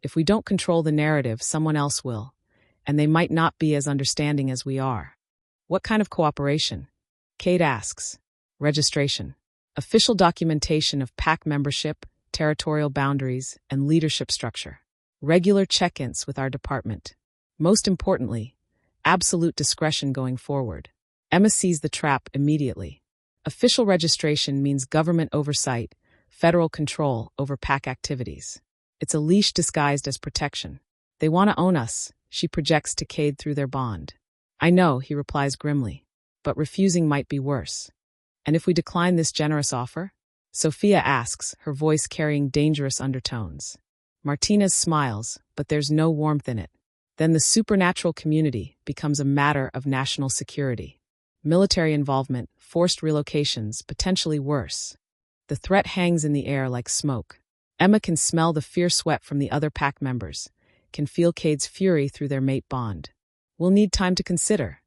If we don't control the narrative, someone else will, and they might not be as understanding as we are. What kind of cooperation? Cade asks. Registration. Official documentation of PAC membership, territorial boundaries, and leadership structure. Regular check-ins with our department. Most importantly, absolute discretion going forward. Emma sees the trap immediately. Official registration means government oversight, federal control over PAC activities. It's a leash disguised as protection. They want to own us, she projects to Cade through their bond. I know, he replies grimly, but refusing might be worse. And if we decline this generous offer? Sophia asks, her voice carrying dangerous undertones. Martinez smiles, but there's no warmth in it. Then the supernatural community becomes a matter of national security. Military involvement, forced relocations, potentially worse. The threat hangs in the air like smoke. Emma can smell the fierce sweat from the other PAC members, can feel Cade's fury through their mate bond. We'll need time to consider.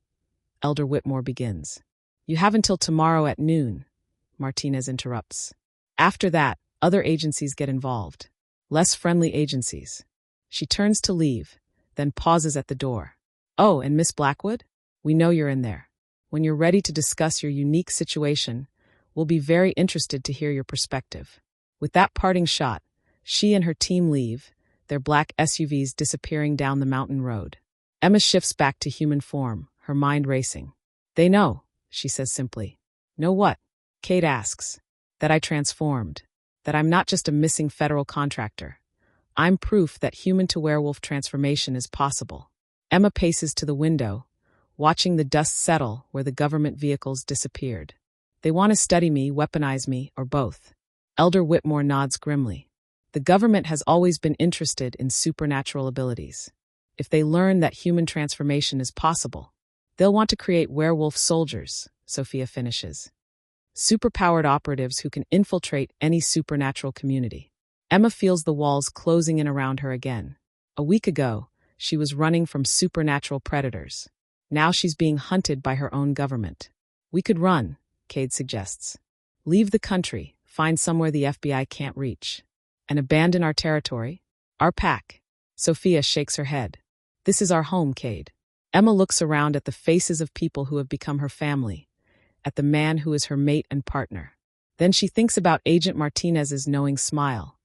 Elder Whitmore begins. You have until tomorrow at noon, Martinez interrupts. After that, other agencies get involved. Less friendly agencies. She turns to leave, then pauses at the door. Oh, and Miss Blackwood? We know you're in there. When you're ready to discuss your unique situation, we'll be very interested to hear your perspective. With that parting shot, she and her team leave, their black SUVs disappearing down the mountain road. Emma shifts back to human form, her mind racing. They know, she says simply. Know what? Cade asks. That I transformed. That I'm not just a missing federal contractor. I'm proof that human-to-werewolf transformation is possible. Emma paces to the window, watching the dust settle where the government vehicles disappeared. They want to study me, weaponize me, or both. Elder Whitmore nods grimly. The government has always been interested in supernatural abilities. If they learn that human transformation is possible, they'll want to create werewolf soldiers, Sophia finishes. Superpowered operatives who can infiltrate any supernatural community. Emma feels the walls closing in around her again. A week ago, she was running from supernatural predators. Now she's being hunted by her own government. We could run, Cade suggests. Leave the country, find somewhere the FBI can't reach. And abandon our territory? Our PAC. Sophia shakes her head. This is our home, Cade. Emma looks around at the faces of people who have become her family, at the man who is her mate and partner. Then she thinks about Agent Martinez's knowing smile,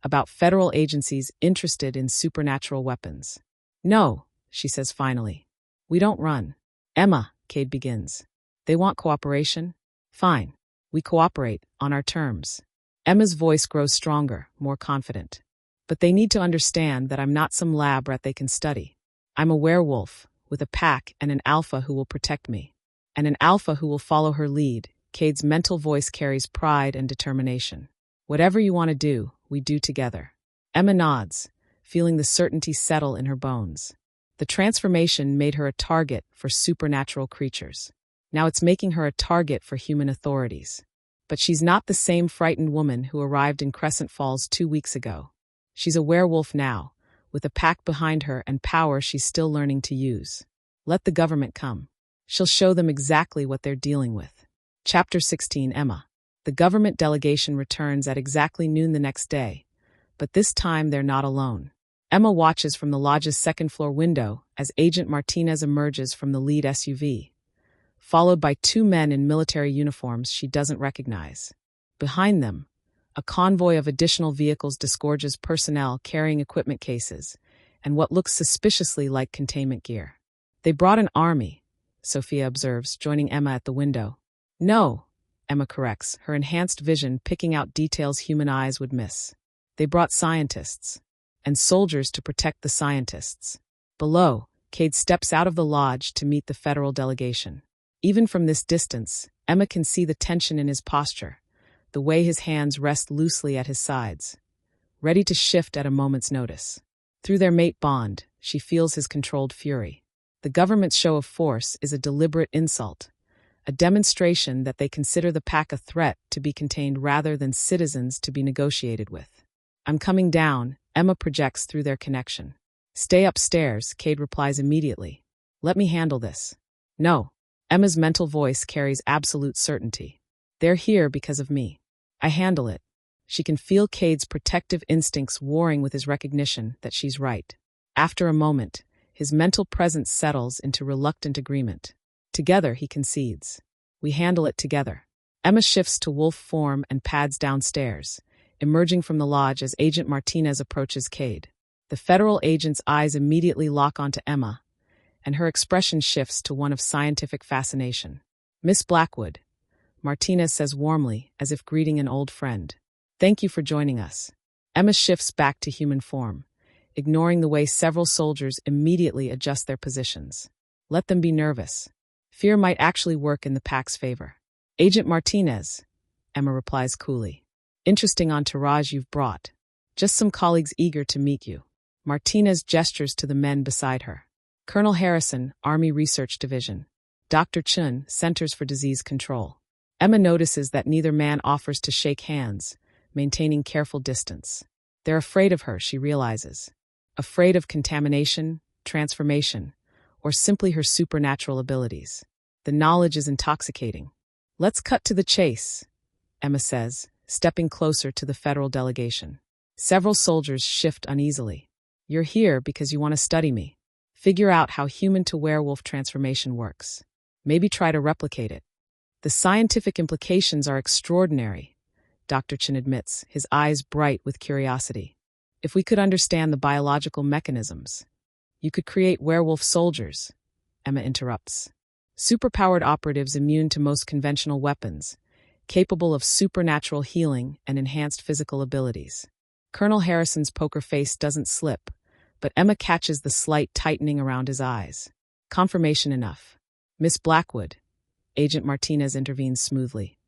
about federal agencies interested in supernatural weapons. No, she says finally. We don't run. Emma, Cade begins. They want cooperation? Fine. We cooperate, on our terms. Emma's voice grows stronger, more confident. But they need to understand that I'm not some lab rat they can study. I'm a werewolf, with a pack and an alpha who will protect me. And an alpha who will follow her lead. Cade's mental voice carries pride and determination. Whatever you want to do, we do together. Emma nods, feeling the certainty settle in her bones. The transformation made her a target for supernatural creatures. Now it's making her a target for human authorities. But she's not the same frightened woman who arrived in Crescent Falls 2 weeks ago. She's a werewolf now, with a pack behind her and power she's still learning to use. Let the government come. She'll show them exactly what they're dealing with. Chapter 16, Emma. The government delegation returns at exactly noon the next day, but this time they're not alone. Emma watches from the lodge's second-floor window as Agent Martinez emerges from the lead SUV, followed by 2 men in military uniforms she doesn't recognize. Behind them, a convoy of additional vehicles disgorges personnel carrying equipment cases, and what looks suspiciously like containment gear. They brought an army, Sophia observes, joining Emma at the window. No, Emma corrects, her enhanced vision picking out details human eyes would miss. They brought scientists, and soldiers to protect the scientists. Below, Cade steps out of the lodge to meet the federal delegation. Even from this distance, Emma can see the tension in his posture, the way his hands rest loosely at his sides, ready to shift at a moment's notice. Through their mate bond, she feels his controlled fury. The government's show of force is a deliberate insult, a demonstration that they consider the pack a threat to be contained rather than citizens to be negotiated with. I'm coming down, Emma projects through their connection. Stay upstairs, Cade replies immediately. Let me handle this. No. Emma's mental voice carries absolute certainty. They're here because of me. I handle it. She can feel Cade's protective instincts warring with his recognition that she's right. After a moment, his mental presence settles into reluctant agreement. Together, he concedes. We handle it together. Emma shifts to wolf form and pads downstairs, emerging from the lodge as Agent Martinez approaches Cade. The federal agent's eyes immediately lock onto Emma, and her expression shifts to one of scientific fascination. Miss Blackwood, Martinez says warmly, as if greeting an old friend. Thank you for joining us. Emma shifts back to human form, ignoring the way several soldiers immediately adjust their positions. Let them be nervous. Fear might actually work in the pack's favor. Agent Martinez, Emma replies coolly. Interesting entourage you've brought. Just some colleagues eager to meet you. Martinez gestures to the men beside her. Colonel Harrison, Army Research Division. Dr. Chun, Centers for Disease Control. Emma notices that neither man offers to shake hands, maintaining careful distance. They're afraid of her, she realizes. Afraid of contamination, transformation, or simply her supernatural abilities. The knowledge is intoxicating. Let's cut to the chase, Emma says, stepping closer to the federal delegation. Several soldiers shift uneasily. You're here because you want to study me. Figure out how human-to-werewolf transformation works. Maybe try to replicate it. The scientific implications are extraordinary, Dr. Chin admits, his eyes bright with curiosity. If we could understand the biological mechanisms, you could create werewolf soldiers, Emma interrupts. Superpowered operatives immune to most conventional weapons, capable of supernatural healing and enhanced physical abilities. Colonel Harrison's poker face doesn't slip, but Emma catches the slight tightening around his eyes. Confirmation enough. Miss Blackwood, Agent Martinez intervenes smoothly.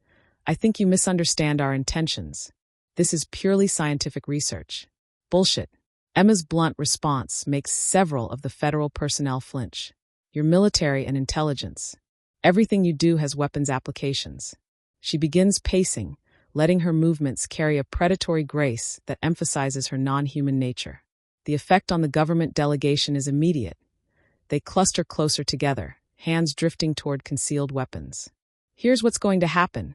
I think you misunderstand our intentions. This is purely scientific research. Bullshit. Emma's blunt response makes several of the federal personnel flinch. You're military and intelligence. Everything you do has weapons applications. She begins pacing, letting her movements carry a predatory grace that emphasizes her non-human nature. The effect on the government delegation is immediate. They cluster closer together, hands drifting toward concealed weapons. Here's what's going to happen,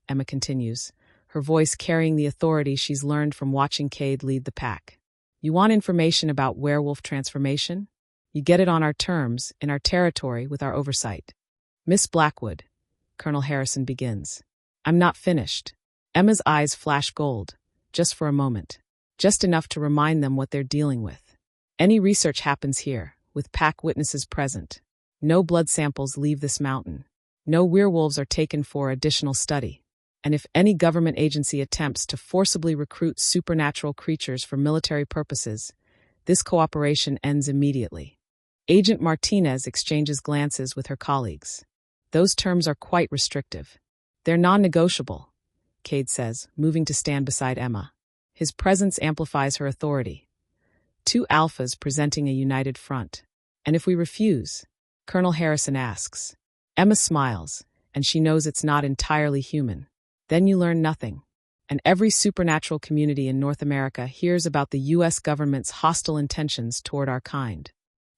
Emma continues, her voice carrying the authority she's learned from watching Cade lead the pack. You want information about werewolf transformation? You get it on our terms, in our territory, with our oversight. Miss Blackwood, Colonel Harrison begins. I'm not finished. Emma's eyes flash gold, just for a moment. Just enough to remind them what they're dealing with. Any research happens here, with pack witnesses present. No blood samples leave this mountain. No werewolves are taken for additional study. And if any government agency attempts to forcibly recruit supernatural creatures for military purposes, this cooperation ends immediately. Agent Martinez exchanges glances with her colleagues. Those terms are quite restrictive. They're non-negotiable, Cade says, moving to stand beside Emma. His presence amplifies her authority. Two alphas presenting a united front. And if we refuse? Colonel Harrison asks. Emma smiles, and she knows it's not entirely human. Then you learn nothing. And every supernatural community in North America hears about the U.S. government's hostile intentions toward our kind.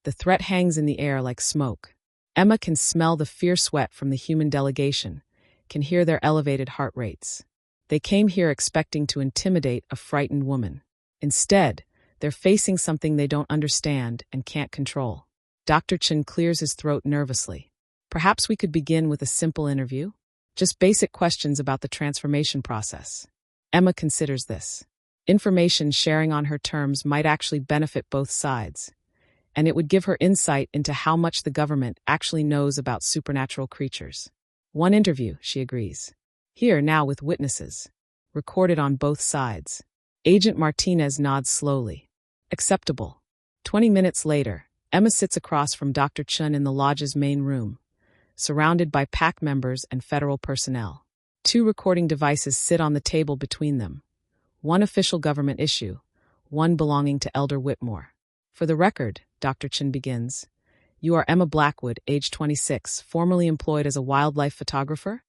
The threat hangs in the air like smoke. Emma can smell the fierce sweat from the human delegation, can hear their elevated heart rates. They came here expecting to intimidate a frightened woman. Instead, they're facing something they don't understand and can't control. Dr. Chin clears his throat nervously. Perhaps we could begin with a simple interview? Just basic questions about the transformation process. Emma considers this. Information sharing on her terms might actually benefit both sides, and it would give her insight into how much the government actually knows about supernatural creatures. One interview, she agrees. Here now with witnesses. Recorded on both sides. Agent Martinez nods slowly. Acceptable. 20 minutes later, Emma sits across from Dr. Chun in the lodge's main room, surrounded by PAC members and federal personnel. 2 recording devices sit on the table between them. One official government issue, one belonging to Elder Whitmore. For the record, Dr. Chun begins, you are Emma Blackwood, age 26, formerly employed as a wildlife photographer?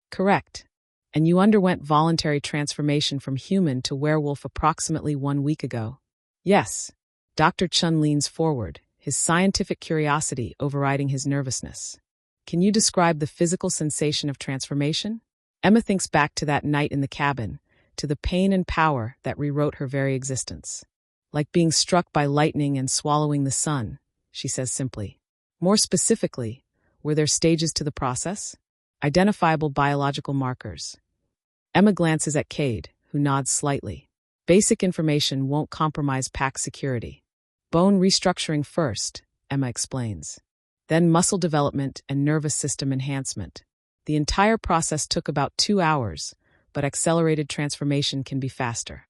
Correct. And you underwent voluntary transformation from human to werewolf approximately 1 week ago? Yes. Dr. Chun leans forward, his scientific curiosity overriding his nervousness. Can you describe the physical sensation of transformation? Emma thinks back to that night in the cabin, to the pain and power that rewrote her very existence. Like being struck by lightning and swallowing the sun, she says simply. More specifically, were there stages to the process? Identifiable biological markers. Emma glances at Cade, who nods slightly. Basic information won't compromise PAC security. Bone restructuring first, Emma explains. Then muscle development and nervous system enhancement. The entire process took about 2 hours, but accelerated transformation can be faster.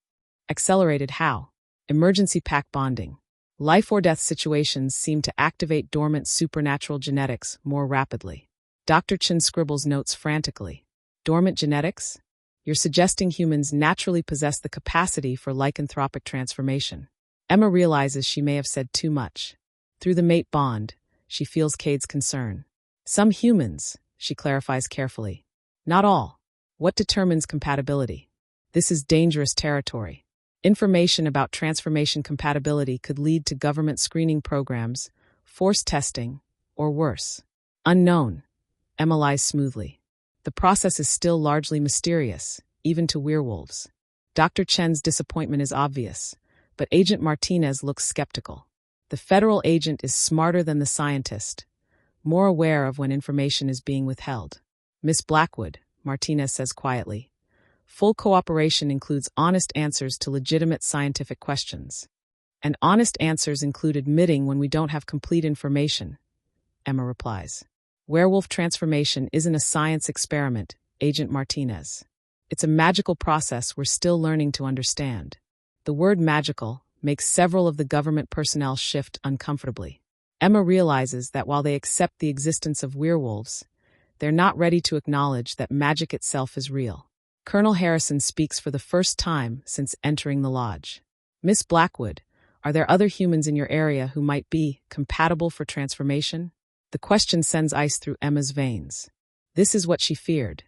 Accelerated how? Emergency PAC bonding. Life or death situations seem to activate dormant supernatural genetics more rapidly. Dr. Chin scribbles notes frantically. Dormant genetics? You're suggesting humans naturally possess the capacity for lycanthropic transformation. Emma realizes she may have said too much. Through the mate bond, she feels Cade's concern. Some humans, she clarifies carefully. Not all. What determines compatibility? This is dangerous territory. Information about transformation compatibility could lead to government screening programs, forced testing, or worse. Unknown. Emma lies smoothly. The process is still largely mysterious, even to werewolves. Dr. Chen's disappointment is obvious, but Agent Martinez looks skeptical. The federal agent is smarter than the scientist, more aware of when information is being withheld. Miss Blackwood, Martinez says quietly. Full cooperation includes honest answers to legitimate scientific questions. And honest answers include admitting when we don't have complete information, Emma replies. Werewolf transformation isn't a science experiment, Agent Martinez. It's a magical process we're still learning to understand. The word magical makes several of the government personnel shift uncomfortably. Emma realizes that while they accept the existence of werewolves, they're not ready to acknowledge that magic itself is real. Colonel Harrison speaks for the first time since entering the lodge. Miss Blackwood, are there other humans in your area who might be compatible for transformation? The question sends ice through Emma's veins. This is what she feared.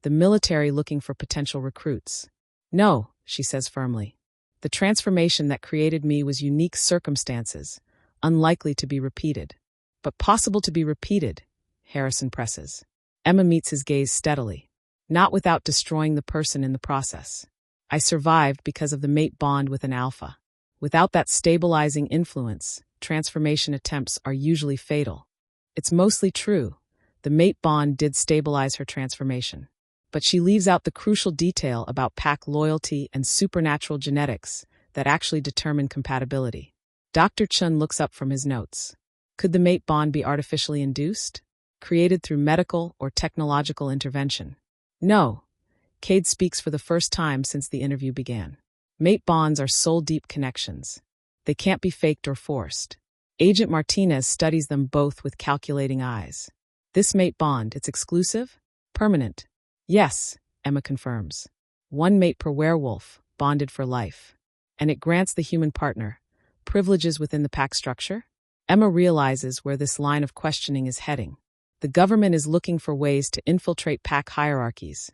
The military looking for potential recruits. No, she says firmly. The transformation that created me was unique circumstances, unlikely to be repeated. But possible to be repeated, Harrison presses. Emma meets his gaze steadily. Not without destroying the person in the process. I survived because of the mate bond with an alpha. Without that stabilizing influence, transformation attempts are usually fatal. It's mostly true. The mate bond did stabilize her transformation. But she leaves out the crucial detail about PAC loyalty and supernatural genetics that actually determine compatibility. Dr. Chun looks up from his notes. Could the mate bond be artificially induced? Created through medical or technological intervention? No. Cade speaks for the first time since the interview began. Mate bonds are soul-deep connections. They can't be faked or forced. Agent Martinez studies them both with calculating eyes. This mate bond, it's exclusive? Permanent? Yes, Emma confirms. 1 mate per werewolf, bonded for life. And it grants the human partner privileges within the PAC structure? Emma realizes where this line of questioning is heading. The government is looking for ways to infiltrate PAC hierarchies,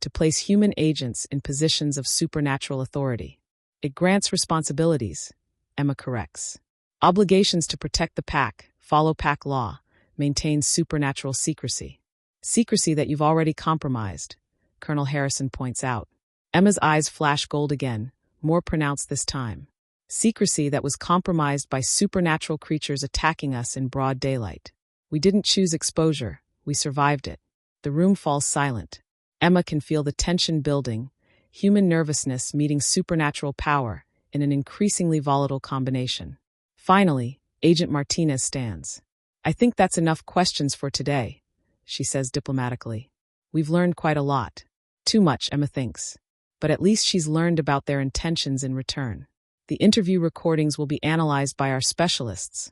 to place human agents in positions of supernatural authority. It grants responsibilities, Emma corrects. Obligations to protect the PAC, follow PAC law, maintain supernatural secrecy. Secrecy that you've already compromised, Colonel Harrison points out. Emma's eyes flash gold again, more pronounced this time. Secrecy that was compromised by supernatural creatures attacking us in broad daylight. We didn't choose exposure, we survived it. The room falls silent. Emma can feel the tension building, Human nervousness meeting supernatural power in an increasingly volatile combination. Finally, Agent Martinez stands. "I think that's enough questions for today," she says diplomatically. "We've learned quite a lot." Too much, Emma thinks. But at least she's learned about their intentions in return. "The interview recordings will be analyzed by our specialists,"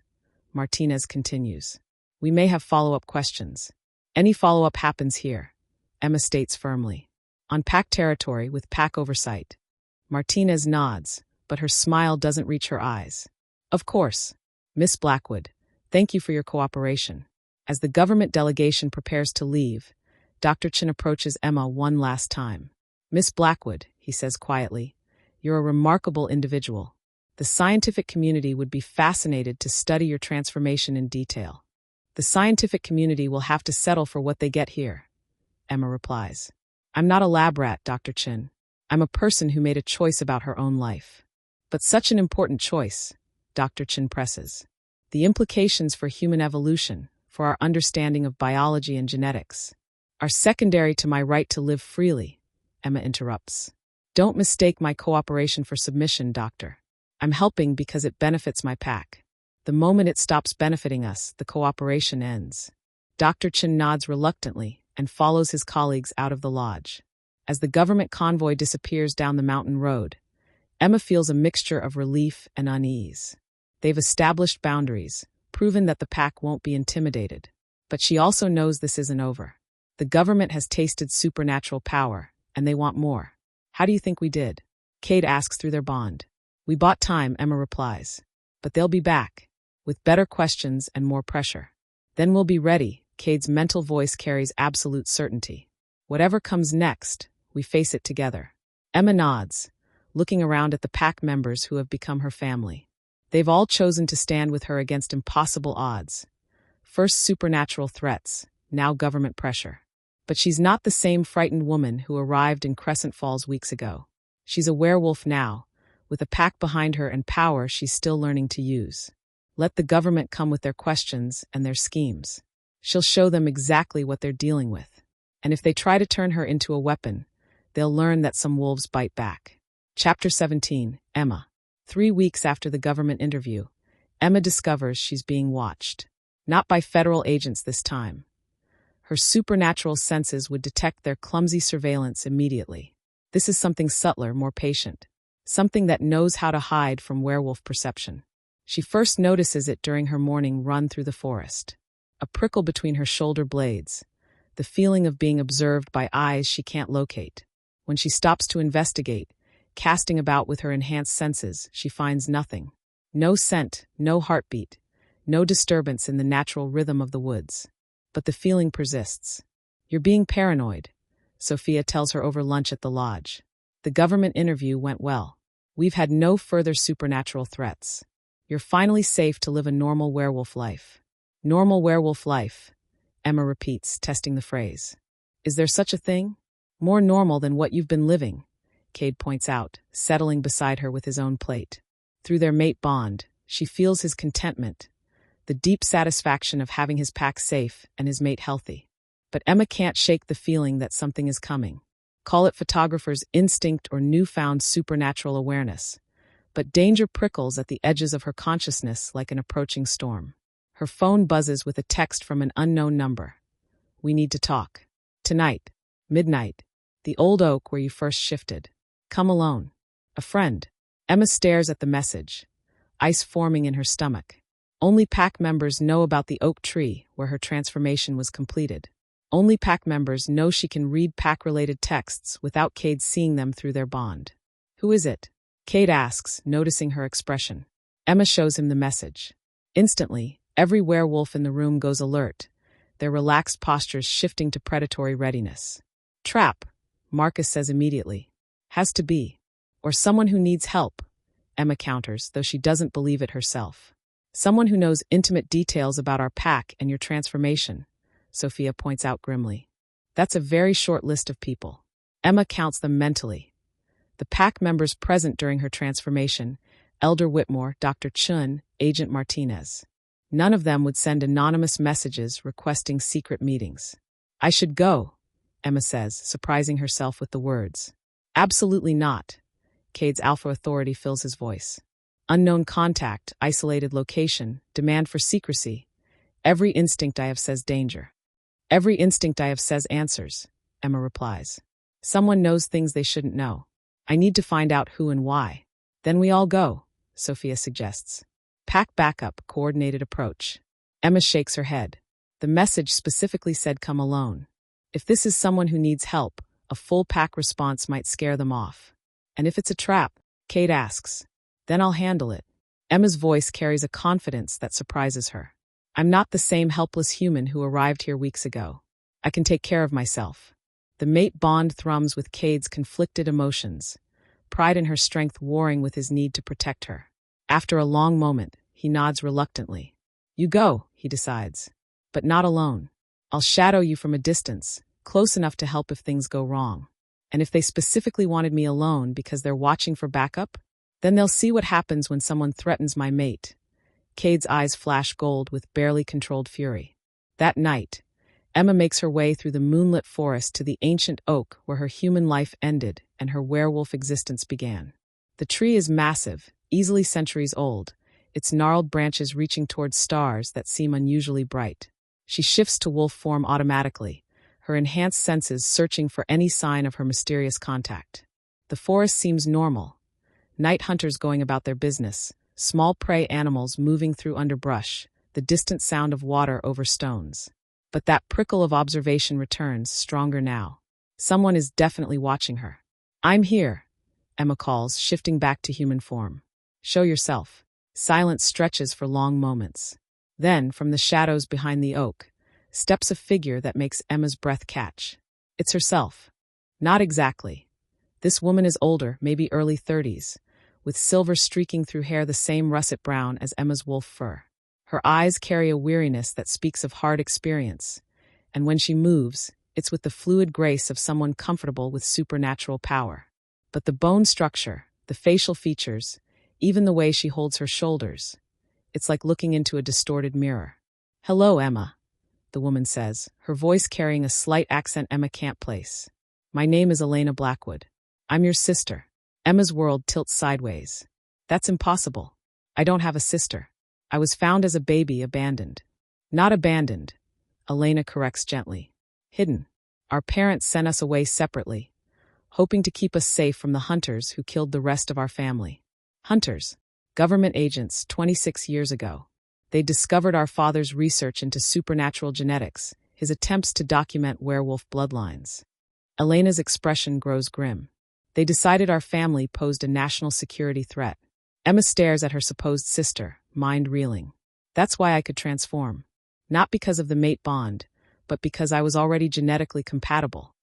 Martinez continues. "We may have follow-up questions. Any follow-up happens here," Emma states firmly. "On PAC territory with PAC oversight." Martinez nods, but her smile doesn't reach her eyes. "Of course. Miss Blackwood, thank you for your cooperation." As the government delegation prepares to leave, Dr. Chin approaches Emma one last time. "Miss Blackwood," he says quietly, "you're a remarkable individual. The scientific community would be fascinated to study your transformation in detail." "The scientific community will have to settle for what they get here," Emma replies. "I'm not a lab rat, Dr. Chin. I'm a person who made a choice about her own life." "But such an important choice," Dr. Chin presses. "The implications for human evolution, for our understanding of biology and genetics, are secondary to my right to live freely," Emma interrupts. "Don't mistake my cooperation for submission, Doctor. I'm helping because it benefits my pack. The moment it stops benefiting us, the cooperation ends." Dr. Chin nods reluctantly and follows his colleagues out of the lodge. As the government convoy disappears down the mountain road, Emma feels a mixture of relief and unease. They've established boundaries, proven that the pack won't be intimidated. But she also knows this isn't over. The government has tasted supernatural power, and they want more. "How do you think we did?" Cade asks through their bond. "We bought time," Emma replies. "But they'll be back, with better questions and more pressure. Then we'll be ready." Cade's mental voice carries absolute certainty. "Whatever comes next, we face it together." Emma nods, looking around at the pack members who have become her family. They've all chosen to stand with her against impossible odds. First supernatural threats, now government pressure. But she's not the same frightened woman who arrived in Crescent Falls weeks ago. She's a werewolf now, with a pack behind her and power she's still learning to use. Let the government come with their questions and their schemes. She'll show them exactly what they're dealing with. And if they try to turn her into a weapon, they'll learn that some wolves bite back. Chapter 17, Emma. 3 weeks after the government interview, Emma discovers she's being watched. Not by federal agents this time. Her supernatural senses would detect their clumsy surveillance immediately. This is something subtler, more patient. Something that knows how to hide from werewolf perception. She first notices it during her morning run through the forest. A prickle between her shoulder blades. The feeling of being observed by eyes she can't locate. When she stops to investigate, casting about with her enhanced senses, she finds nothing. No scent, no heartbeat, no disturbance in the natural rhythm of the woods. But the feeling persists. "You're being paranoid," Sophia tells her over lunch at the lodge. "The government interview went well. We've had no further supernatural threats. You're finally safe to live a normal werewolf life." "Normal werewolf life," Emma repeats, testing the phrase. "Is there such a thing? More normal than what you've been living," Cade points out, settling beside her with his own plate. Through their mate bond, she feels his contentment, the deep satisfaction of having his pack safe and his mate healthy. But Emma can't shake the feeling that something is coming. Call it photographer's instinct or newfound supernatural awareness. But danger prickles at the edges of her consciousness like an approaching storm. Her phone buzzes with a text from an unknown number. "We need to talk. Tonight. Midnight. The old oak where you first shifted. Come alone. A friend." Emma stares at the message, ice forming in her stomach. Only pack members know about the oak tree where her transformation was completed. Only pack members know she can read pack-related texts without Cade seeing them through their bond. "Who is it?" Cade asks, noticing her expression. Emma shows him the message. Instantly, every werewolf in the room goes alert, their relaxed postures shifting to predatory readiness. "Trap," Marcus says immediately. "Has to be. Or someone who needs help," Emma counters, though she doesn't believe it herself. "Someone who knows intimate details about our pack and your transformation," Sophia points out grimly. "That's a very short list of people." Emma counts them mentally. The pack members present during her transformation, Elder Whitmore, Dr. Chun, Agent Martinez. None of them would send anonymous messages requesting secret meetings. "I should go," Emma says, surprising herself with the words. Absolutely not. Cade's alpha authority fills his voice. Unknown contact, isolated location, demand for secrecy. Every instinct I have says danger. Every instinct I have says answers, Emma replies. Someone knows things they shouldn't know. I need to find out who and why. Then we all go, Sophia suggests. Pack backup, coordinated approach. Emma shakes her head. The message specifically said come alone. If this is someone who needs help, a full pack response might scare them off. And if it's a trap, Cade asks, then I'll handle it. Emma's voice carries a confidence that surprises her. I'm not the same helpless human who arrived here weeks ago. I can take care of myself. The mate bond thrums with Cade's conflicted emotions, pride in her strength warring with his need to protect her. After a long moment, he nods reluctantly. You go, he decides. But not alone. I'll shadow you from a distance, close enough to help if things go wrong. And if they specifically wanted me alone because they're watching for backup, then they'll see what happens when someone threatens my mate. Cade's eyes flash gold with barely controlled fury. That night, Emma makes her way through the moonlit forest to the ancient oak where her human life ended and her werewolf existence began. The tree is massive, easily centuries old, its gnarled branches reaching towards stars that seem unusually bright. She shifts to wolf form automatically, her enhanced senses searching for any sign of her mysterious contact. The forest seems normal. Night hunters going about their business, small prey animals moving through underbrush, the distant sound of water over stones. But that prickle of observation returns, stronger now. Someone is definitely watching her. I'm here, Emma calls, shifting back to human form. Show yourself. Silence stretches for long moments. Then, from the shadows behind the oak, steps a figure that makes Emma's breath catch. It's herself. Not exactly. This woman is older, maybe early 30s, with silver streaking through hair the same russet brown as Emma's wolf fur. Her eyes carry a weariness that speaks of hard experience, and when she moves, it's with the fluid grace of someone comfortable with supernatural power. But the bone structure, the facial features, even the way she holds her shoulders, it's like looking into a distorted mirror. Hello, Emma, the woman says, her voice carrying a slight accent Emma can't place. My name is Emma Blackwood. I'm your sister. Emma's world tilts sideways. That's impossible. I don't have a sister. I was found as a baby, abandoned. Not abandoned, Elena corrects gently. Hidden. Our parents sent us away separately, hoping to keep us safe from the hunters who killed the rest of our family. Hunters. Government agents 26 years ago. They discovered our father's research into supernatural genetics, his attempts to document werewolf bloodlines. Elena's expression grows grim. They decided our family posed a national security threat. Emma stares at her supposed sister, mind reeling. That's why I could transform. Not because of the mate bond, but because I was already genetically compatible.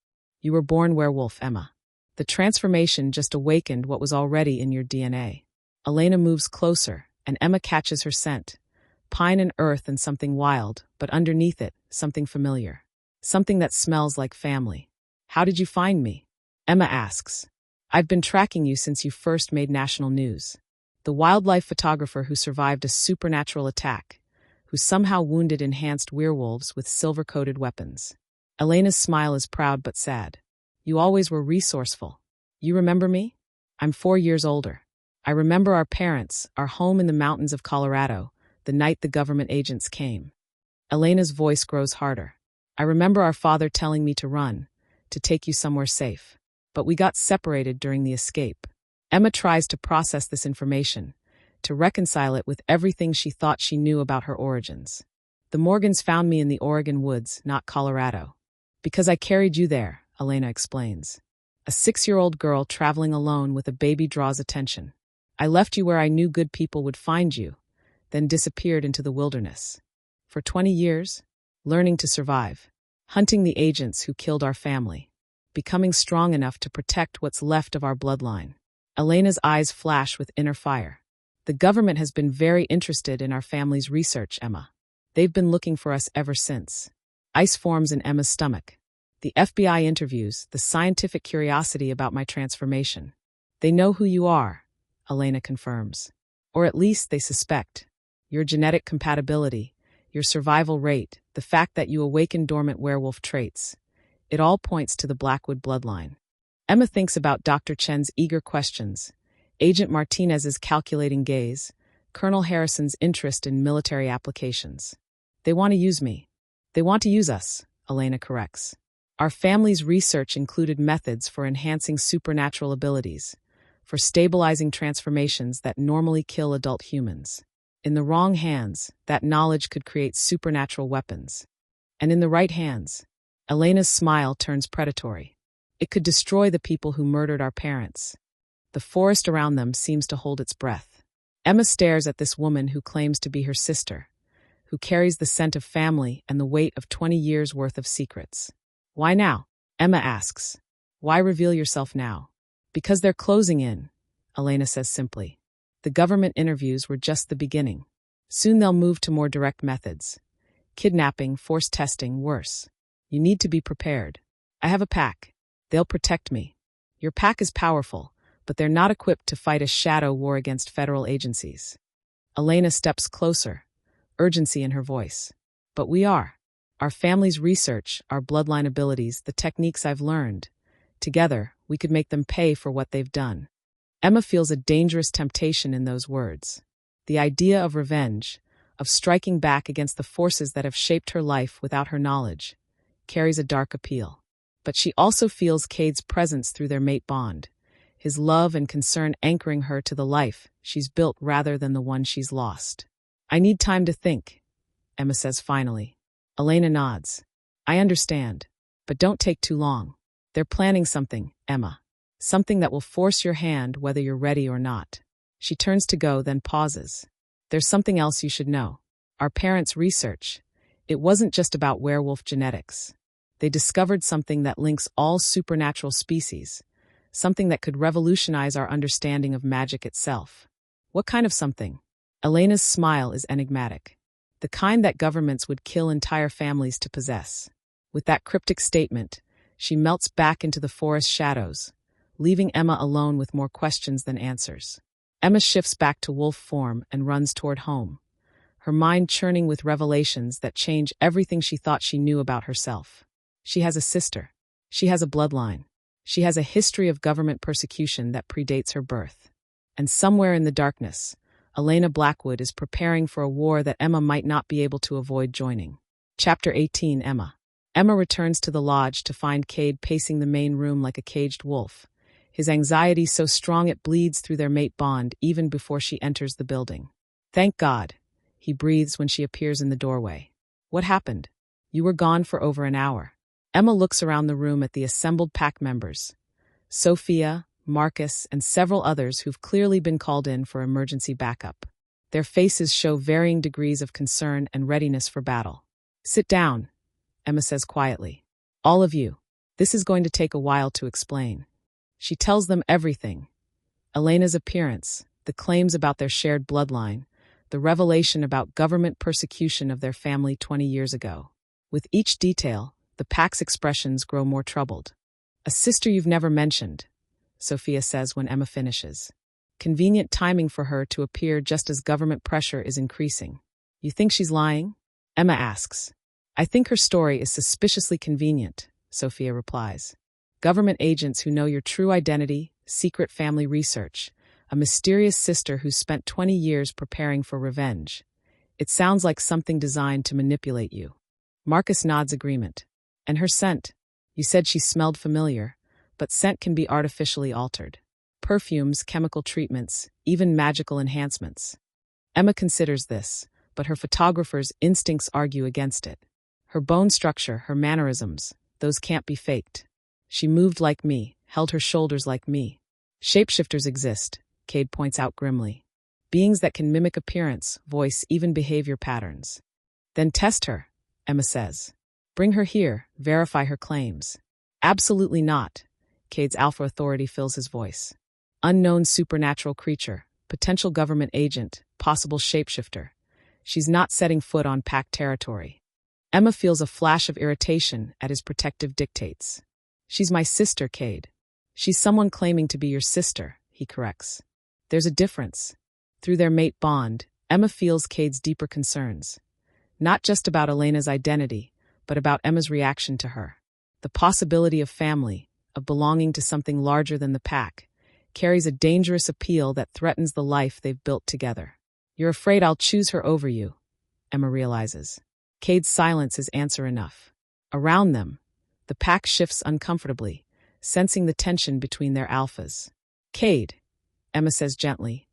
You were born werewolf, Emma. The transformation just awakened what was already in your DNA. Elena moves closer, and Emma catches her scent. Pine and earth and something wild, but underneath it, something familiar. Something that smells like family. How did you find me? Emma asks. I've been tracking you since you first made national news. The wildlife photographer who survived a supernatural attack, who somehow wounded enhanced werewolves with silver-coated weapons. Elena's smile is proud but sad. You always were resourceful. You remember me? I'm 4 years older. I remember our parents, our home in the mountains of Colorado, the night the government agents came. Elena's voice grows harder. I remember our father telling me to run, to take you somewhere safe. But we got separated during the escape. Emma tries to process this information, to reconcile it with everything she thought she knew about her origins. The Morgans found me in the Oregon woods, not Colorado. Because I carried you there, Elena explains. A 6-year-old girl traveling alone with a baby draws attention. I left you where I knew good people would find you, then disappeared into the wilderness. For 20 years, learning to survive, hunting the agents who killed our family, becoming strong enough to protect what's left of our bloodline. Elena's eyes flash with inner fire. The government has been very interested in our family's research, Emma. They've been looking for us ever since. Ice forms in Emma's stomach. The FBI interviews, the scientific curiosity about my transformation. They know who you are, Elena confirms. Or at least they suspect. Your genetic compatibility, your survival rate, the fact that you awaken dormant werewolf traits. It all points to the Blackwood bloodline. Emma thinks about Dr. Chen's eager questions, Agent Martinez's calculating gaze, Colonel Harrison's interest in military applications. They want to use me. They want to use us, Elena corrects. Our family's research included methods for enhancing supernatural abilities, for stabilizing transformations that normally kill adult humans. In the wrong hands, that knowledge could create supernatural weapons. And in the right hands, Elena's smile turns predatory. It could destroy the people who murdered our parents. The forest around them seems to hold its breath. Emma stares at this woman who claims to be her sister, who carries the scent of family and the weight of 20 years' worth of secrets. Why now? Emma asks. Why reveal yourself now? Because they're closing in, Elena says simply. The government interviews were just the beginning. Soon they'll move to more direct methods. Kidnapping, forced testing, worse. You need to be prepared. I have a pack. They'll protect me. Your pack is powerful, but they're not equipped to fight a shadow war against federal agencies. Elena steps closer, urgency in her voice. But we are. Our family's research, our bloodline abilities, the techniques I've learned. Together, we could make them pay for what they've done. Emma feels a dangerous temptation in those words. The idea of revenge, of striking back against the forces that have shaped her life without her knowledge, carries a dark appeal. But she also feels Cade's presence through their mate bond, his love and concern anchoring her to the life she's built rather than the one she's lost. I need time to think, Emma says finally. Elena nods. I understand, but don't take too long. They're planning something, Emma. Something that will force your hand whether you're ready or not. She turns to go, then pauses. There's something else you should know. Our parents' research. It wasn't just about werewolf genetics. They discovered something that links all supernatural species, something that could revolutionize our understanding of magic itself. What kind of something? Elena's smile is enigmatic. The kind that governments would kill entire families to possess. With that cryptic statement, she melts back into the forest shadows, leaving Emma alone with more questions than answers. Emma shifts back to wolf form and runs toward home, her mind churning with revelations that change everything she thought she knew about herself. She has a sister. She has a bloodline. She has a history of government persecution that predates her birth. And somewhere in the darkness, Emma Blackwood is preparing for a war that Emma might not be able to avoid joining. Chapter 18, Emma. Emma returns to the lodge to find Cade pacing the main room like a caged wolf, his anxiety so strong it bleeds through their mate bond even before she enters the building. Thank God, he breathes when she appears in the doorway. What happened? You were gone for over an hour. Emma looks around the room at the assembled pack members. Sophia, Marcus, and several others who've clearly been called in for emergency backup. Their faces show varying degrees of concern and readiness for battle. Sit down, Emma says quietly. All of you. This is going to take a while to explain. She tells them everything. Elena's appearance, the claims about their shared bloodline, the revelation about government persecution of their family 20 years ago. With each detail, the pack's expressions grow more troubled. A sister you've never mentioned, Sophia says when Emma finishes. Convenient timing for her to appear just as government pressure is increasing. You think she's lying? Emma asks. I think her story is suspiciously convenient, Sophia replies. Government agents who know your true identity, secret family research, a mysterious sister who's spent 20 years preparing for revenge. It sounds like something designed to manipulate you. Marcus nods agreement. And her scent. You said she smelled familiar, but scent can be artificially altered. Perfumes, chemical treatments, even magical enhancements. Emma considers this, but her photographer's instincts argue against it. Her bone structure, her mannerisms, those can't be faked. She moved like me, held her shoulders like me. Shapeshifters exist, Cade points out grimly. Beings that can mimic appearance, voice, even behavior patterns. Then test her, Emma says. Bring her here, verify her claims. Absolutely not. Cade's alpha authority fills his voice. Unknown supernatural creature, potential government agent, possible shapeshifter. She's not setting foot on pack territory. Emma feels a flash of irritation at his protective dictates. She's my sister, Cade. She's someone claiming to be your sister, he corrects. There's a difference. Through their mate bond, Emma feels Cade's deeper concerns. Not just about Elena's identity, but about Emma's reaction to her. The possibility of family, of belonging to something larger than the pack, carries a dangerous appeal that threatens the life they've built together. You're afraid I'll choose her over you, Emma realizes. Cade's silence is answer enough. Around them, the pack shifts uncomfortably, sensing the tension between their alphas. Cade, Emma says gently,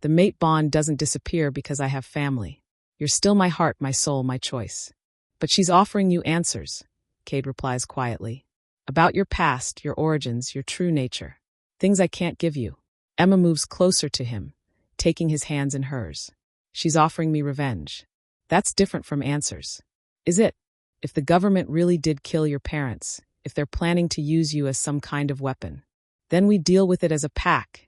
the mate bond doesn't disappear because I have family. You're still my heart, my soul, my choice. But she's offering you answers, Cade replies quietly. About your past, your origins, your true nature. Things I can't give you. Emma moves closer to him, taking his hands in hers. She's offering me revenge. That's different from answers. Is it? If the government really did kill your parents, if they're planning to use you as some kind of weapon, then we deal with it as a pack,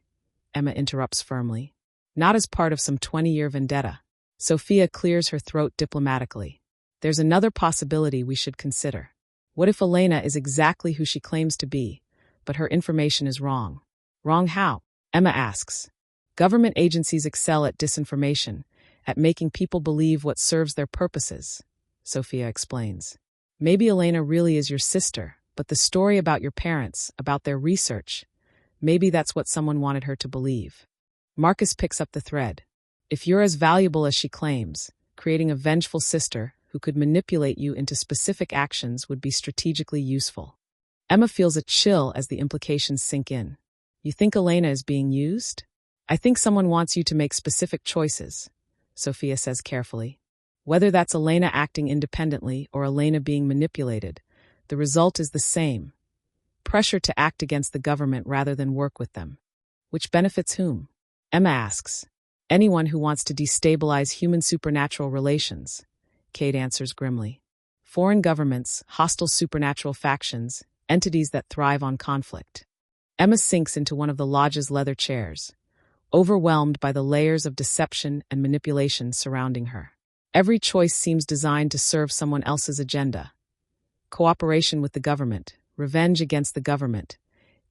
Emma interrupts firmly. Not as part of some 20-year vendetta. Sophia clears her throat diplomatically. There's another possibility we should consider. What if Elena is exactly who she claims to be, but her information is wrong? Wrong how? Emma asks. Government agencies excel at disinformation, at making people believe what serves their purposes, Sophia explains. Maybe Elena really is your sister, but the story about your parents, about their research, maybe that's what someone wanted her to believe. Marcus picks up the thread. If you're as valuable as she claims, creating a vengeful sister who could manipulate you into specific actions would be strategically useful. Emma feels a chill as the implications sink in. You think Elena is being used? I think someone wants you to make specific choices, Sophia says carefully. Whether that's Elena acting independently or Elena being manipulated, the result is the same. Pressure to act against the government rather than work with them. Which benefits whom? Emma asks. Anyone who wants to destabilize human supernatural relations, Cade answers grimly. Foreign governments, hostile supernatural factions, entities that thrive on conflict. Emma sinks into one of the lodge's leather chairs, overwhelmed by the layers of deception and manipulation surrounding her. Every choice seems designed to serve someone else's agenda. Cooperation with the government, revenge against the government.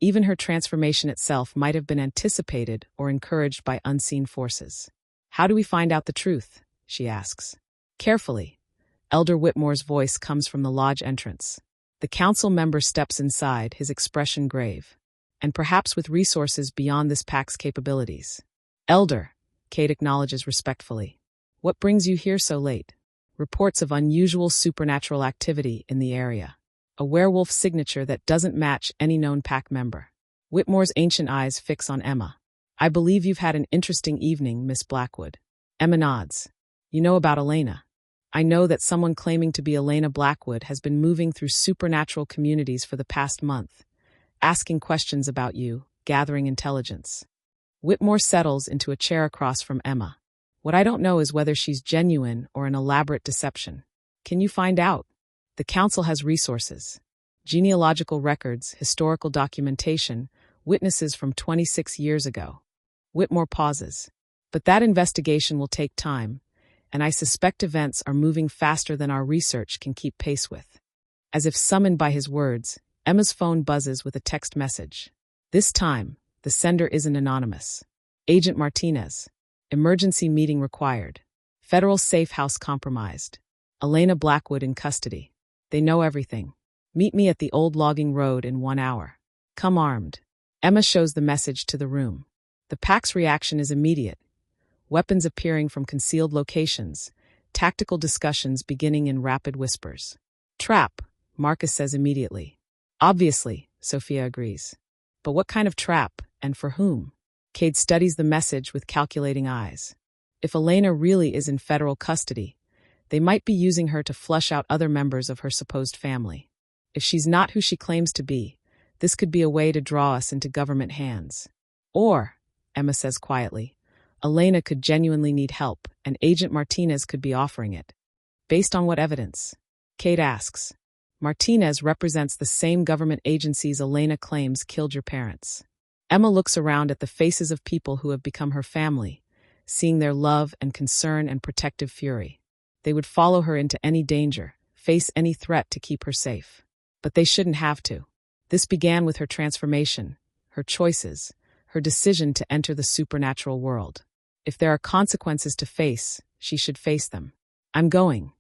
Even her transformation itself might have been anticipated or encouraged by unseen forces. How do we find out the truth? She asks. Carefully. Elder Whitmore's voice comes from the lodge entrance. The council member steps inside, his expression grave. And perhaps with resources beyond this pack's capabilities. Elder, Cade acknowledges respectfully. What brings you here so late? Reports of unusual supernatural activity in the area. A werewolf signature that doesn't match any known pack member. Whitmore's ancient eyes fix on Emma. I believe you've had an interesting evening, Miss Blackwood. Emma nods. You know about Elena. I know that someone claiming to be Elena Blackwood has been moving through supernatural communities for the past month, asking questions about you, gathering intelligence. Whitmore settles into a chair across from Emma. What I don't know is whether she's genuine or an elaborate deception. Can you find out? The council has resources. Genealogical records, historical documentation, witnesses from 26 years ago. Whitmore pauses. But that investigation will take time, and I suspect events are moving faster than our research can keep pace with. As if summoned by his words, Emma's phone buzzes with a text message. This time, the sender isn't anonymous. Agent Martinez. Emergency meeting required. Federal safe house compromised. Elena Blackwood in custody. They know everything. Meet me at the old logging road in 1 hour. Come armed. Emma shows the message to the room. The pack's reaction is immediate. Weapons appearing from concealed locations. Tactical discussions beginning in rapid whispers. Trap, Marcus says immediately. Obviously, Sophia agrees. But what kind of trap, and for whom? Cade studies the message with calculating eyes. If Elena really is in federal custody, they might be using her to flush out other members of her supposed family. If she's not who she claims to be, this could be a way to draw us into government hands. Or, Emma says quietly, Elena could genuinely need help, and Agent Martinez could be offering it. Based on what evidence? Cade asks. Martinez represents the same government agencies Elena claims killed your parents. Emma looks around at the faces of people who have become her family, seeing their love and concern and protective fury. They would follow her into any danger, face any threat to keep her safe. But they shouldn't have to. This began with her transformation, her choices, her decision to enter the supernatural world. If there are consequences to face, she should face them. I'm going,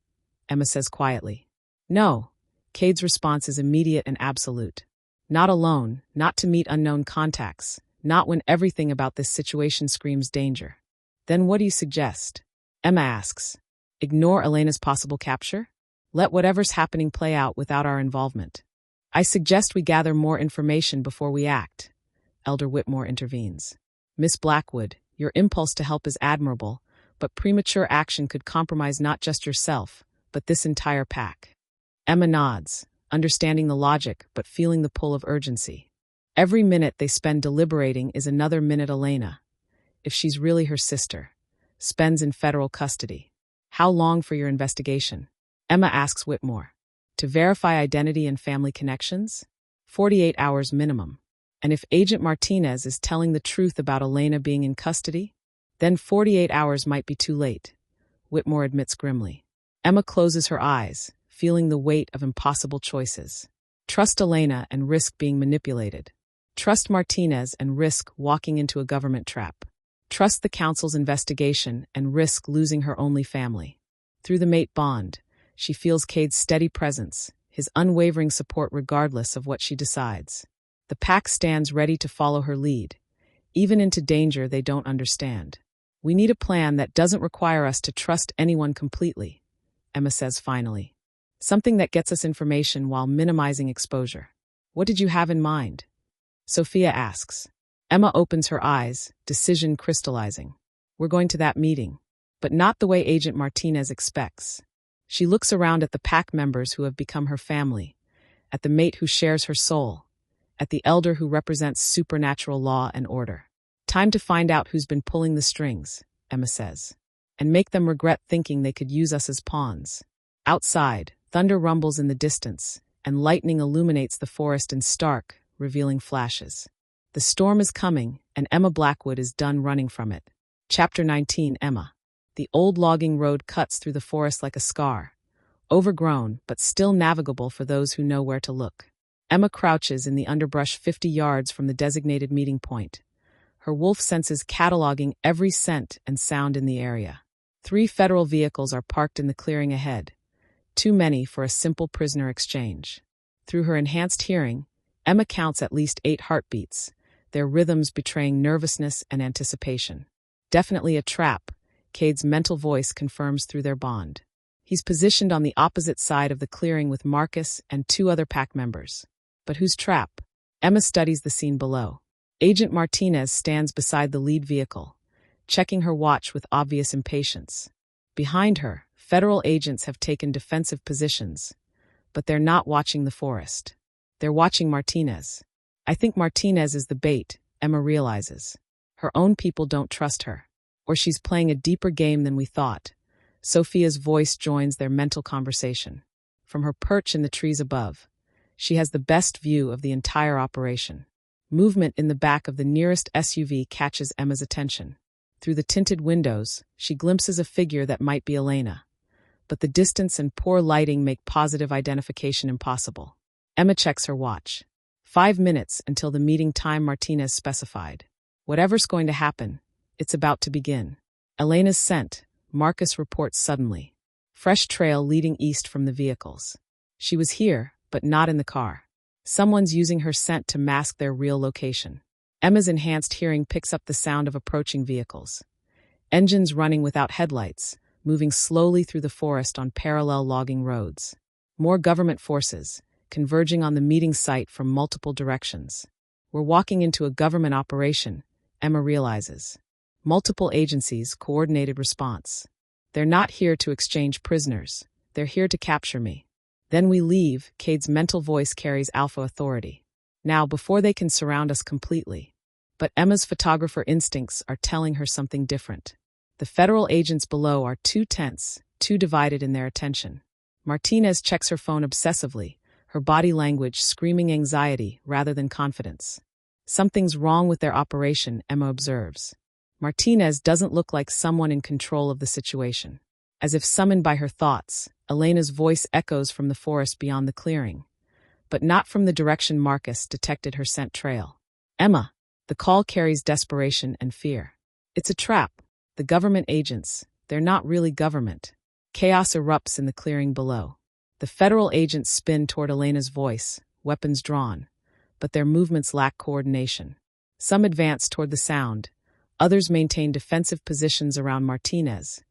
Emma says quietly. No. Cade's response is immediate and absolute. Not alone, not to meet unknown contacts, not when everything about this situation screams danger. Then what do you suggest? Emma asks. Ignore Elena's possible capture? Let whatever's happening play out without our involvement. I suggest we gather more information before we act. Elder Whitmore intervenes. Miss Blackwood, your impulse to help is admirable, but premature action could compromise not just yourself, but this entire pack. Emma nods, understanding the logic but feeling the pull of urgency. Every minute they spend deliberating is another minute Elena, if she's really her sister, spends in federal custody. How long for your investigation? Emma asks Whitmore. To verify identity and family connections? 48 hours minimum. And if Agent Martinez is telling the truth about Elena being in custody, then 48 hours might be too late, Whitmore admits grimly. Emma closes her eyes, feeling the weight of impossible choices. Trust Elena and risk being manipulated. Trust Martinez and risk walking into a government trap. Trust the council's investigation and risk losing her only family. Through the mate bond, she feels Cade's steady presence, his unwavering support regardless of what she decides. The pack stands ready to follow her lead, even into danger they don't understand. We need a plan that doesn't require us to trust anyone completely, Emma says finally. Something that gets us information while minimizing exposure. What did you have in mind? Sophia asks. Emma opens her eyes, decision crystallizing. We're going to that meeting, but not the way Agent Martinez expects. She looks around at the pack members who have become her family, at the mate who shares her soul, at the elder who represents supernatural law and order. Time to find out who's been pulling the strings, Emma says, and make them regret thinking they could use us as pawns. Outside, thunder rumbles in the distance, and lightning illuminates the forest in stark, revealing flashes. The storm is coming, and Emma Blackwood is done running from it. Chapter 19, Emma. The old logging road cuts through the forest like a scar, overgrown but still navigable for those who know where to look. Emma crouches in the underbrush 50 yards from the designated meeting point, her wolf senses cataloging every scent and sound in the area. 3 federal vehicles are parked in the clearing ahead, too many for a simple prisoner exchange. Through her enhanced hearing, Emma counts at least 8 heartbeats, their rhythms betraying nervousness and anticipation. Definitely a trap, Cade's mental voice confirms through their bond. He's positioned on the opposite side of the clearing with Marcus and 2 other pack members. But whose trap? Emma studies the scene below. Agent Martinez stands beside the lead vehicle, checking her watch with obvious impatience. Behind her, federal agents have taken defensive positions, but they're not watching the forest. They're watching Martinez. I think Martinez is the bait, Emma realizes. Her own people don't trust her. Or she's playing a deeper game than we thought. Sophia's voice joins their mental conversation. From her perch in the trees above, she has the best view of the entire operation. Movement in the back of the nearest SUV catches Emma's attention. Through the tinted windows, she glimpses a figure that might be Elena. But the distance and poor lighting make positive identification impossible. Emma checks her watch. 5 minutes until the meeting time Martinez specified. Whatever's going to happen, it's about to begin. Elena's scent, Marcus reports suddenly. Fresh trail leading east from the vehicles. She was here, but not in the car. Someone's using her scent to mask their real location. Emma's enhanced hearing picks up the sound of approaching vehicles. Engines running without headlights, moving slowly through the forest on parallel logging roads. More government forces, converging on the meeting site from multiple directions. We're walking into a government operation, Emma realizes. Multiple agencies, coordinated response. They're not here to exchange prisoners. They're here to capture me. Then we leave, Cade's mental voice carries alpha authority. Now, before they can surround us completely. But Emma's photographer instincts are telling her something different. The federal agents below are too tense, too divided in their attention. Martinez checks her phone obsessively, her body language screaming anxiety rather than confidence. Something's wrong with their operation, Emma observes. Martinez doesn't look like someone in control of the situation. As if summoned by her thoughts, Elena's voice echoes from the forest beyond the clearing, but not from the direction Marcus detected her scent trail. Emma, the call carries desperation and fear. It's a trap. The government agents, they're not really government. Chaos erupts in the clearing below. The federal agents spin toward Elena's voice, weapons drawn, but their movements lack coordination. Some advance toward the sound, others maintain defensive positions around Martinez,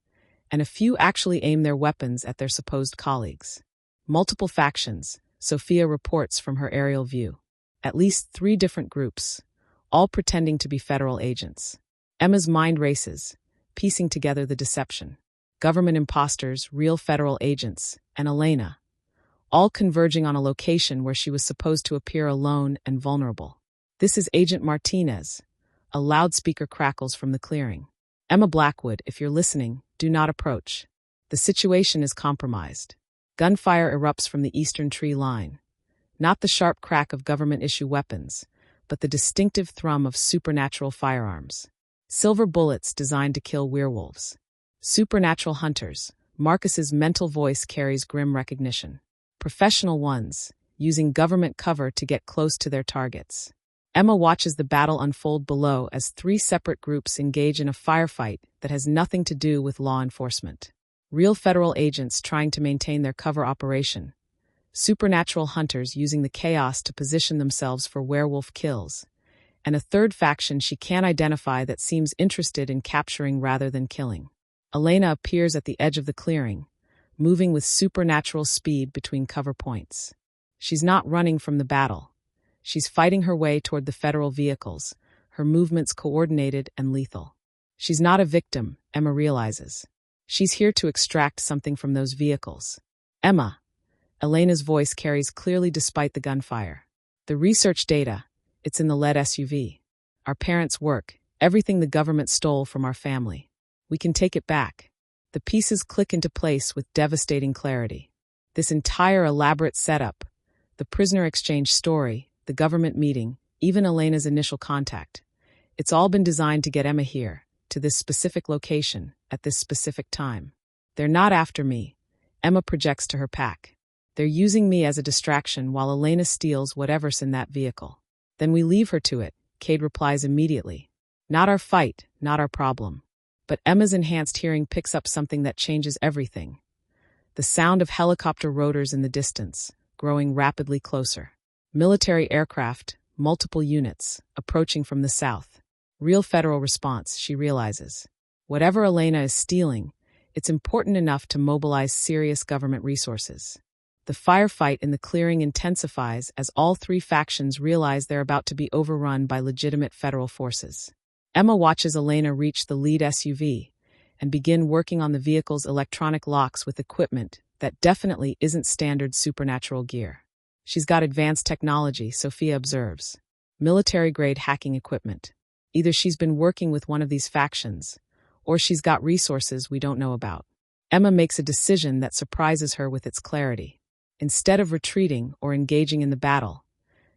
and a few actually aim their weapons at their supposed colleagues. Multiple factions, Sophia reports from her aerial view. At least 3 different groups, all pretending to be federal agents. Emma's mind races, piecing together the deception. Government imposters, real federal agents, and Elena, all converging on a location where she was supposed to appear alone and vulnerable. This is Agent Martinez. A loudspeaker crackles from the clearing. Emma Blackwood, if you're listening, do not approach. The situation is compromised. Gunfire erupts from the eastern tree line. Not the sharp crack of government-issue weapons, but the distinctive thrum of supernatural firearms. Silver bullets designed to kill werewolves. Supernatural hunters. Marcus's mental voice carries grim recognition. Professional ones, using government cover to get close to their targets. Emma watches the battle unfold below as 3 separate groups engage in a firefight that has nothing to do with law enforcement. Real federal agents trying to maintain their cover operation. Supernatural hunters using the chaos to position themselves for werewolf kills. And a third faction she can't identify that seems interested in capturing rather than killing. Elena appears at the edge of the clearing, moving with supernatural speed between cover points. She's not running from the battle. She's fighting her way toward the federal vehicles, her movements coordinated and lethal. She's not a victim, Emma realizes. She's here to extract something from those vehicles. Emma. Elena's voice carries clearly despite the gunfire. The research data, it's in the lead SUV. Our parents' work, everything the government stole from our family. We can take it back. The pieces click into place with devastating clarity. This entire elaborate setup, the prisoner exchange story, the government meeting, even Elena's initial contact, it's all been designed to get Emma here, to this specific location, at this specific time. They're not after me, Emma projects to her pack. They're using me as a distraction while Elena steals whatever's in that vehicle. Then we leave her to it, Cade replies immediately. Not our fight, not our problem. But Emma's enhanced hearing picks up something that changes everything. The sound of helicopter rotors in the distance, growing rapidly closer. Military aircraft, multiple units, approaching from the south. Real federal response, she realizes. Whatever Elena is stealing, it's important enough to mobilize serious government resources. The firefight in the clearing intensifies as all 3 factions realize they're about to be overrun by legitimate federal forces. Emma watches Elena reach the lead SUV and begin working on the vehicle's electronic locks with equipment that definitely isn't standard supernatural gear. She's got advanced technology, Sophia observes. Military-grade hacking equipment. Either she's been working with one of these factions, or she's got resources we don't know about. Emma makes a decision that surprises her with its clarity. Instead of retreating or engaging in the battle,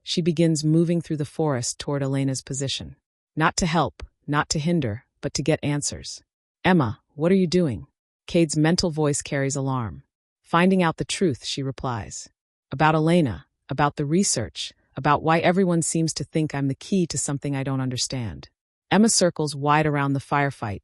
she begins moving through the forest toward Elena's position. Not to help, not to hinder, but to get answers. Emma, what are you doing? Cade's mental voice carries alarm. Finding out the truth, she replies. About Elena, about the research, about why everyone seems to think I'm the key to something I don't understand. Emma circles wide around the firefight,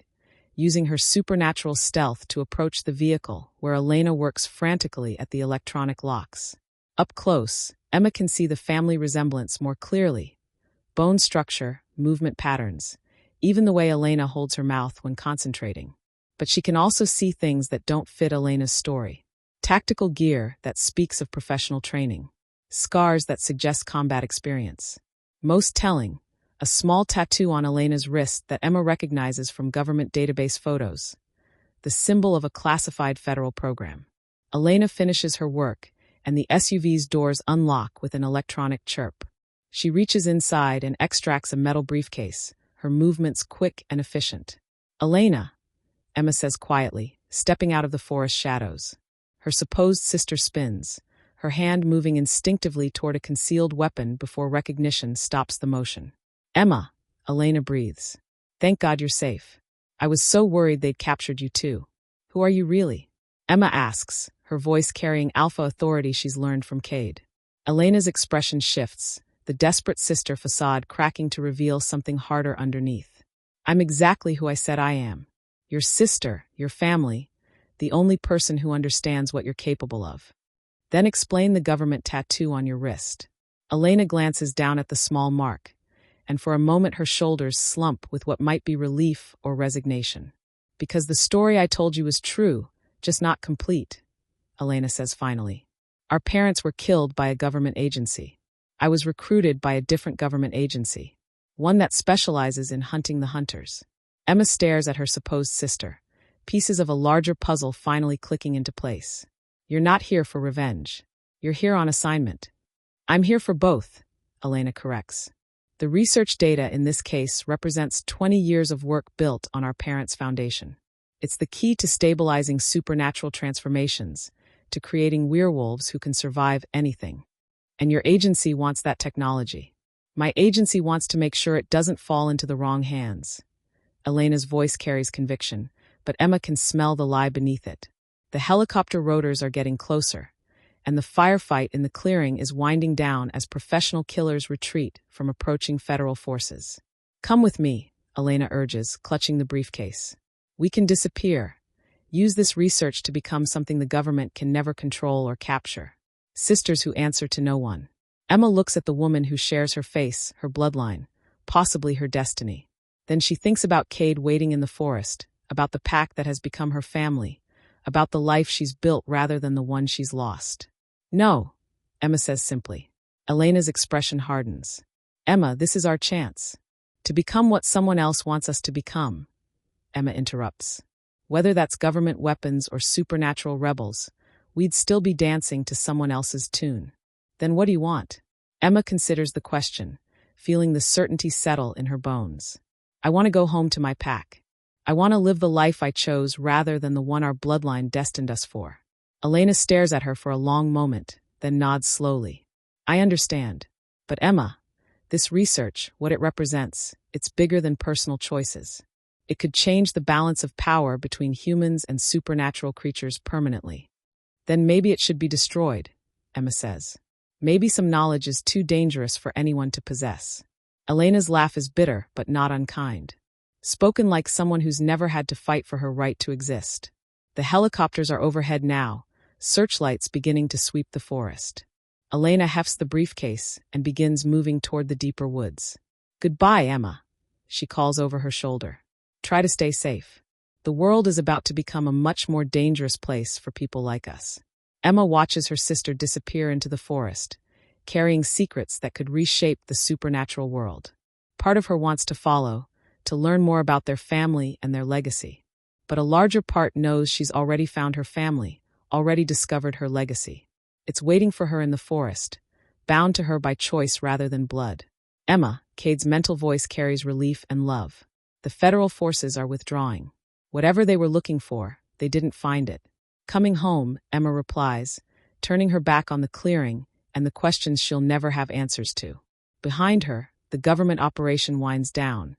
using her supernatural stealth to approach the vehicle where Elena works frantically at the electronic locks. Up close, Emma can see the family resemblance more clearly. Bone structure, movement patterns, even the way Elena holds her mouth when concentrating. But she can also see things that don't fit Elena's story. Tactical gear that speaks of professional training. Scars that suggest combat experience. Most telling, a small tattoo on Elena's wrist that Emma recognizes from government database photos. The symbol of a classified federal program. Elena finishes her work, and the SUV's doors unlock with an electronic chirp. She reaches inside and extracts a metal briefcase, her movements quick and efficient. Elena, Emma says quietly, stepping out of the forest shadows. Her supposed sister spins, her hand moving instinctively toward a concealed weapon before recognition stops the motion. Emma, Elena breathes. Thank God you're safe. I was so worried they'd captured you too. Who are you really? Emma asks, her voice carrying alpha authority she's learned from Cade. Elena's expression shifts, the desperate sister facade cracking to reveal something harder underneath. I'm exactly who I said I am. Your sister, your family, the only person who understands what you're capable of. Then explain the government tattoo on your wrist. Elena glances down at the small mark, and for a moment her shoulders slump with what might be relief or resignation. Because the story I told you was true, just not complete, Elena says finally. Our parents were killed by a government agency. I was recruited by a different government agency, one that specializes in hunting the hunters. Emma stares at her supposed sister, pieces of a larger puzzle finally clicking into place. You're not here for revenge. You're here on assignment. I'm here for both, Elena corrects. The research data in this case represents 20 years of work built on our parents' foundation. It's the key to stabilizing supernatural transformations, to creating werewolves who can survive anything. And your agency wants that technology. My agency wants to make sure it doesn't fall into the wrong hands. Elena's voice carries conviction, but Emma can smell the lie beneath it. The helicopter rotors are getting closer, and the firefight in the clearing is winding down as professional killers retreat from approaching federal forces. Come with me, Elena urges, clutching the briefcase. We can disappear. Use this research to become something the government can never control or capture. Sisters who answer to no one. Emma looks at the woman who shares her face, her bloodline, possibly her destiny. Then she thinks about Cade waiting in the forest, about the pack that has become her family, about the life she's built rather than the one she's lost. No, Emma says simply. Elena's expression hardens. Emma, this is our chance. To become what someone else wants us to become. Emma interrupts. Whether that's government weapons or supernatural rebels, we'd still be dancing to someone else's tune. Then what do you want? Emma considers the question, feeling the certainty settle in her bones. I want to go home to my pack. I want to live the life I chose rather than the one our bloodline destined us for. Elena stares at her for a long moment, then nods slowly. I understand. But Emma, this research, what it represents, it's bigger than personal choices. It could change the balance of power between humans and supernatural creatures permanently. Then maybe it should be destroyed, Emma says. Maybe some knowledge is too dangerous for anyone to possess. Elena's laugh is bitter, but not unkind. Spoken like someone who's never had to fight for her right to exist. The helicopters are overhead now, searchlights beginning to sweep the forest. Elena hefts the briefcase and begins moving toward the deeper woods. Goodbye, Emma, she calls over her shoulder. Try to stay safe. The world is about to become a much more dangerous place for people like us. Emma watches her sister disappear into the forest, carrying secrets that could reshape the supernatural world. Part of her wants to follow, to learn more about their family and their legacy. But a larger part knows she's already found her family, already discovered her legacy. It's waiting for her in the forest, bound to her by choice rather than blood. Emma, Cade's mental voice carries relief and love. The federal forces are withdrawing. Whatever they were looking for, they didn't find it. Coming home, Emma replies, turning her back on the clearing and the questions she'll never have answers to. Behind her, the government operation winds down,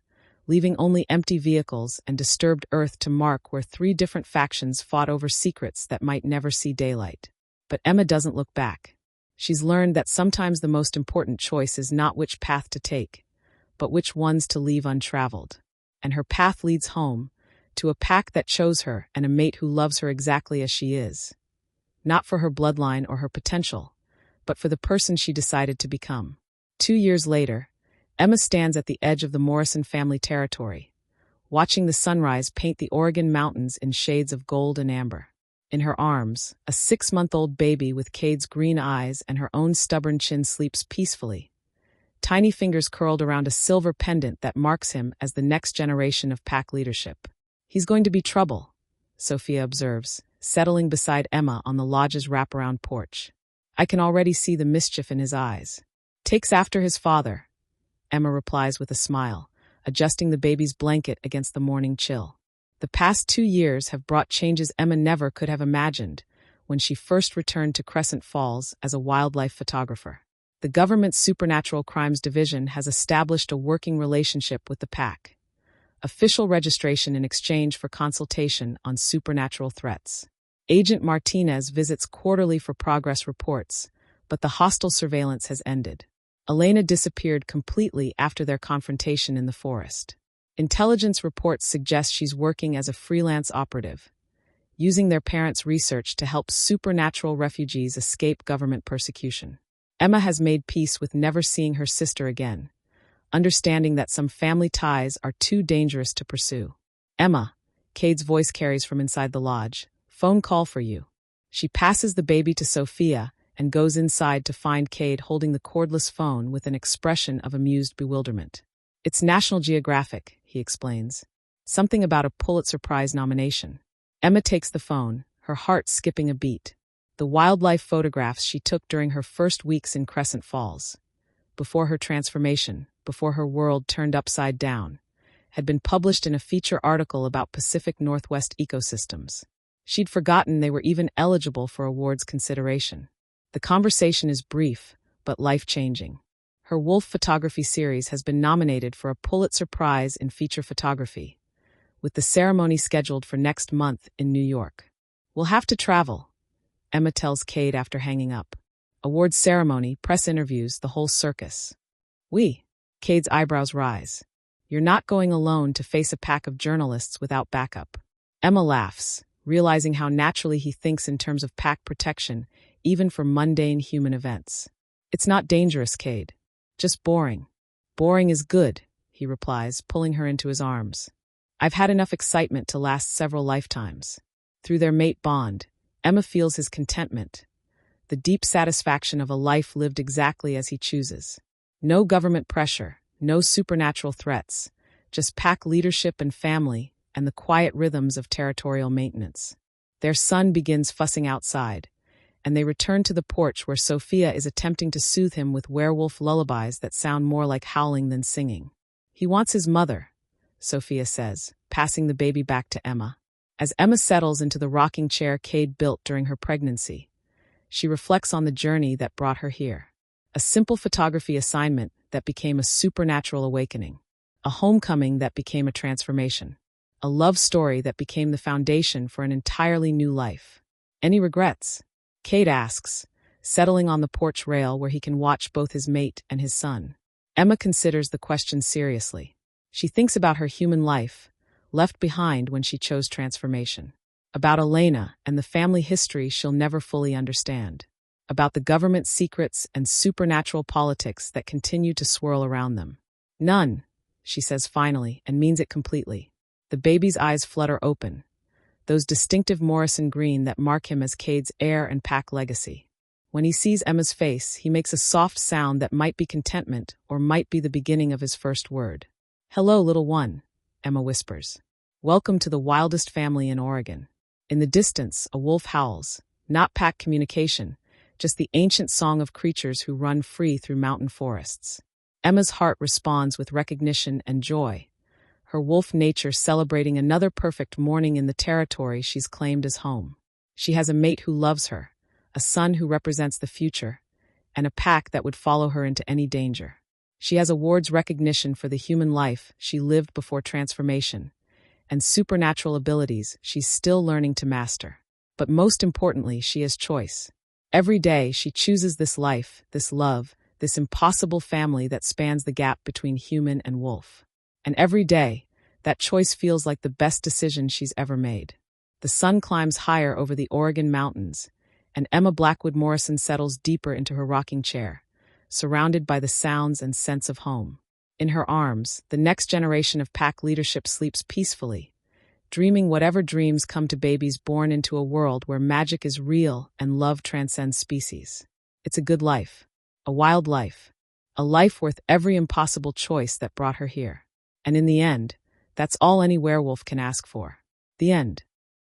leaving only empty vehicles and disturbed earth to mark where 3 different factions fought over secrets that might never see daylight. But Emma doesn't look back. She's learned that sometimes the most important choice is not which path to take, but which ones to leave untraveled. And her path leads home, to a pack that chose her and a mate who loves her exactly as she is. Not for her bloodline or her potential, but for the person she decided to become. 2 years later, Emma stands at the edge of the Morrison family territory, watching the sunrise paint the Oregon mountains in shades of gold and amber. In her arms, a 6-month-old baby with Cade's green eyes and her own stubborn chin sleeps peacefully, tiny fingers curled around a silver pendant that marks him as the next generation of pack leadership. He's going to be trouble, Sophia observes, settling beside Emma on the lodge's wraparound porch. I can already see the mischief in his eyes. Takes after his father, Emma replies with a smile, adjusting the baby's blanket against the morning chill. The past 2 years have brought changes Emma never could have imagined when she first returned to Crescent Falls as a wildlife photographer. The government's Supernatural Crimes Division has established a working relationship with the pack. Official registration in exchange for consultation on supernatural threats. Agent Martinez visits quarterly for progress reports, but the hostile surveillance has ended. Elena disappeared completely after their confrontation in the forest. Intelligence reports suggest she's working as a freelance operative, using their parents' research to help supernatural refugees escape government persecution. Emma has made peace with never seeing her sister again, understanding that some family ties are too dangerous to pursue. Emma, Cade's voice carries from inside the lodge. Phone call for you. She passes the baby to Sophia and goes inside to find Cade holding the cordless phone with an expression of amused bewilderment. It's National Geographic, he explains. Something about a Pulitzer Prize nomination. Emma takes the phone, her heart skipping a beat. The wildlife photographs she took during her first weeks in Crescent Falls, before her transformation, before her world turned upside down, had been published in a feature article about Pacific Northwest ecosystems. She'd forgotten they were even eligible for awards consideration. The conversation is brief, but life-changing. Her wolf photography series has been nominated for a Pulitzer Prize in feature photography, with the ceremony scheduled for next month in New York. We'll have to travel, Emma tells Cade after hanging up. Awards ceremony, press interviews, the whole circus. Cade's eyebrows rise. You're not going alone to face a pack of journalists without backup. Emma laughs, realizing how naturally he thinks in terms of pack protection, even for mundane human events. It's not dangerous, Cade. Just boring. Boring is good, he replies, pulling her into his arms. I've had enough excitement to last several lifetimes. Through their mate bond, Emma feels his contentment, the deep satisfaction of a life lived exactly as he chooses. No government pressure, no supernatural threats, just pack leadership and family and the quiet rhythms of territorial maintenance. Their son begins fussing outside, and they return to the porch where Sophia is attempting to soothe him with werewolf lullabies that sound more like howling than singing. He wants his mother, Sophia says, passing the baby back to Emma. As Emma settles into the rocking chair Cade built during her pregnancy, she reflects on the journey that brought her here. A simple photography assignment that became a supernatural awakening. A homecoming that became a transformation. A love story that became the foundation for an entirely new life. Any regrets? Cade asks, settling on the porch rail where he can watch both his mate and his son. Emma considers the question seriously. She thinks about her human life, left behind when she chose transformation. About Elena and the family history she'll never fully understand. About the government secrets and supernatural politics that continue to swirl around them. None, she says finally, and means it completely. The baby's eyes flutter open, those distinctive Morrison green that mark him as Cade's heir and pack legacy. When he sees Emma's face, he makes a soft sound that might be contentment or might be the beginning of his first word. Hello, little one, Emma whispers. Welcome to the wildest family in Oregon. In the distance, a wolf howls, not pack communication, just the ancient song of creatures who run free through mountain forests. Emma's heart responds with recognition and joy, her wolf nature celebrating another perfect morning in the territory she's claimed as home. She has a mate who loves her, a son who represents the future, and a pack that would follow her into any danger. She has awards recognition for the human life she lived before transformation, and supernatural abilities she's still learning to master. But most importantly, she has choice. Every day she chooses this life, this love, this impossible family that spans the gap between human and wolf. And every day, that choice feels like the best decision she's ever made. The sun climbs higher over the Oregon mountains, and Emma Blackwood Morrison settles deeper into her rocking chair, surrounded by the sounds and sense of home. In her arms, the next generation of pack leadership sleeps peacefully, dreaming whatever dreams come to babies born into a world where magic is real and love transcends species. It's a good life, a wild life, a life worth every impossible choice that brought her here. And in the end, that's all any werewolf can ask for. The end.